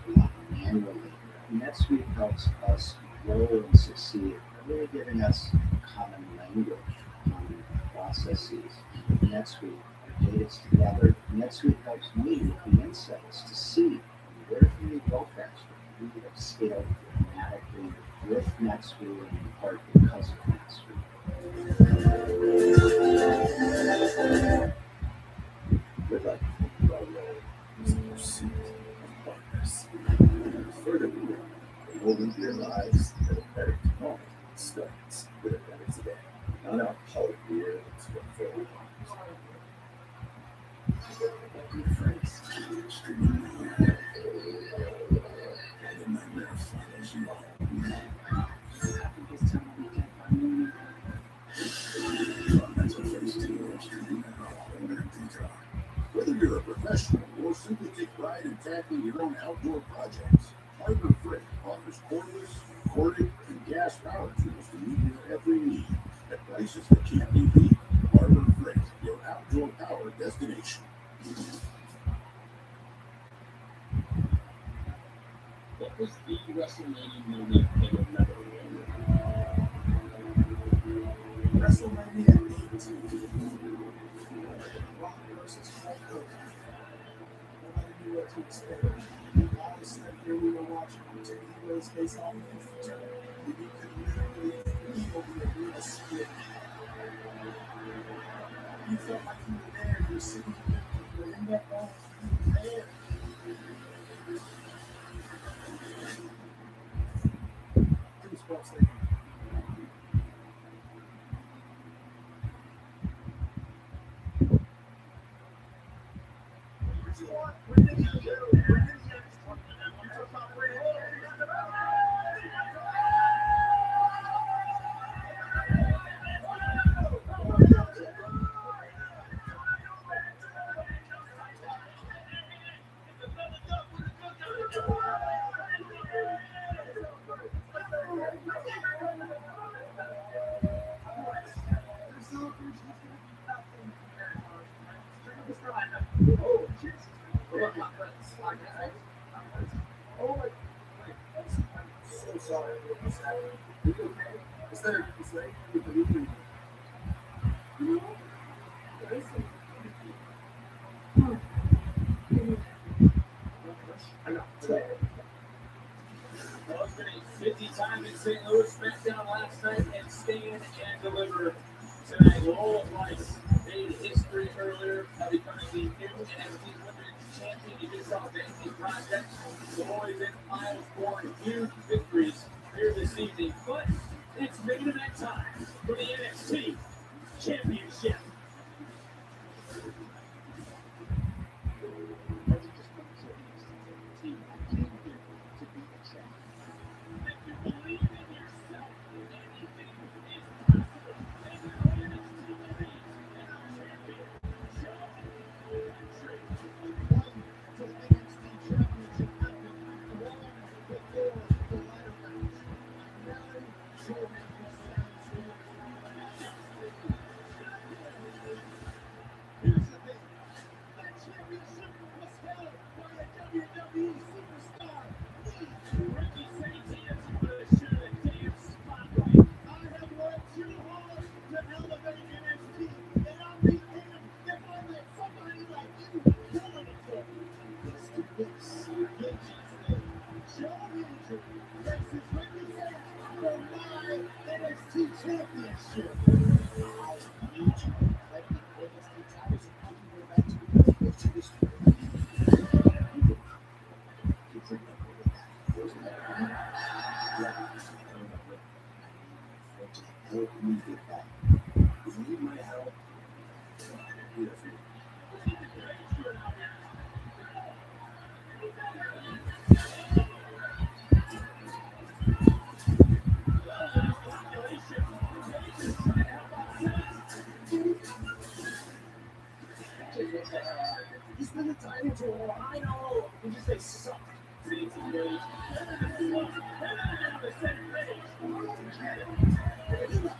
manual labor. NetSuite helps us grow and succeed, really giving us common language, common processes. NetSuite data's together. NetSuite helps me with the insights to see where can we go faster. We have scaled dramatically with NetSuite and in part because of NetSuite. We'd like to think of our role as a pursuit of progress. Furthermore, we only realize that a better tomorrow starts with a better today. Not alcoholic beer to a full good friends. Whether you're a professional or simply take pride in tackling your own outdoor projects, Harbor Freight offers cordless, corded, and gas power tools to meet your every need at prices that can't be beat. Harbor Freight, your outdoor power destination. What was the WrestleMania moment that you'll never remember? WrestleMania 18. Rock versus Hulk Hogan. Nobody knew what to expect. All of a sudden, here we were watching two heroes face off against each other. And you could literally feel the arena split. You felt like you were there. You were sitting here. You were in that ball. You were there. Goosebumps there. So sorry. Is there anything? Well, it's been a 50 time in St. Louis SmackDown last night and stand and deliver tonight. Lola Rice made history earlier by becoming the new NXT Women's Champion. You just saw Banksy's project. The boys and Miles scored huge victories here this evening, but it's main event time for the NXT Championship. I know. You just say suck.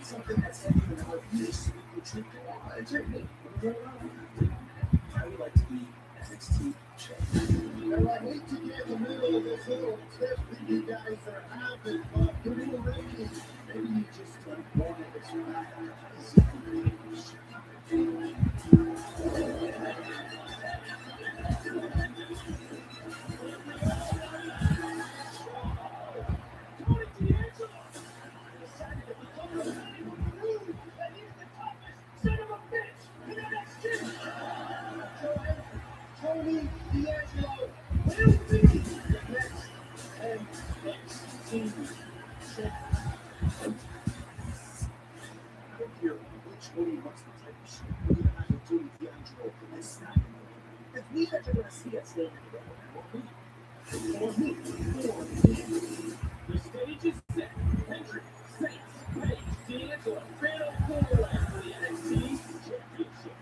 Something that's heavy enough, you treat the lives little tip that you guys are having, but you're ready. Maybe you just don't want it as bad as you Tony D'Angelo will be the next NXT champion. I don't care which one he wants to take the shit. We're gonna have a Tony D'Angelo this night. It's we that you're gonna see us standing together. For me. The stage is set. Hendrick, Saints, Page, D'Angelo, Fatal 4-way for the NXT Championship.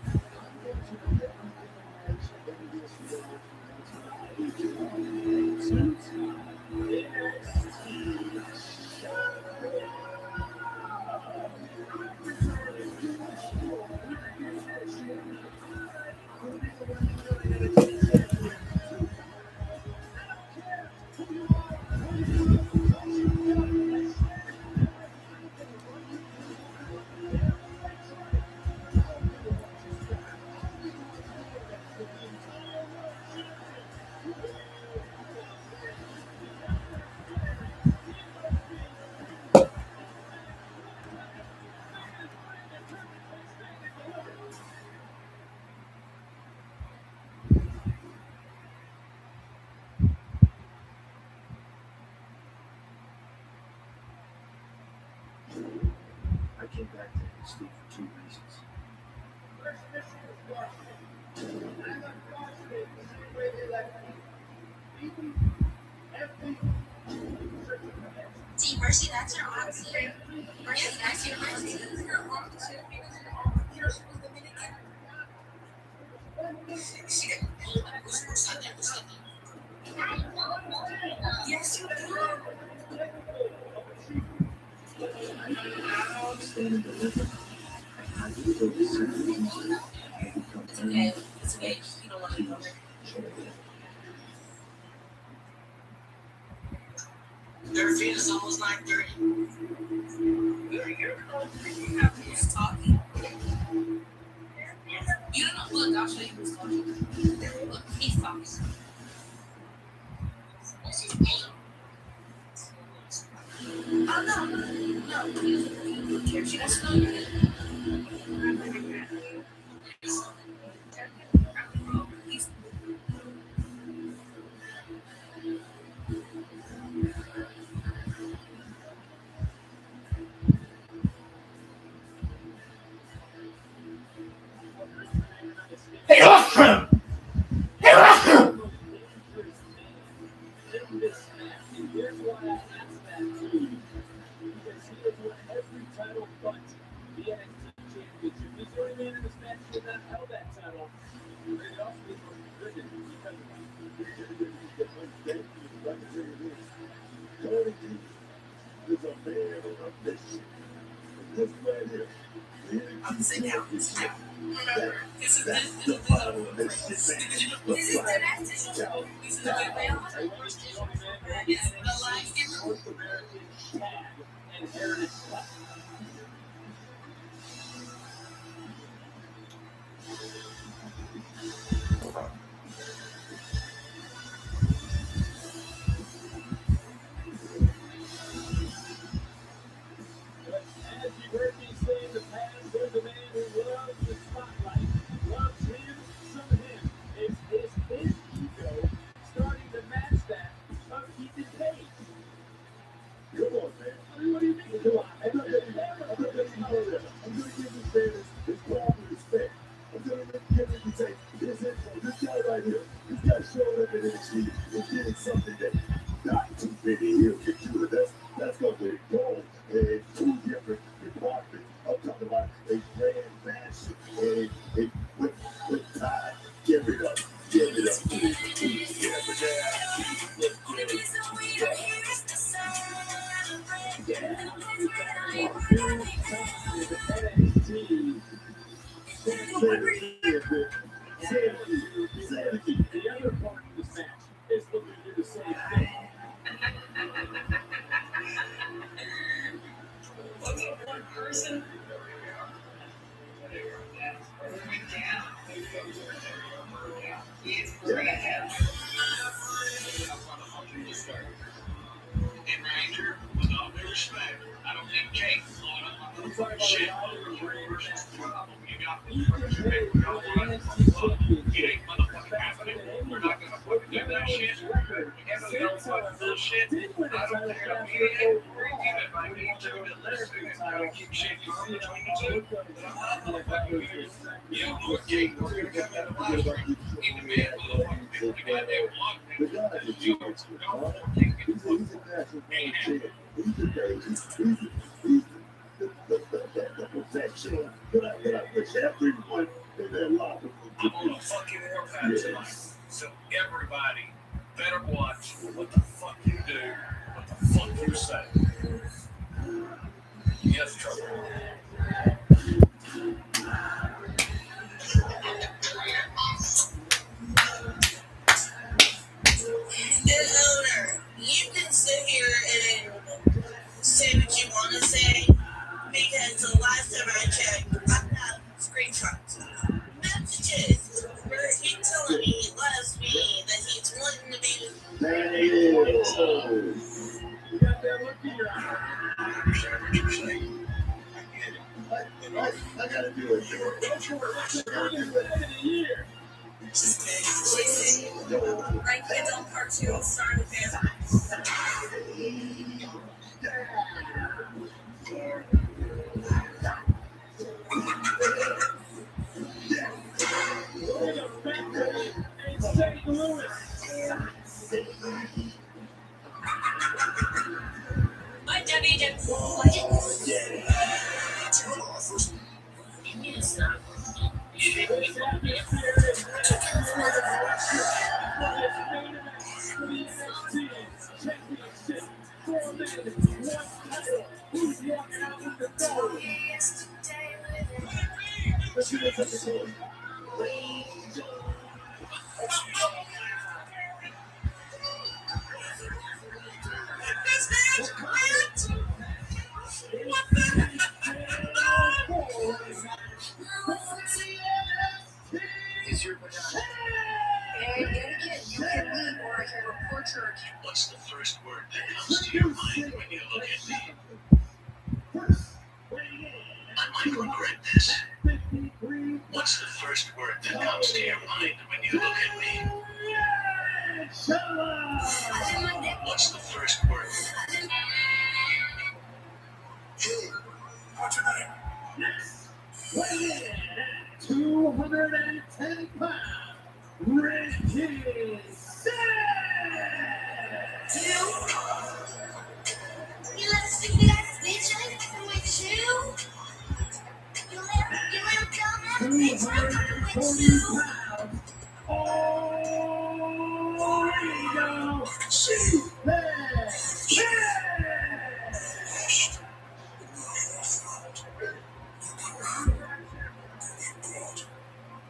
I came back to NXT for two reasons. See, Mercy, that's your auntie. Mercy, that's your auntie. Yes, you It's okay. It's okay. You don't want to go. Their feet is almost 9:30. Who's talking? You don't know. Look, I'll show you who's talking. Look, he's talking. Oh, no, he doesn't care. She wants to know you. Hey, look! Hey, look! Tony D is a man of mission. This right here. I'm sitting down. Remember, this is the As you heard me say in the past, there's a man who loves the spotlight, loves him, some him. It's his ego starting to match that of Ethan Page. Come on, man. I mean, what do you mean? Come on. I'm not letting you know that. I'm going to give this man his proper respect. I'm going to give him to say, this guy right here, this guy showed up in NXT and did something that not too many here can do. That's going to be gold in two different departments. I'm talking about a grand mansion and with time. Give it up. Give it up. Give it The other part of this match is looking to do the same thing. One person. And Ranger, with all due respect, I don't think Jake blowing up my phone shit over your personal problem. You got this. You know what? It ain't motherfucking happening. We're not gonna fucking do that shit. We have no fucking bullshit. I don't care to be it. If I need to listen and try to keep shit calm between the two, I'm not fucking here. You know what Jake was gonna come in the live stream. Even me and motherfucking people the goddamn block. He's a national man. He's the perfection. But I wish everyone in their life was I'm on a fucking warpath tonight. So everybody better watch what the fuck you do, what the fuck you say. Yes, trouble. And owner, you can sit here and say what you want to say because the last time I checked, I have screenshots, messages where he's telling me he loves me, that he's wanting to be. There it is. You got that look in your eye. I gotta do it. Right kids on cartoons starring fans. My Debbie did What's the first word that comes to your mind when you look at me? I might regret this. What's the first word that comes to your mind when you look at me? What's the first word? What's your name? Next, weighing in at 210 pounds, Ricky You let stupid ass bitch fucking with you. You let dumb ass bitch fucking with you. Oh, here you go. Shoot.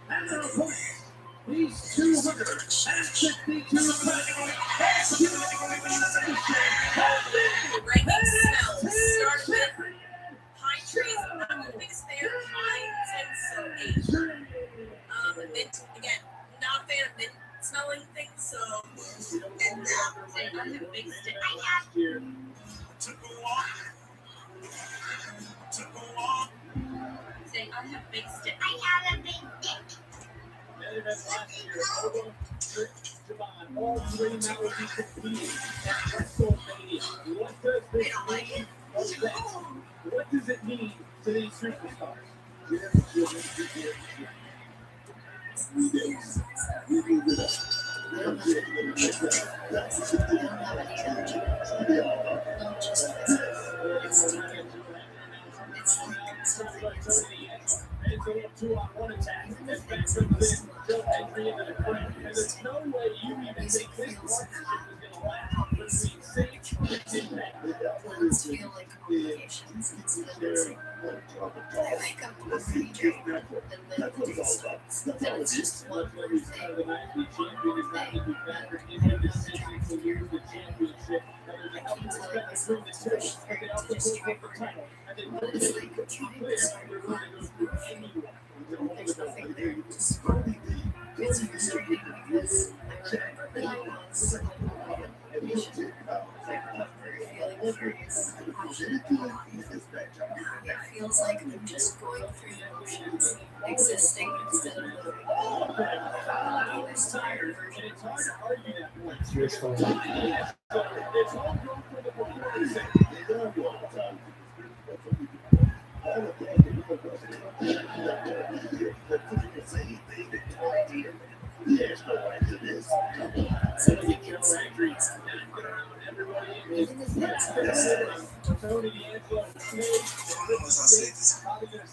And the point, he's 252 pounds. Ranking smells start with pine trees. I'm the biggest fan of pines and so mint again. Not a fan of mint smelling things, so and now I'm the big stick. I have To go on. To go on. say I have big stick. I have a big dick. Last year, Obo, Trick, Javon, all three now will be competing at WrestleMania. What does this mean for them? What does it mean to these superstars? 3 days. We move it up. It's a little 2-on-1 attack. As Ben comes in, Joe Hendry into the front. And there's no way you even think this partnership is going to last between Sage and Impact. almost feel like obligations instead of blessing. I wake up every day and then the day starts. And it's just one more thing. I keep telling myself to push through, to just try harder. But it's like I'm trying to start a clock. There's nothing there to spark. It's frustrating because I remember that I was like patient. I remember feeling furious, passionate. Now it feels like I'm just going through the motions, existing instead of living. I'm this tired version of myself.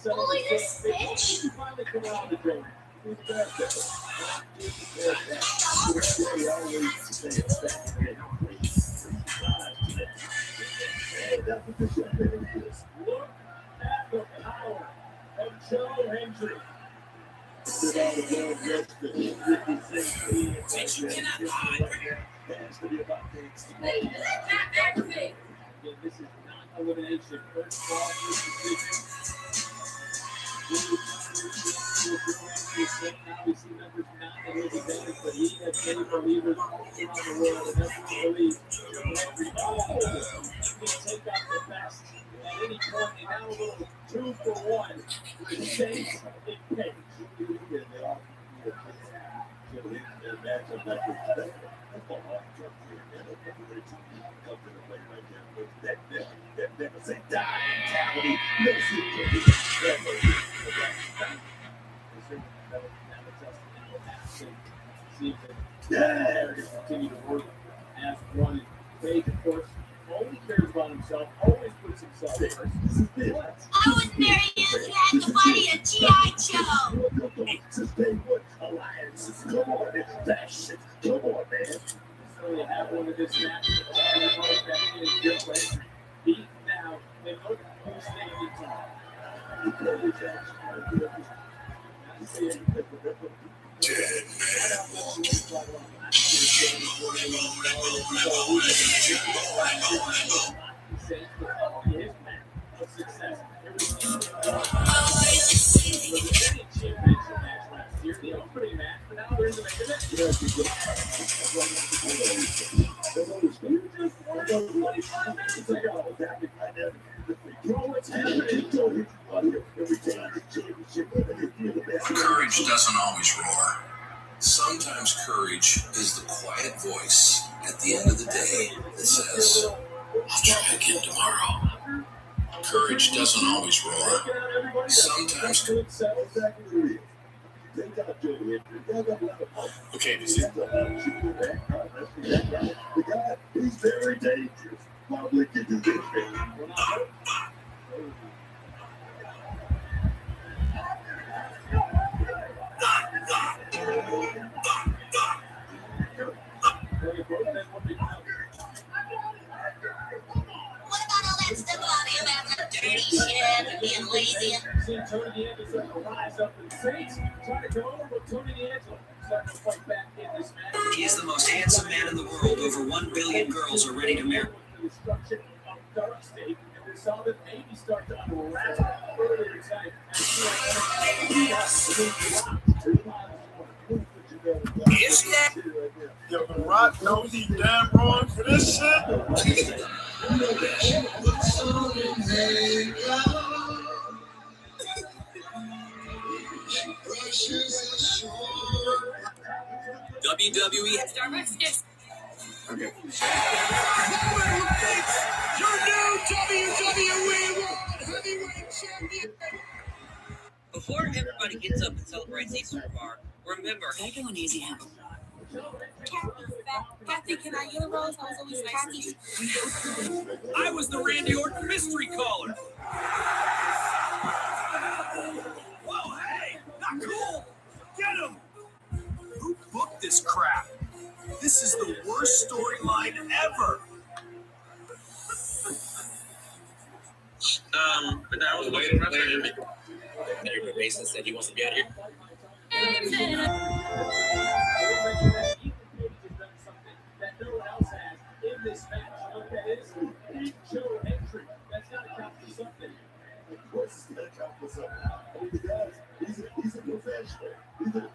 Holiness, bitch! Bitch, you cannot hide. Activate! This is not elimination. First ball, now we see numbers not in his advantage, but he has many believers all around the world, and that's the belief. Oh, he can take out the best at any point, and now a little 2-for-1. The Saints in page. Continue to work as one. Page, of course, only cares about himself, always puts himself first. I was very into fighting a G.I. Joe. Come on, man. So you have one of this match, and that is different. Beat now, and look who's standing tall. Dead man walking. Courage doesn't always roar. Sometimes courage is the quiet voice at the end of the day that says, I'll try again tomorrow. Courage doesn't always roar. Sometimes. Okay, this is. He's very dangerous. Public can do this. What about all that stuff about him having a dirty shit and being lazy? See Tony D'Angelo rise up in the Saints, trying to go over, but Tony D'Angelo starting to fight back in this match. He is the most handsome man in the world. Over 1 billion girls are ready to marry. The destruction of Dark State, and we saw them maybe start to unravel earlier tonight. Yo, The Rock knows he's damn wrong for this shit. WWE. Starbucks is. Okay. Your new WWE World Heavyweight Champion. Before everybody gets up and celebrates a supercar, remember, Gotta go on easy now. Kathy, can I get a rose? I was always Kathy. I was the Randy Orton mystery caller. Whoa, hey, not cool. Get him. Who booked this crap? This is the worst storyline ever. Everybody Mason said he wants to be out here. That no one else has in this match. You know what that is? Big Joe entry. That's got to count for something. Of course, it's going to count for something. I mean, the guy, he's a professional.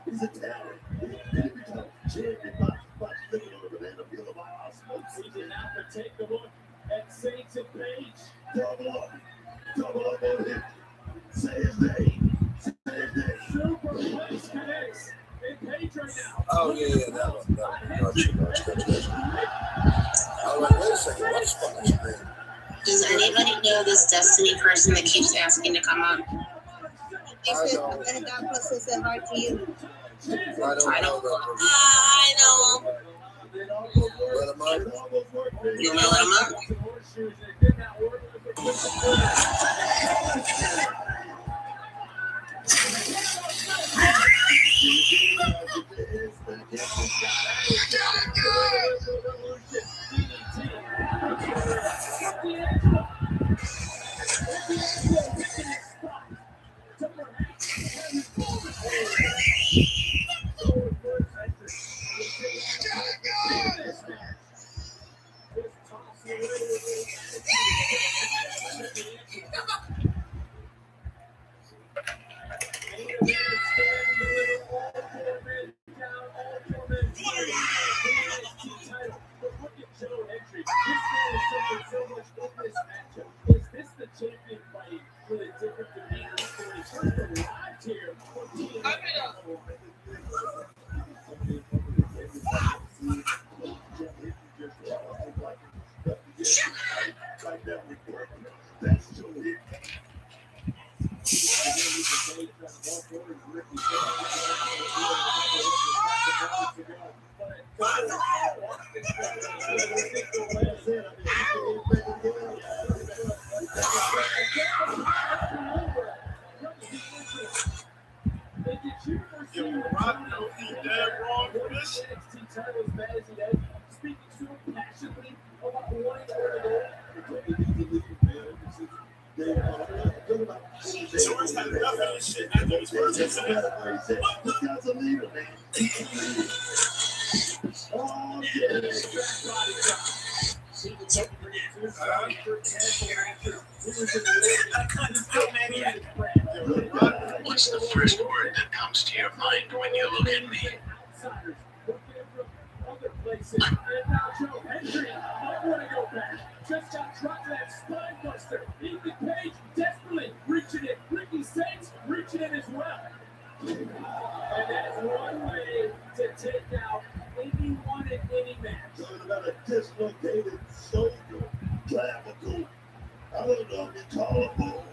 He's a talent. He become champion by living on the banana peel of our osmosis. He did not take a look at Saints and Page. Double up on him. Say his name. Super Place connects. And Page right now. Oh, yeah, that was gotcha. I was like, wait a second, what's fucking name? Does anybody know this Destiny person that keeps asking to come up? I know him. I know him. Let him up. You want to let him up? What's the first word that comes to your mind when you look at me? Just got dropped that spine buster. Ethan Page desperately reaching it. Ricky Saints reaching it as well. And that's one way to take out anyone in any match. Talking about a dislocated shoulder, clavicle. I don't know if you call it more.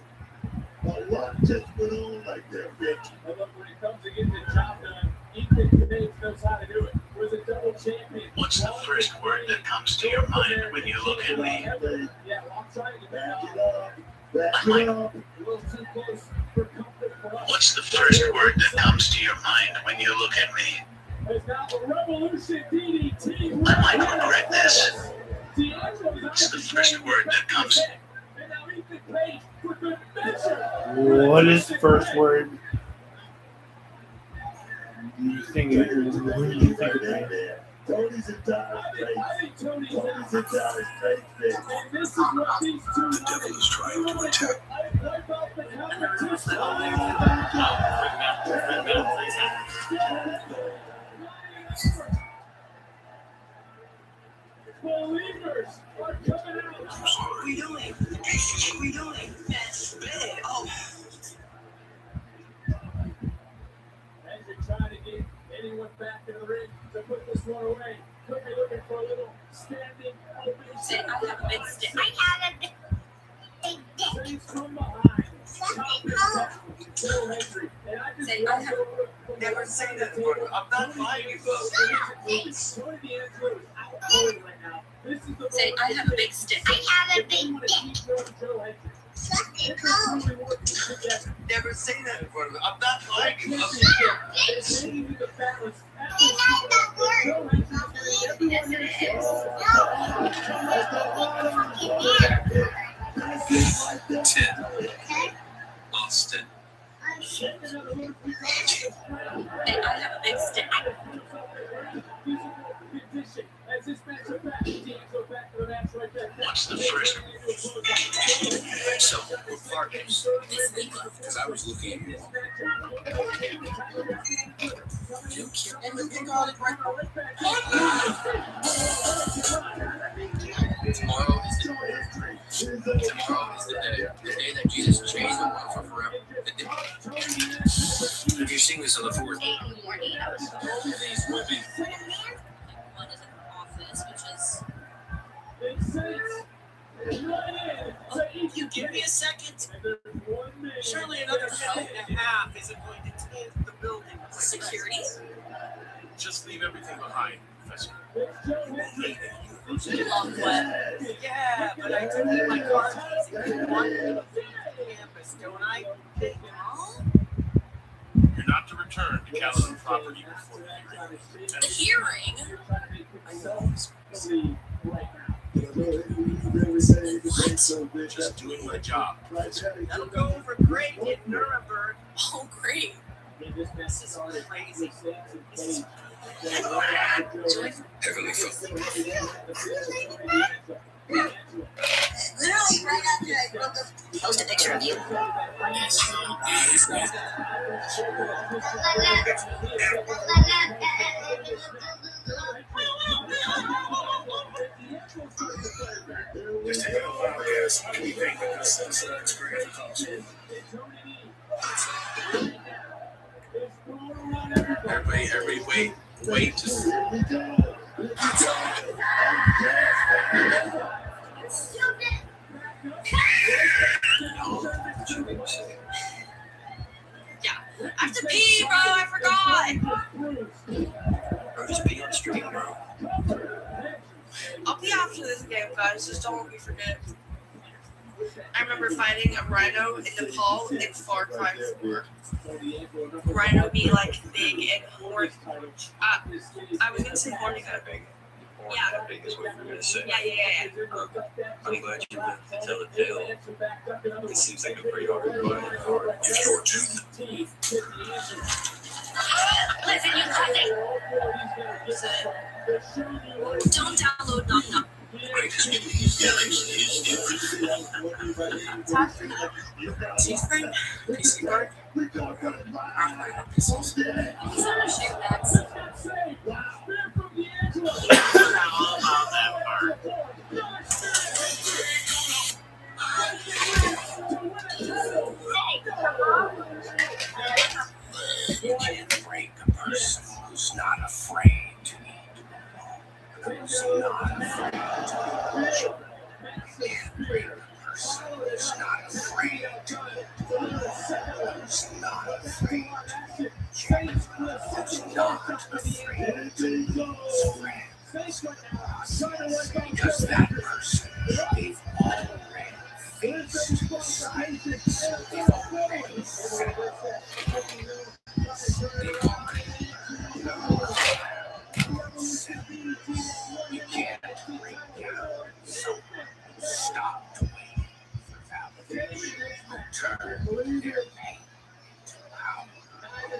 A lot just went on like that, Rick. And look, when it comes to getting the job done, Ethan Page knows how to do it. Was a double champion. What's the first word that comes to your mind when you look at me? Yeah, well, I'm trying to back it up. Back it up. A little too close for comfort for us. What's the first word that comes to your mind when you look at me? It's now the Revolution DDT. I might regret this. What's the first word that comes? And now Ethan Page for good measure. What is the first word? You think it is? Who do you think it is? Tony's entire face. Tony's entire face. And this is what these two The devil is trying to attack. Believers are coming out. What are we doing? What are we doing? That's bad. Oh. As you're trying to get anyone back in the ring to put this one away, could be looking for a little standing ovation. I have a big stick. I have a big dick. Saints from behind. Joe Hendry. And I just Never say that word. I'm not lying. Tony D'Angelo is out cold right now. This is the Say, I have a big stick. I have a big dick. Fucking cold. Never say that in front of me. I'm not lying. And I have a big stick. What's the first one? So, we're parking This weekend. because I was looking at you. Tomorrow is the day that Jesus changed the world for forever. If you're seeing this on the 4th, 8 in the morning. these will be. One is in the office, which is. Oh, you give me a second. Surely another minute and a half isn't going to take the building. Security? Just leave everything behind, Professor. Long web. Yeah, but I took in my car keys and wandered to campus, don't I? You're not to return to Caledon property before The hearing? I know. Just doing my job. That'll go over great in Nuremberg. Oh, great. This is crazy. This is Heavenly Father. Literally right after I broke up, post a picture of you. Just taking a while, guys. We think that this experience comes. Everybody, wait. Just. Yeah, I have to pee, bro. I forgot. Bro, just be on stream, bro. I'll pee after this game, guys. Just don't let me forget. I remember fighting a rhino in Nepal in Far Cry 4. Rhino be like big and horny. I was gonna say horny kind of big. Yeah. Big is what you're gonna say. Yeah. I'm glad you went to tell the tale. It seems like a pretty hard ride. You're short too. Listen, you cut it. Don't download Num Num. Teespring? PC card? He's on a shoot next. All about that part. You can't break a person who's not afraid to eat. Who's not afraid to eat. You can't break a person who's not afraid to eat. Who's not afraid to eat. Who's not afraid to eat. Because that person, they've already faced silence. They've already failed. They've already you can't break down someone who stopped waiting for validation. Turn their pain into power.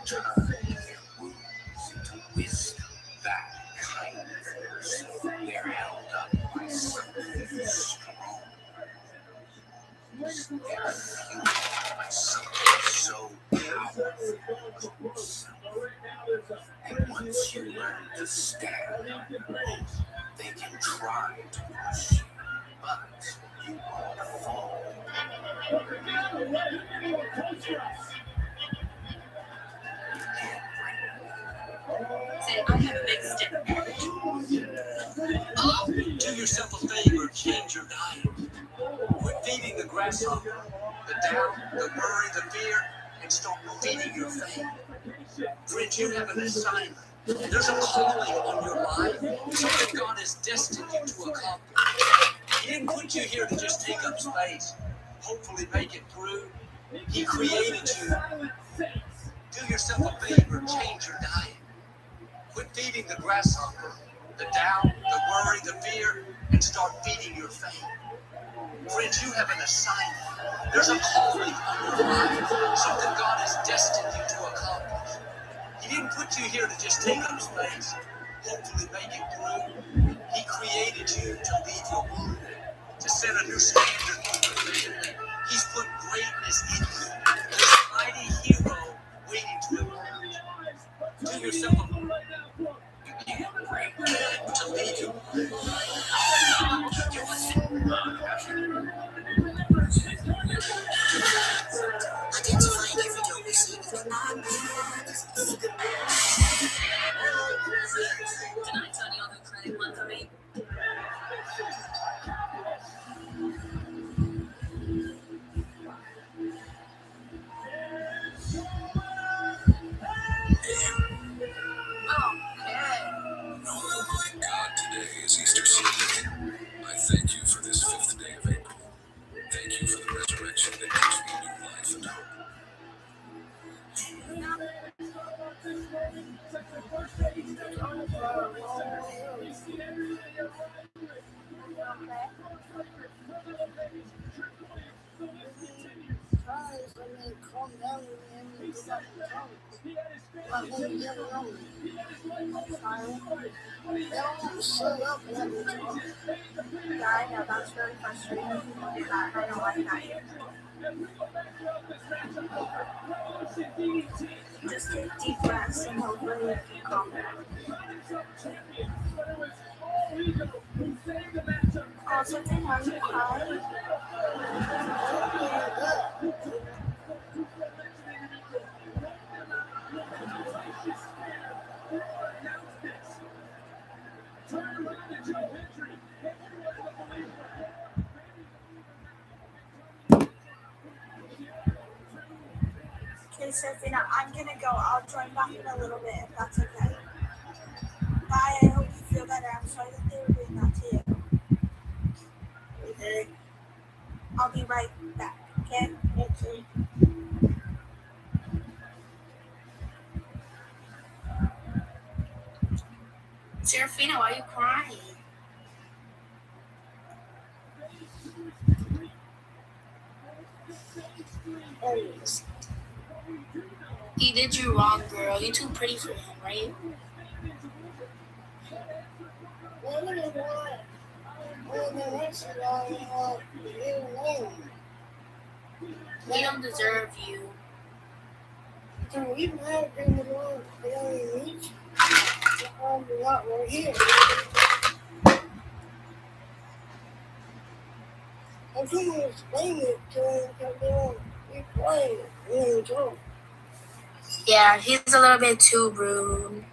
Turn their wounds into wisdom. That kind of person, they're held up by something strong. They're fueled by something so powerful. And once you learn to stand on your own, they can try to push you, but you won't fall. Say, I have a big stick. Oh! Do yourself a favor, change your diet. Quit feeding the grasshopper, the doubt, the worry, the fear, and start feeding your faith. Friends, you have an assignment. There's a calling on your life, something God has destined you to accomplish. He didn't put you here to just take up space, hopefully make it through. He created you. Do yourself a favor, change your diet. Quit feeding the grasshopper, the doubt, the worry, the fear, and start feeding your faith. Friends, you have an assignment. There's a calling on your life, something God has destined you to accomplish. He didn't put you here to just take up space, hopefully make it through. He created you to leave your mark, to set a new standard for the family. He's put greatness in you. There's a mighty hero waiting to emerge. Do yourself a favor. To leave your Identifying every door we see with an Tonight's on your credit month, right? God, today is Easter Sunday. I thank you for this 5th day of April. Thank you for the resurrection that gives me new life and hope. Yeah, I know, that's really frustrating. I don't like that. Just take deep breaths and hopefully you can calm down. Also, sometimes you cry. Okay, Serafina, I'm gonna go. I'll join back in a little bit if that's okay. Bye, I hope you feel better. I'm sorry that they were doing that to you. Okay. I'll be right back, okay? Okay. Serafina, why are you crying? Anyways. He did you wrong, girl. You're too pretty for him, right? We don't deserve you. So we might have been the one that only needs what we're here. I'm trying to explain it to him because they won't be quiet and talk. Yeah, he's a little bit too rude.